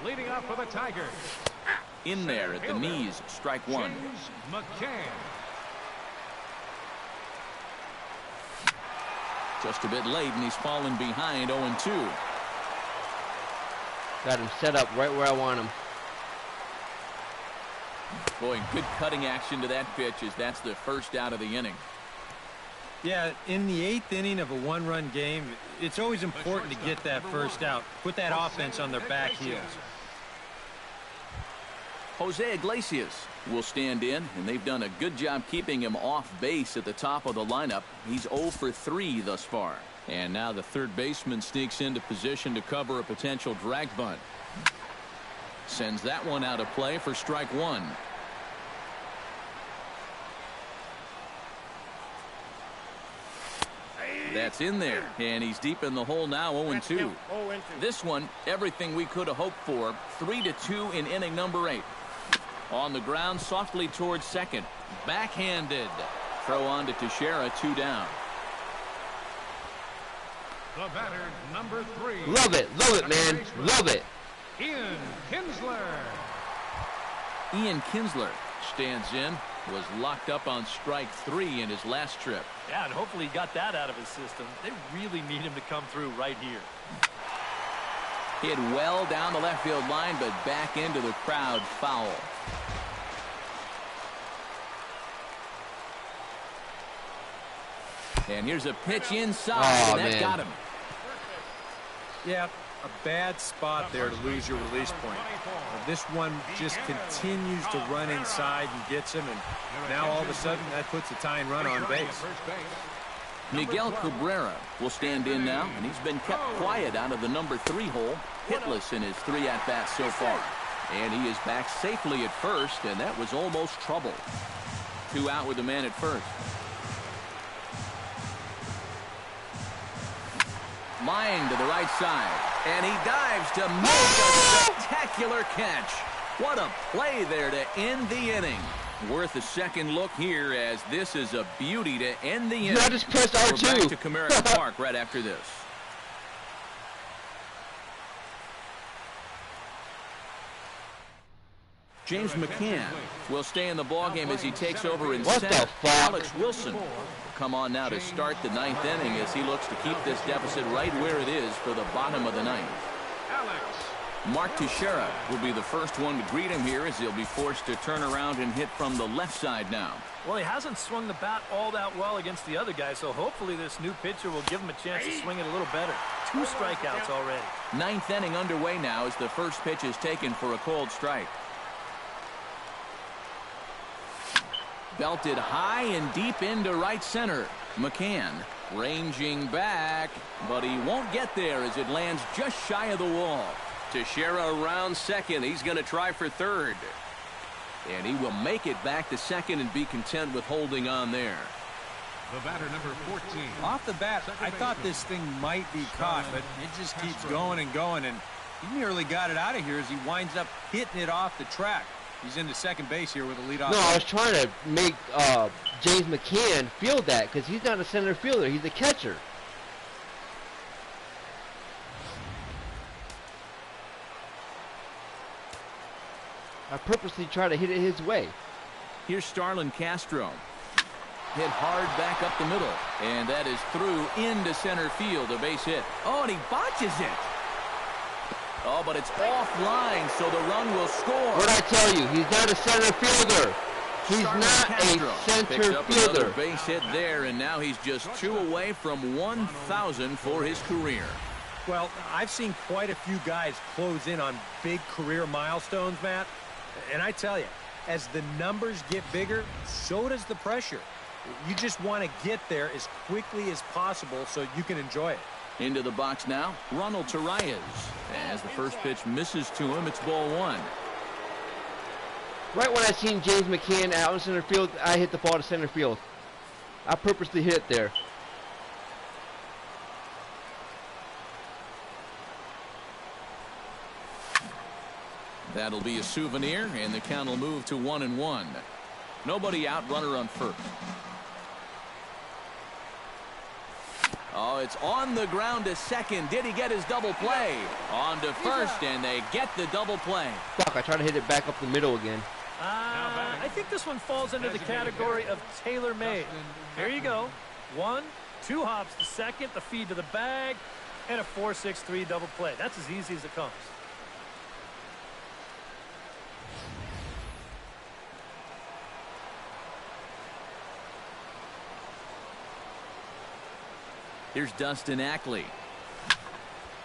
Leading off for the Tigers. In there at the knees, strike one. James McCann. Just a bit late, and he's fallen behind 0-2. Got him set up right where I want him. Boy, good cutting action to that pitch as that's the first out of the inning. Yeah, in the 8th inning of a one-run game, it's always important to get that first out. Put that offense on their back heels. Jose Iglesias will stand in, and they've done a good job keeping him off base at the top of the lineup. He's 0 for 3 thus far. And now the third baseman sneaks into position to cover a potential drag bunt. Sends that one out of play for strike one. That's in there, and he's deep in the hole now, 0-2. This one, everything we could have hoped for. 3-2 in inning number 8. On the ground, softly towards second. Backhanded. Throw on to Teixeira, 2 down. The batter, number 3. Love it, man. Love it. Ian Kinsler. Ian Kinsler stands in. Was locked up on strike 3 in his last trip. Yeah, and hopefully he got that out of his system. They really need him to come through right here. Hit well down the left field line, but back into the crowd, foul. And here's a pitch inside, and that got him. Yeah, a bad spot there to lose your release point. This one just continues to run inside and gets him, and now all of a sudden that puts a tying run on base. Miguel Cabrera will stand in now, and he's been kept quiet out of the number 3 hole, hitless in his 3 at-bats so far. And he is back safely at first, and that was almost trouble. 2 out with the man at first. Line to the right side, and he dives to make a spectacular catch. What a play there to end the inning. Worth a second look here, as this is a beauty to end the inning. I just pressed R2. We're back to Comerica Park right after this. James McCann will stay in the ballgame as he takes over in center. Alex Wilson will come on now to start the 9th inning as he looks to keep this deficit right where it is for the bottom of the 9th. Mark Teixeira will be the first one to greet him here as he'll be forced to turn around and hit from the left side now. Well, he hasn't swung the bat all that well against the other guy, so hopefully this new pitcher will give him a chance to swing it a little better. 2 strikeouts already. 9th inning underway now as the first pitch is taken for a cold strike. Belted high and deep into right center. McCann ranging back, but he won't get there as it lands just shy of the wall. Teixeira around second. He's going to try for third. And he will make it back to second and be content with holding on there. The batter, number 14. Off the bat, I thought this thing might be caught, but it just keeps going and going, and he nearly got it out of here as he winds up hitting it off the track. He's into second base here with a leadoff. No, I was trying to make James McCann field that because he's not a center fielder. He's a catcher. I purposely try to hit it his way. Here's Starlin Castro. Hit hard back up the middle. And that is through into center field, a base hit. Oh, and he botches it. Oh, but it's offline, so the run will score. What did I tell you? He's not a center fielder. He's Starlin not Castro a center picks up fielder. another base hit there, and now he's just 2 away from 1,000 for his career. Well, I've seen quite a few guys close in on big career milestones, Matt. And I tell you, as the numbers get bigger, so does the pressure. You just want to get there as quickly as possible so you can enjoy it. Into the box now, Ronald Torreyes. As the first pitch misses to him, it's ball 1. Right when I seen James McCann out in center field, I hit the ball to center field. I purposely hit it there. That'll be a souvenir, and the count will move to 1-1. Nobody out, runner on first. Oh, it's on the ground to second. Did he get his double play? On to first, and they get the double play. Fuck, I try to hit it back up the middle again. I think this one falls under the category of tailor-made. There you go. 1, 2 hops to second, the feed to the bag, and a 4-6-3 double play. That's as easy as it comes. Here's Dustin Ackley.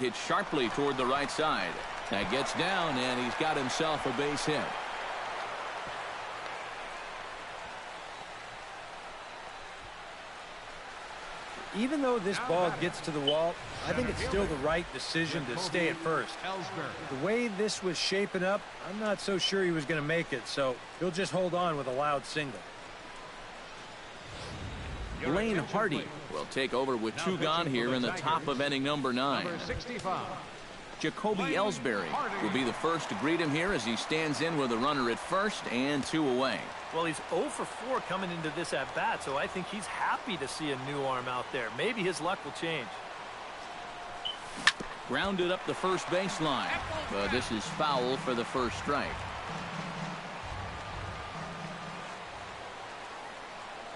Hit sharply toward the right side. That gets down, and he's got himself a base hit. Even though this ball gets to the wall, I think it's still the right decision to stay at first. The way this was shaping up, I'm not so sure he was going to make it, so he'll just hold on with a loud single. Lane Hardy will take over with 2 gone here in the top of inning number 9. Jacoby Ellsbury will be the first to greet him here as he stands in with a runner at first and 2 away. Well, he's 0 for 4 coming into this at-bat, so I think he's happy to see a new arm out there. Maybe his luck will change. Grounded up the first baseline, but this is foul for the first strike.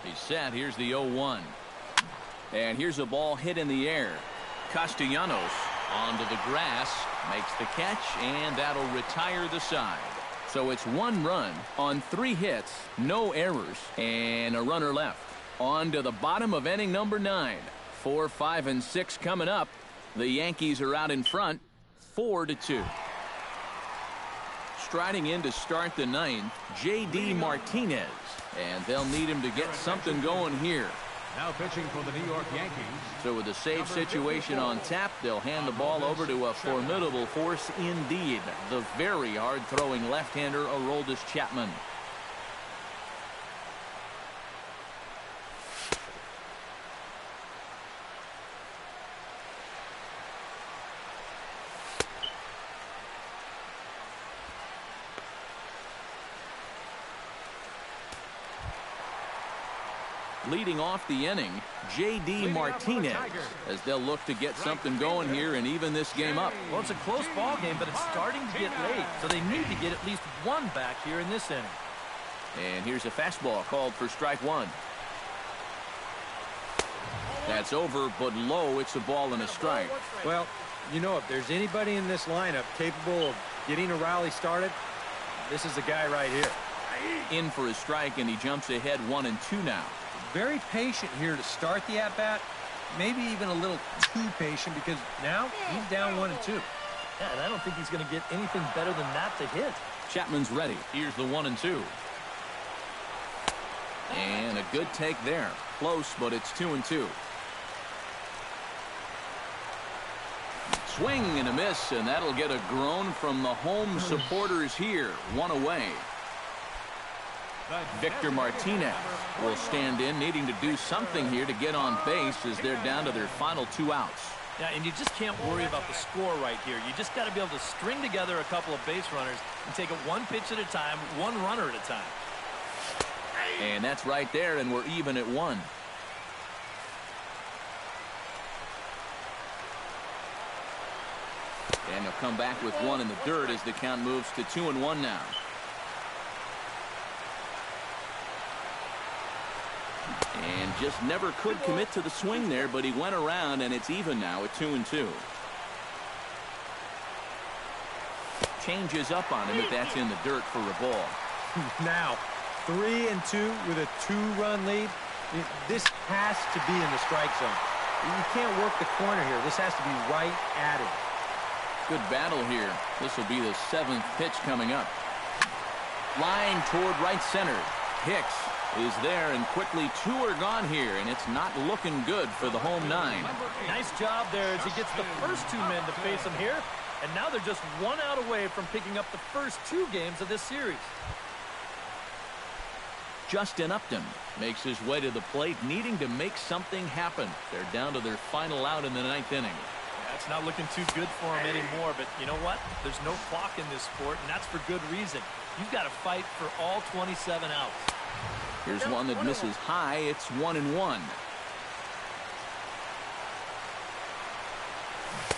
He's set. Here's the 0-1. And here's a ball hit in the air. Castellanos onto the grass, makes the catch, and that'll retire the side. So it's 1 run on 3 hits, no errors, and a runner left. On to the bottom of inning number 9. 4, 5, and 6 coming up. The Yankees are out in front, 4-2. Striding in to start the 9th, J.D. Martinez. And they'll need him to get something going here. Now pitching for the New York Yankees. So with a save situation on tap, they'll hand the ball over to a formidable force indeed. The very hard-throwing left-hander, Aroldis Chapman. Leading off the inning, J.D. Martinez, as they'll look to get something going here and even this game up. Well, it's a close ball game, but it's starting to get late, so they need to get at least 1 back here in this inning. And here's a fastball called for strike 1. That's over, but low. It's a ball and a strike. Well, you know, if there's anybody in this lineup capable of getting a rally started, this is the guy right here. In for a strike, and he jumps ahead 1-2 now. Very patient here to start the at-bat. Maybe even a little too patient because now he's down 1-2. Yeah, and I don't think he's going to get anything better than that to hit. Chapman's ready. Here's the 1-2. And a good take there. Close, but it's 2-2. Swing and a miss, and that'll get a groan from the home supporters here. 1 away. Victor Martinez will stand in, needing to do something here to get on base as they're down to their final 2 outs. Yeah, and you just can't worry about the score right here. You just got to be able to string together a couple of base runners and take it 1 pitch at a time, 1 runner at a time. And that's right there, and we're even at 1. And he'll come back with 1 in the dirt as the count moves to 2-1 now. And just never could commit to the swing there, but he went around, and it's even now at 2-2. Changes up on him, but that's in the dirt for a ball. Now, 3-2 with a 2-run lead. This has to be in the strike zone. You can't work the corner here. This has to be right at it. Good battle here. This will be the 7th pitch coming up. Line toward right center. Hicks is there, and quickly 2 are gone here, and it's not looking good for the home 9. Nice job there as he gets the first 2 men to face him here, and now they're just 1 out away from picking up the first 2 games of this series. Justin Upton makes his way to the plate, needing to make something happen. They're down to their final out in the 9th inning. That's not looking too good for him anymore, but you know what? There's no clock in this sport, and that's for good reason. You've got to fight for all 27 outs. Here's one that misses high. It's 1-1.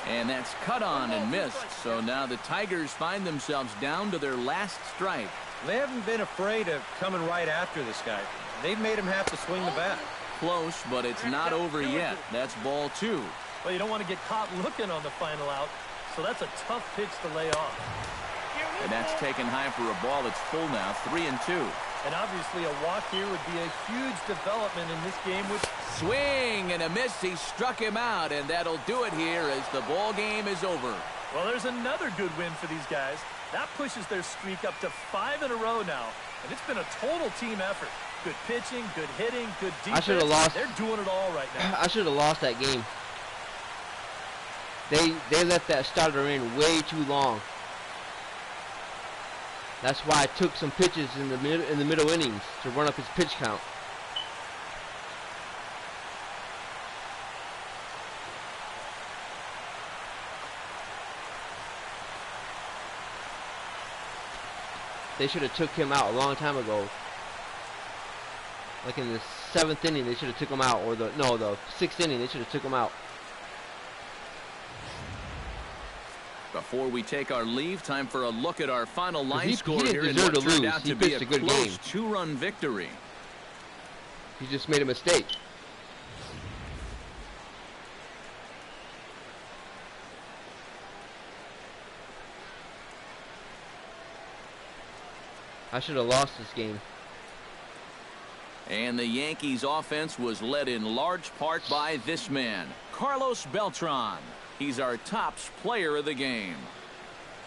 And that's cut on and missed. So now the Tigers find themselves down to their last strike. They haven't been afraid of coming right after this guy. They've made him have to swing the bat. Close, but it's not over yet. That's ball 2. Well, you don't want to get caught looking on the final out, so that's a tough pitch to lay off. And that's taken high for a ball. It's full now, 3-2. And obviously a walk here would be a huge development in this game. Which swing and a miss. He struck him out, and that'll do it here as the ball game is over. Well, there's another good win for these guys. That pushes their streak up to 5 in a row now, and it's been a total team effort. Good pitching, good hitting, good defense. I should have lost. They're doing it all right now. I should have lost that game. They left that starter in way too long. That's why I took some pitches in the middle innings to run up his pitch count. They should have took him out a long time ago. Like in the 7th inning, they should have took him out, or the 6th inning, they should have took him out. Before we take our leave, time for a look at our final line score he here in didn't what deserve to turned lose. out He to be pitched a a good close game. 2-run victory. He just made a mistake. I should have lost this game. And the Yankees offense was led in large part by this man, Carlos Beltran. He's our tops player of the game.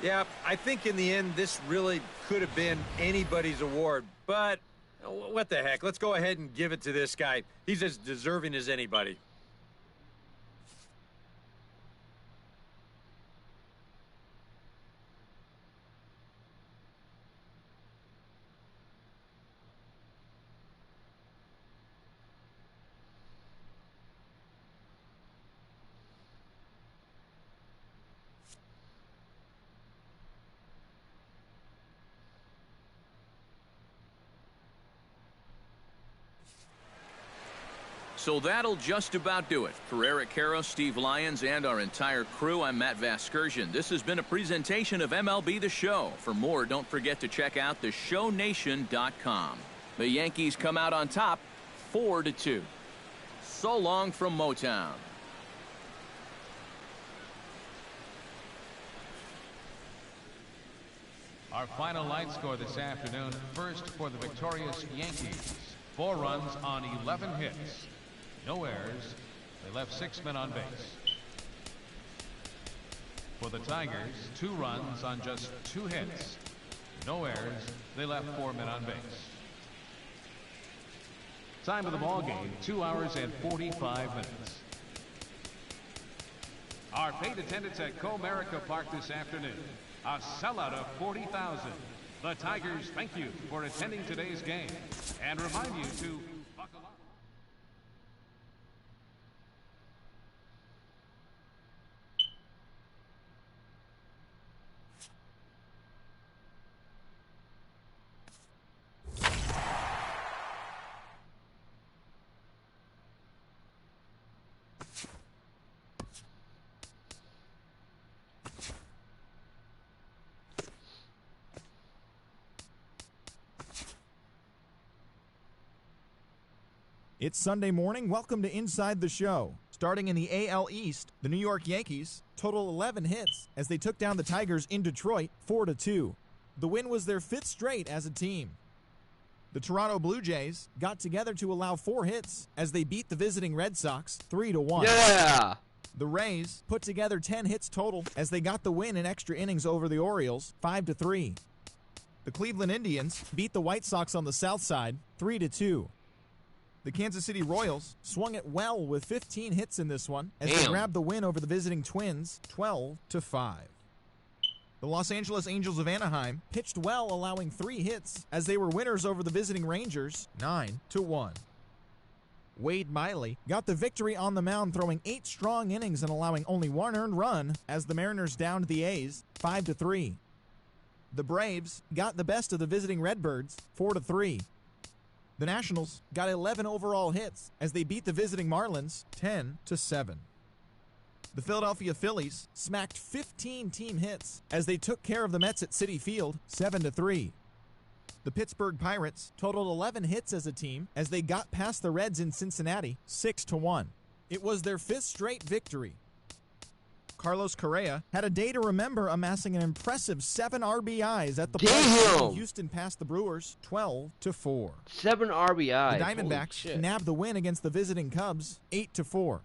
Yeah, I think in the end this really could have been anybody's award, but what the heck? Let's go ahead and give it to this guy. He's as deserving as anybody. So that'll just about do it. For Eric Caro, Steve Lyons, and our entire crew, I'm Matt Vasgersian. This has been a presentation of MLB The Show. For more, don't forget to check out theshownation.com. The Yankees come out on top, 4-2. So long from Motown. Our final line score this afternoon, first for the victorious Yankees. 4 runs on 11 hits. No errors. They left 6 men on base. For the Tigers, 2 runs on just 2 hits. No errors. They left 4 men on base. Time of the ball game, 2 hours and 45 minutes. Our paid attendance at Comerica Park this afternoon, a sellout of 40,000. The Tigers thank you for attending today's game and remind you to buckle up. It's Sunday morning. Welcome to Inside the Show. Starting in the AL East, the New York Yankees total 11 hits as they took down the Tigers in Detroit 4-2. The win was their 5th straight as a team. The Toronto Blue Jays got together to allow 4 hits as they beat the visiting Red Sox 3-1. Yeah! The Rays put together 10 hits total as they got the win in extra innings over the Orioles 5-3. The Cleveland Indians beat the White Sox on the south side 3-2. The Kansas City Royals swung it well with 15 hits in this one as they grabbed the win over the visiting Twins 12-5. The Los Angeles Angels of Anaheim pitched well, allowing 3 hits as they were winners over the visiting Rangers 9-1. Wade Miley got the victory on the mound, throwing 8 strong innings and allowing only 1 earned run as the Mariners downed the A's 5-3. The Braves got the best of the visiting Redbirds 4-3. The Nationals got 11 overall hits as they beat the visiting Marlins 10-7. The Philadelphia Phillies smacked 15 team hits as they took care of the Mets at Citi Field 7-3. The Pittsburgh Pirates totaled 11 hits as a team as they got past the Reds in Cincinnati 6-1. It was their 5th straight victory. Carlos Correa had a day to remember, amassing an impressive 7 RBIs at the plate. Houston passed the Brewers 12-4. 7 RBIs. The Diamondbacks nabbed the win against the visiting Cubs 8-4.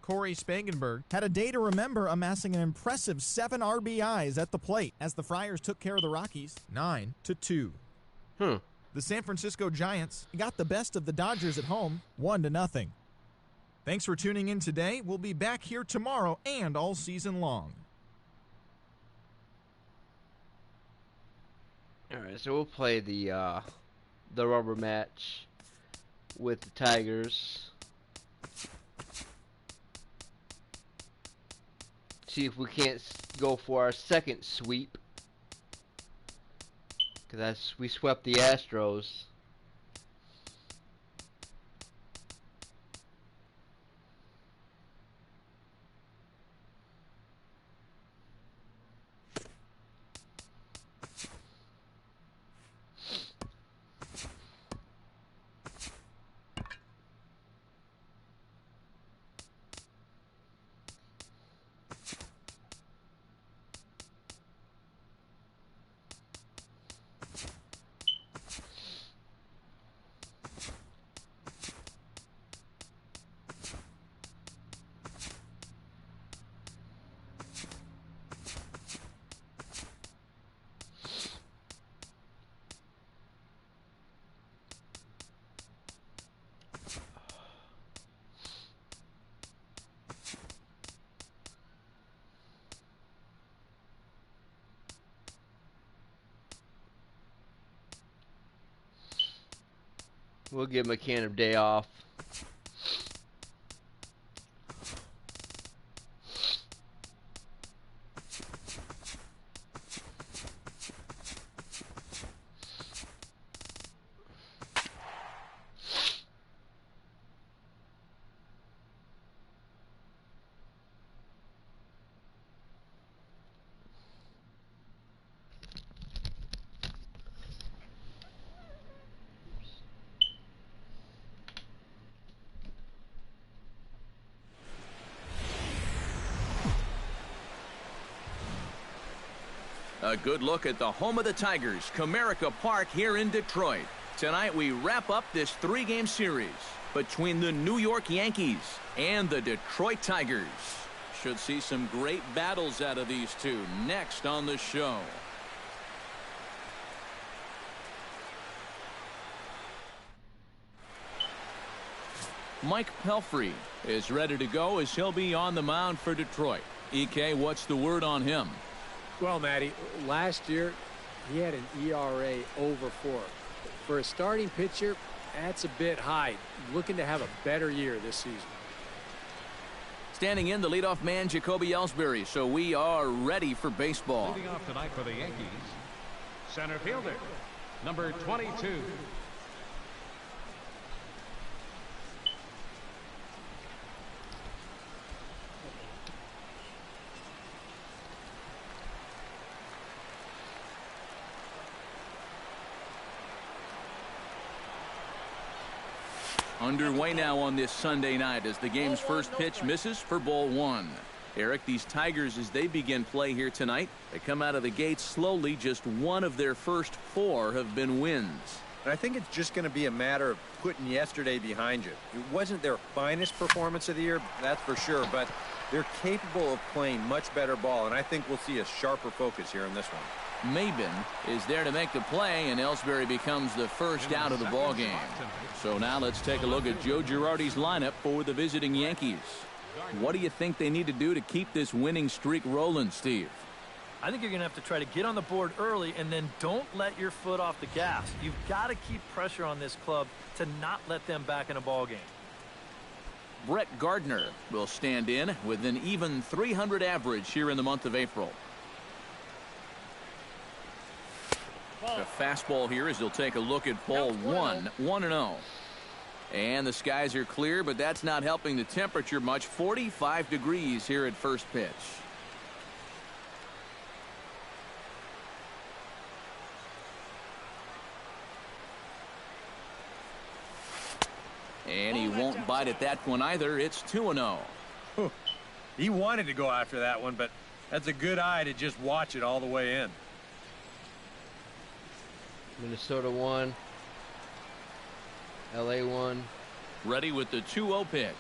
Corey Spangenberg had a day to remember, amassing an impressive 7 RBIs at the plate as the Friars took care of the Rockies 9-2. The San Francisco Giants got the best of the Dodgers at home 1-0. Thanks for tuning in today. We'll be back here tomorrow and all season long. All right, so we'll play the rubber match with the Tigers. See if we can't go for our second sweep, because we swept the Astros. We'll give McCann a day off. A good look at the home of the Tigers, Comerica Park here in Detroit. Tonight we wrap up this 3-game series between the New York Yankees and the Detroit Tigers. Should see some great battles out of these two next on the show. Mike Pelfrey is ready to go as he'll be on the mound for Detroit. EK, what's the word on him? Well, Matty, last year he had an ERA over 4. For a starting pitcher, that's a bit high. Looking to have a better year this season. Standing in, the leadoff man, Jacoby Ellsbury. So we are ready for baseball. Leading off tonight for the Yankees, center fielder, number 22. Underway now on this Sunday night as the game's first pitch misses for ball one. Eric, these Tigers, as they begin play here tonight, they come out of the gates slowly. Just one of their first four have been wins. And I think it's just going to be a matter of putting yesterday behind you. It wasn't their finest performance of the year, that's for sure, but they're capable of playing much better ball, and I think we'll see a sharper focus here in this one. Mabin is there to make the play, and Ellsbury becomes the first out of the ball game. So now let's take a look at Joe Girardi's lineup for the visiting Yankees. What do you think they need to do to keep this winning streak rolling, Steve? I think you're going to have to try to get on the board early and then don't let your foot off the gas. You've got to keep pressure on this club to not let them back in a ball game. Brett Gardner will stand in with an even .300 average here in the month of April. A fastball here as he'll take a look at ball one, 1-0. And the skies are clear, but that's not helping the temperature much. 45 degrees here at first pitch. And he won't bite at that one either. It's 2-0. He wanted to go after that one, but that's a good eye to just watch it all the way in. Minnesota 1. LA 1. Ready with the 2-0 pitch.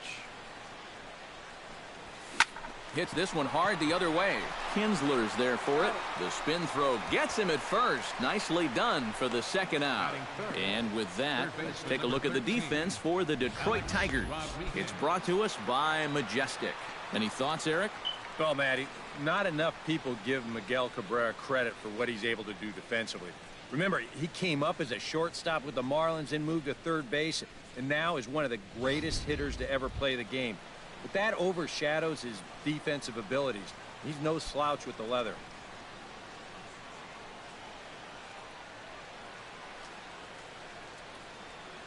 Hits this one hard the other way. Kinsler's there for it. The spin throw gets him at first. Nicely done for the second out. And with that, let's take a look at the defense for the Detroit Tigers. It's brought to us by Majestic. Any thoughts, Eric? Well, Matty, not enough people give Miguel Cabrera credit for what he's able to do defensively. Remember, he came up as a shortstop with the Marlins and moved to third base, and now is one of the greatest hitters to ever play the game. But that overshadows his defensive abilities. He's no slouch with the leather.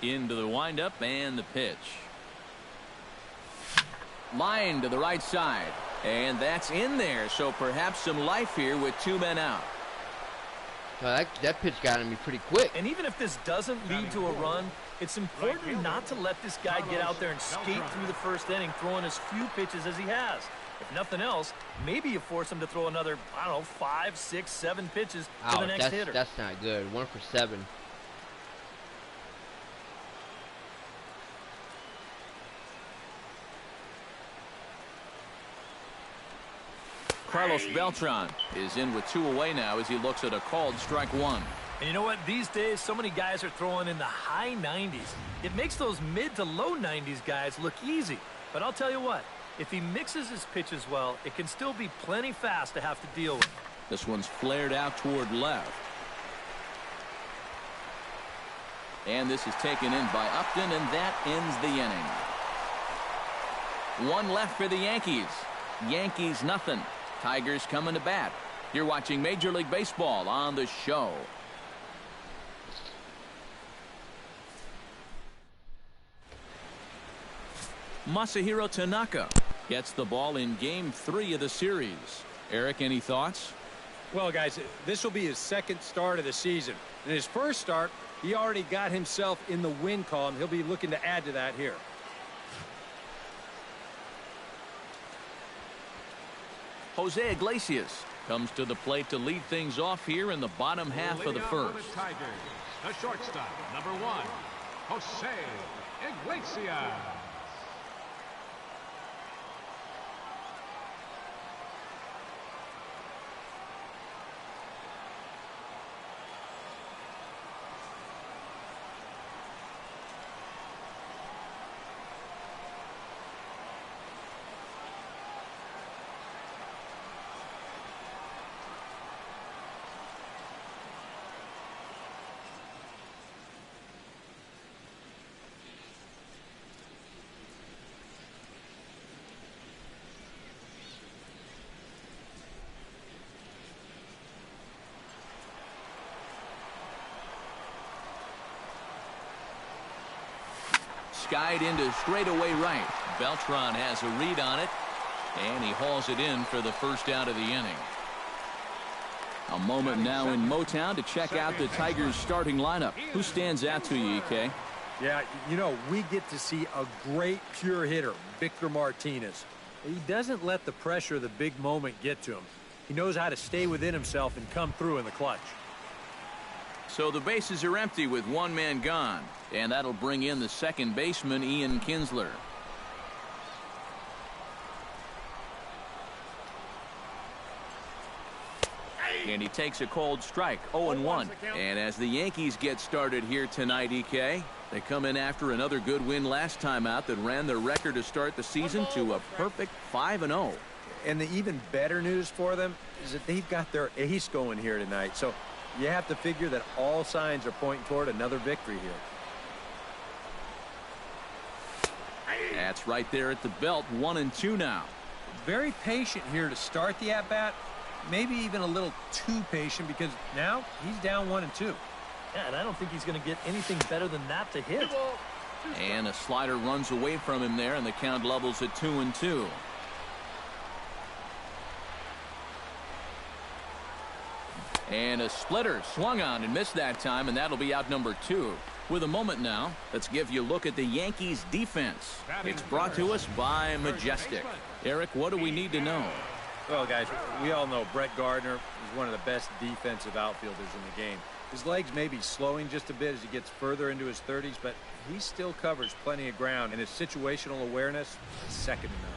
Into the windup and the pitch. Line to the right side. And that's in there, so perhaps some life here with two men out. That pitch got to me pretty quick. And even if this doesn't lead to a run, it's important not to let this guy get out there and skate through the first inning, throwing as few pitches as he has. If nothing else, maybe you force him to throw another, I don't know, 5, 6, 7 pitches to the next hitter. That's not good. 1 for 7. Carlos Beltran is in with 2 away now as he looks at a called strike 1. And you know what? These days, so many guys are throwing in the high 90s. It makes those mid to low 90s guys look easy. But I'll tell you what, if he mixes his pitches well, it can still be plenty fast to have to deal with. This one's flared out toward left. And this is taken in by Upton, and that ends the inning. 1 left for the Yankees. Yankees nothing. Tigers coming to bat. You're watching Major League Baseball on the show. Masahiro Tanaka gets the ball in game 3 of the series. Eric, any thoughts? Well, guys, this will be his second start of the season. In his first start, he already got himself in the win column. He'll be looking to add to that here. Jose Iglesias comes to the plate to lead things off here in the bottom half of the first. The Tigers, the shortstop, number 1, Jose Iglesias. Skied into straightaway right. Beltran has a read on it, and he hauls it in for the first out of the inning. A moment now in Motown to check out the Tigers starting lineup. Who stands out to you, EK? Yeah, you know, we get to see a great pure hitter, Victor Martinez. He doesn't let the pressure of the big moment get to him. He knows how to stay within himself and come through in the clutch. So the bases are empty with one man gone, and that'll bring in the second baseman, Ian Kinsler. And he takes a cold strike, 0-1. And as the Yankees get started here tonight, EK, they come in after another good win last time out that ran their record to start the season to a perfect 5-0. And the even better news for them is that they've got their ace going here tonight. So you have to figure that all signs are pointing toward another victory here. That's right there at the belt, 1-2 now. Very patient here to start the at-bat. Maybe even a little too patient because now he's down 1-2. Yeah, and I don't think he's going to get anything better than that to hit. And a slider runs away from him there, and the count levels at 2-2. And a splitter swung on and missed that time, and that'll be out number 2. With a moment now, let's give you a look at the Yankees defense. It's brought to us by Majestic. Eric, what do we need to know? Well, guys, we all know Brett Gardner is one of the best defensive outfielders in the game. His legs may be slowing just a bit as he gets further into his 30s, but he still covers plenty of ground, and his situational awareness is second to none.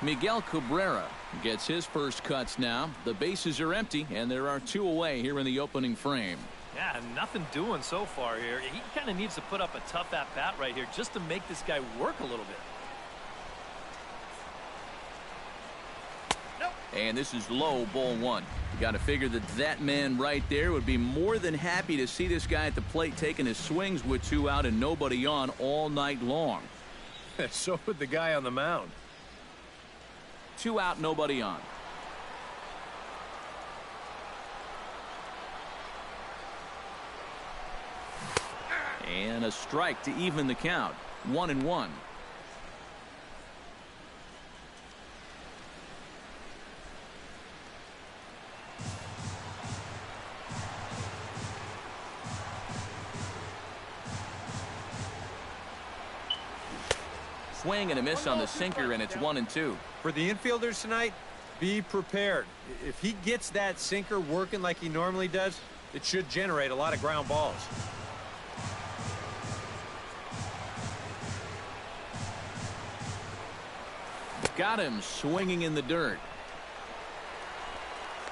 Miguel Cabrera gets his first cuts now. The bases are empty, and there are 2 away here in the opening frame. Yeah, nothing doing so far here. He kind of needs to put up a tough at-bat right here just to make this guy work a little bit. And this is low, ball 1. You got to figure that that man right there would be more than happy to see this guy at the plate taking his swings with 2 out and nobody on all night long. So would the guy on the mound. 2 out, nobody on. And a strike to even the count. 1-1. Swing and a miss on the sinker, and it's 1-2. For the infielders tonight, be prepared. If he gets that sinker working like he normally does, it should generate a lot of ground balls. Got him swinging in the dirt.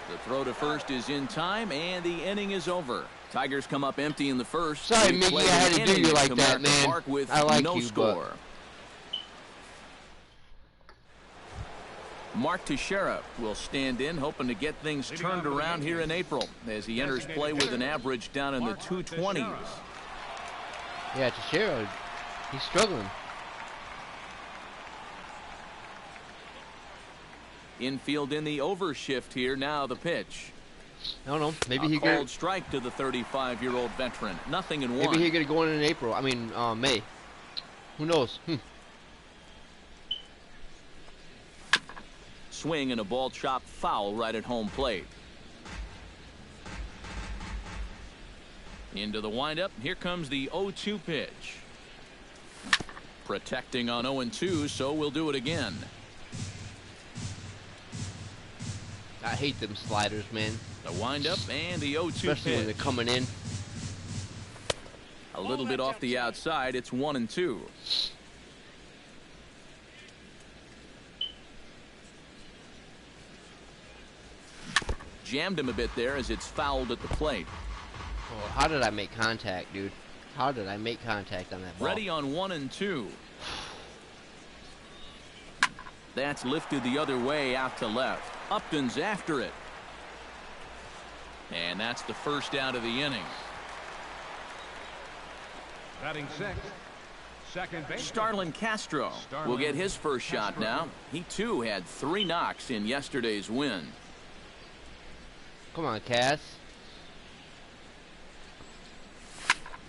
The throw to first is in time, and the inning is over. Tigers come up empty in the first. Sorry, Mickey, I had to do you like that, man. With I like no you, score. Mark Teixeira will stand in, hoping to get things turned around here in April as he enters play with an average down in the 220s. Yeah, Teixeira, he's struggling. Infield in the overshift here. Now the pitch. I don't know. Maybe he cold strike to the 35-year-old veteran. 0-1. Maybe he's gonna go in April. I mean, May. Who knows? Swing and a ball chopped foul right at home plate. Into the windup. Here comes the 0-2 pitch. Protecting on 0-2, so we'll do it again. I hate them sliders, man. The windup and the 0-2 Especially pitch. when they're coming in. A little bit off the outside. It's 1-2. Jammed him a bit there as it's fouled at the plate. Oh, how did I make contact, dude? How did I make contact on that ball? Ready on 1-2. That's lifted the other way out to left. Upton's after it. And that's the first out of the inning. Batting sixth, second base. Starlin Castro will get his first shot now. He too had 3 knocks in yesterday's win. Come on, Cass.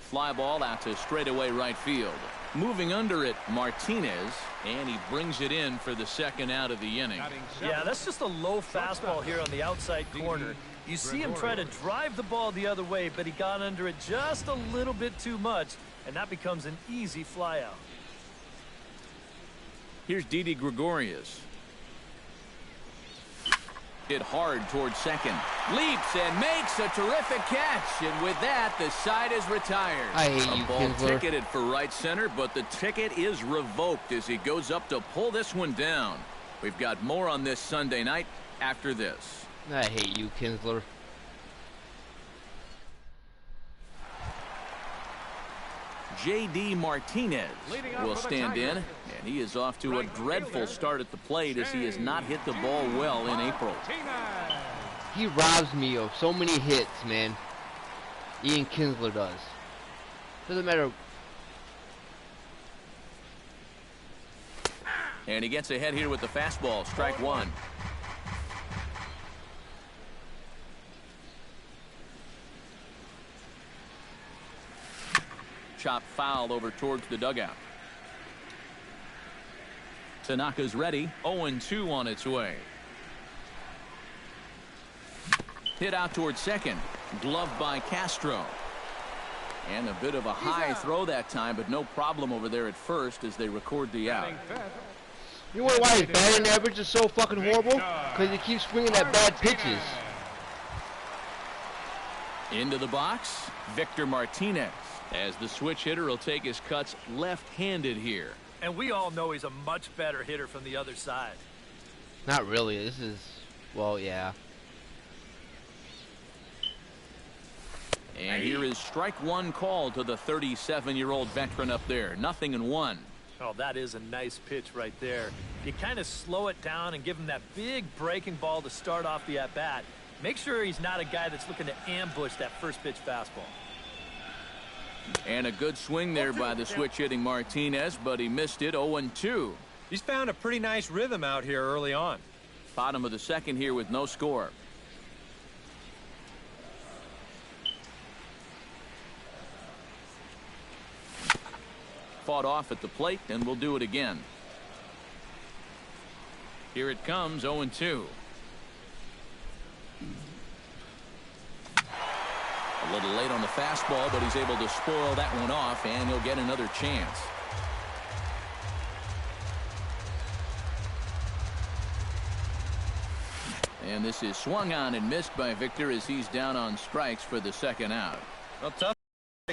Fly ball out to straightaway right field. Moving under it, Martinez. And he brings it in for the second out of the inning. Yeah, that's just a low fastball here on the outside corner. You see him try to drive the ball the other way, but he got under it just a little bit too much, and that becomes an easy fly out. Here's Didi Gregorius. Hit hard towards second. Leaps and makes a terrific catch. And with that, the side is retired. I hate a you, ball Kinsler. ticketed for right center, but the ticket is revoked as he goes up to pull this one down. We've got more on this Sunday night after this. I hate you, Kinsler. J.D. Martinez will stand in, and he is off to a dreadful start at the plate as he has not hit the ball well in April. He robs me of so many hits, man. Ian Kinsler does. Doesn't matter. And he gets ahead here with the fastball, strike one. Chop foul over towards the dugout. Tanaka's ready. 0-2 on its way. Hit out towards second. Gloved by Castro. And a bit of a high throw that time, but no problem over there at first as they record the out. You know why his batting average is so fucking horrible? Because he keeps swinging at bad pitches. Into the box, Victor Martinez, as the switch hitter will take his cuts left-handed here. And we all know he's a much better hitter from the other side. Not really. This is, well, yeah. And here is strike one call to the 37-year-old veteran up there. 0-1. Oh, that is a nice pitch right there. You kind of slow it down and give him that big breaking ball to start off the at-bat. Make sure he's not a guy that's looking to ambush that first pitch fastball. And a good swing there by the switch-hitting Martinez, but he missed it. 0-2. He's found a pretty nice rhythm out here early on. Bottom of the second here with no score. Fought off at the plate, and we'll do it again. Here it comes, 0-2. A little late on the fastball, but he's able to spoil that one off, and he'll get another chance. And this is swung on and missed by Victor as he's down on strikes for the second out. Well, tough.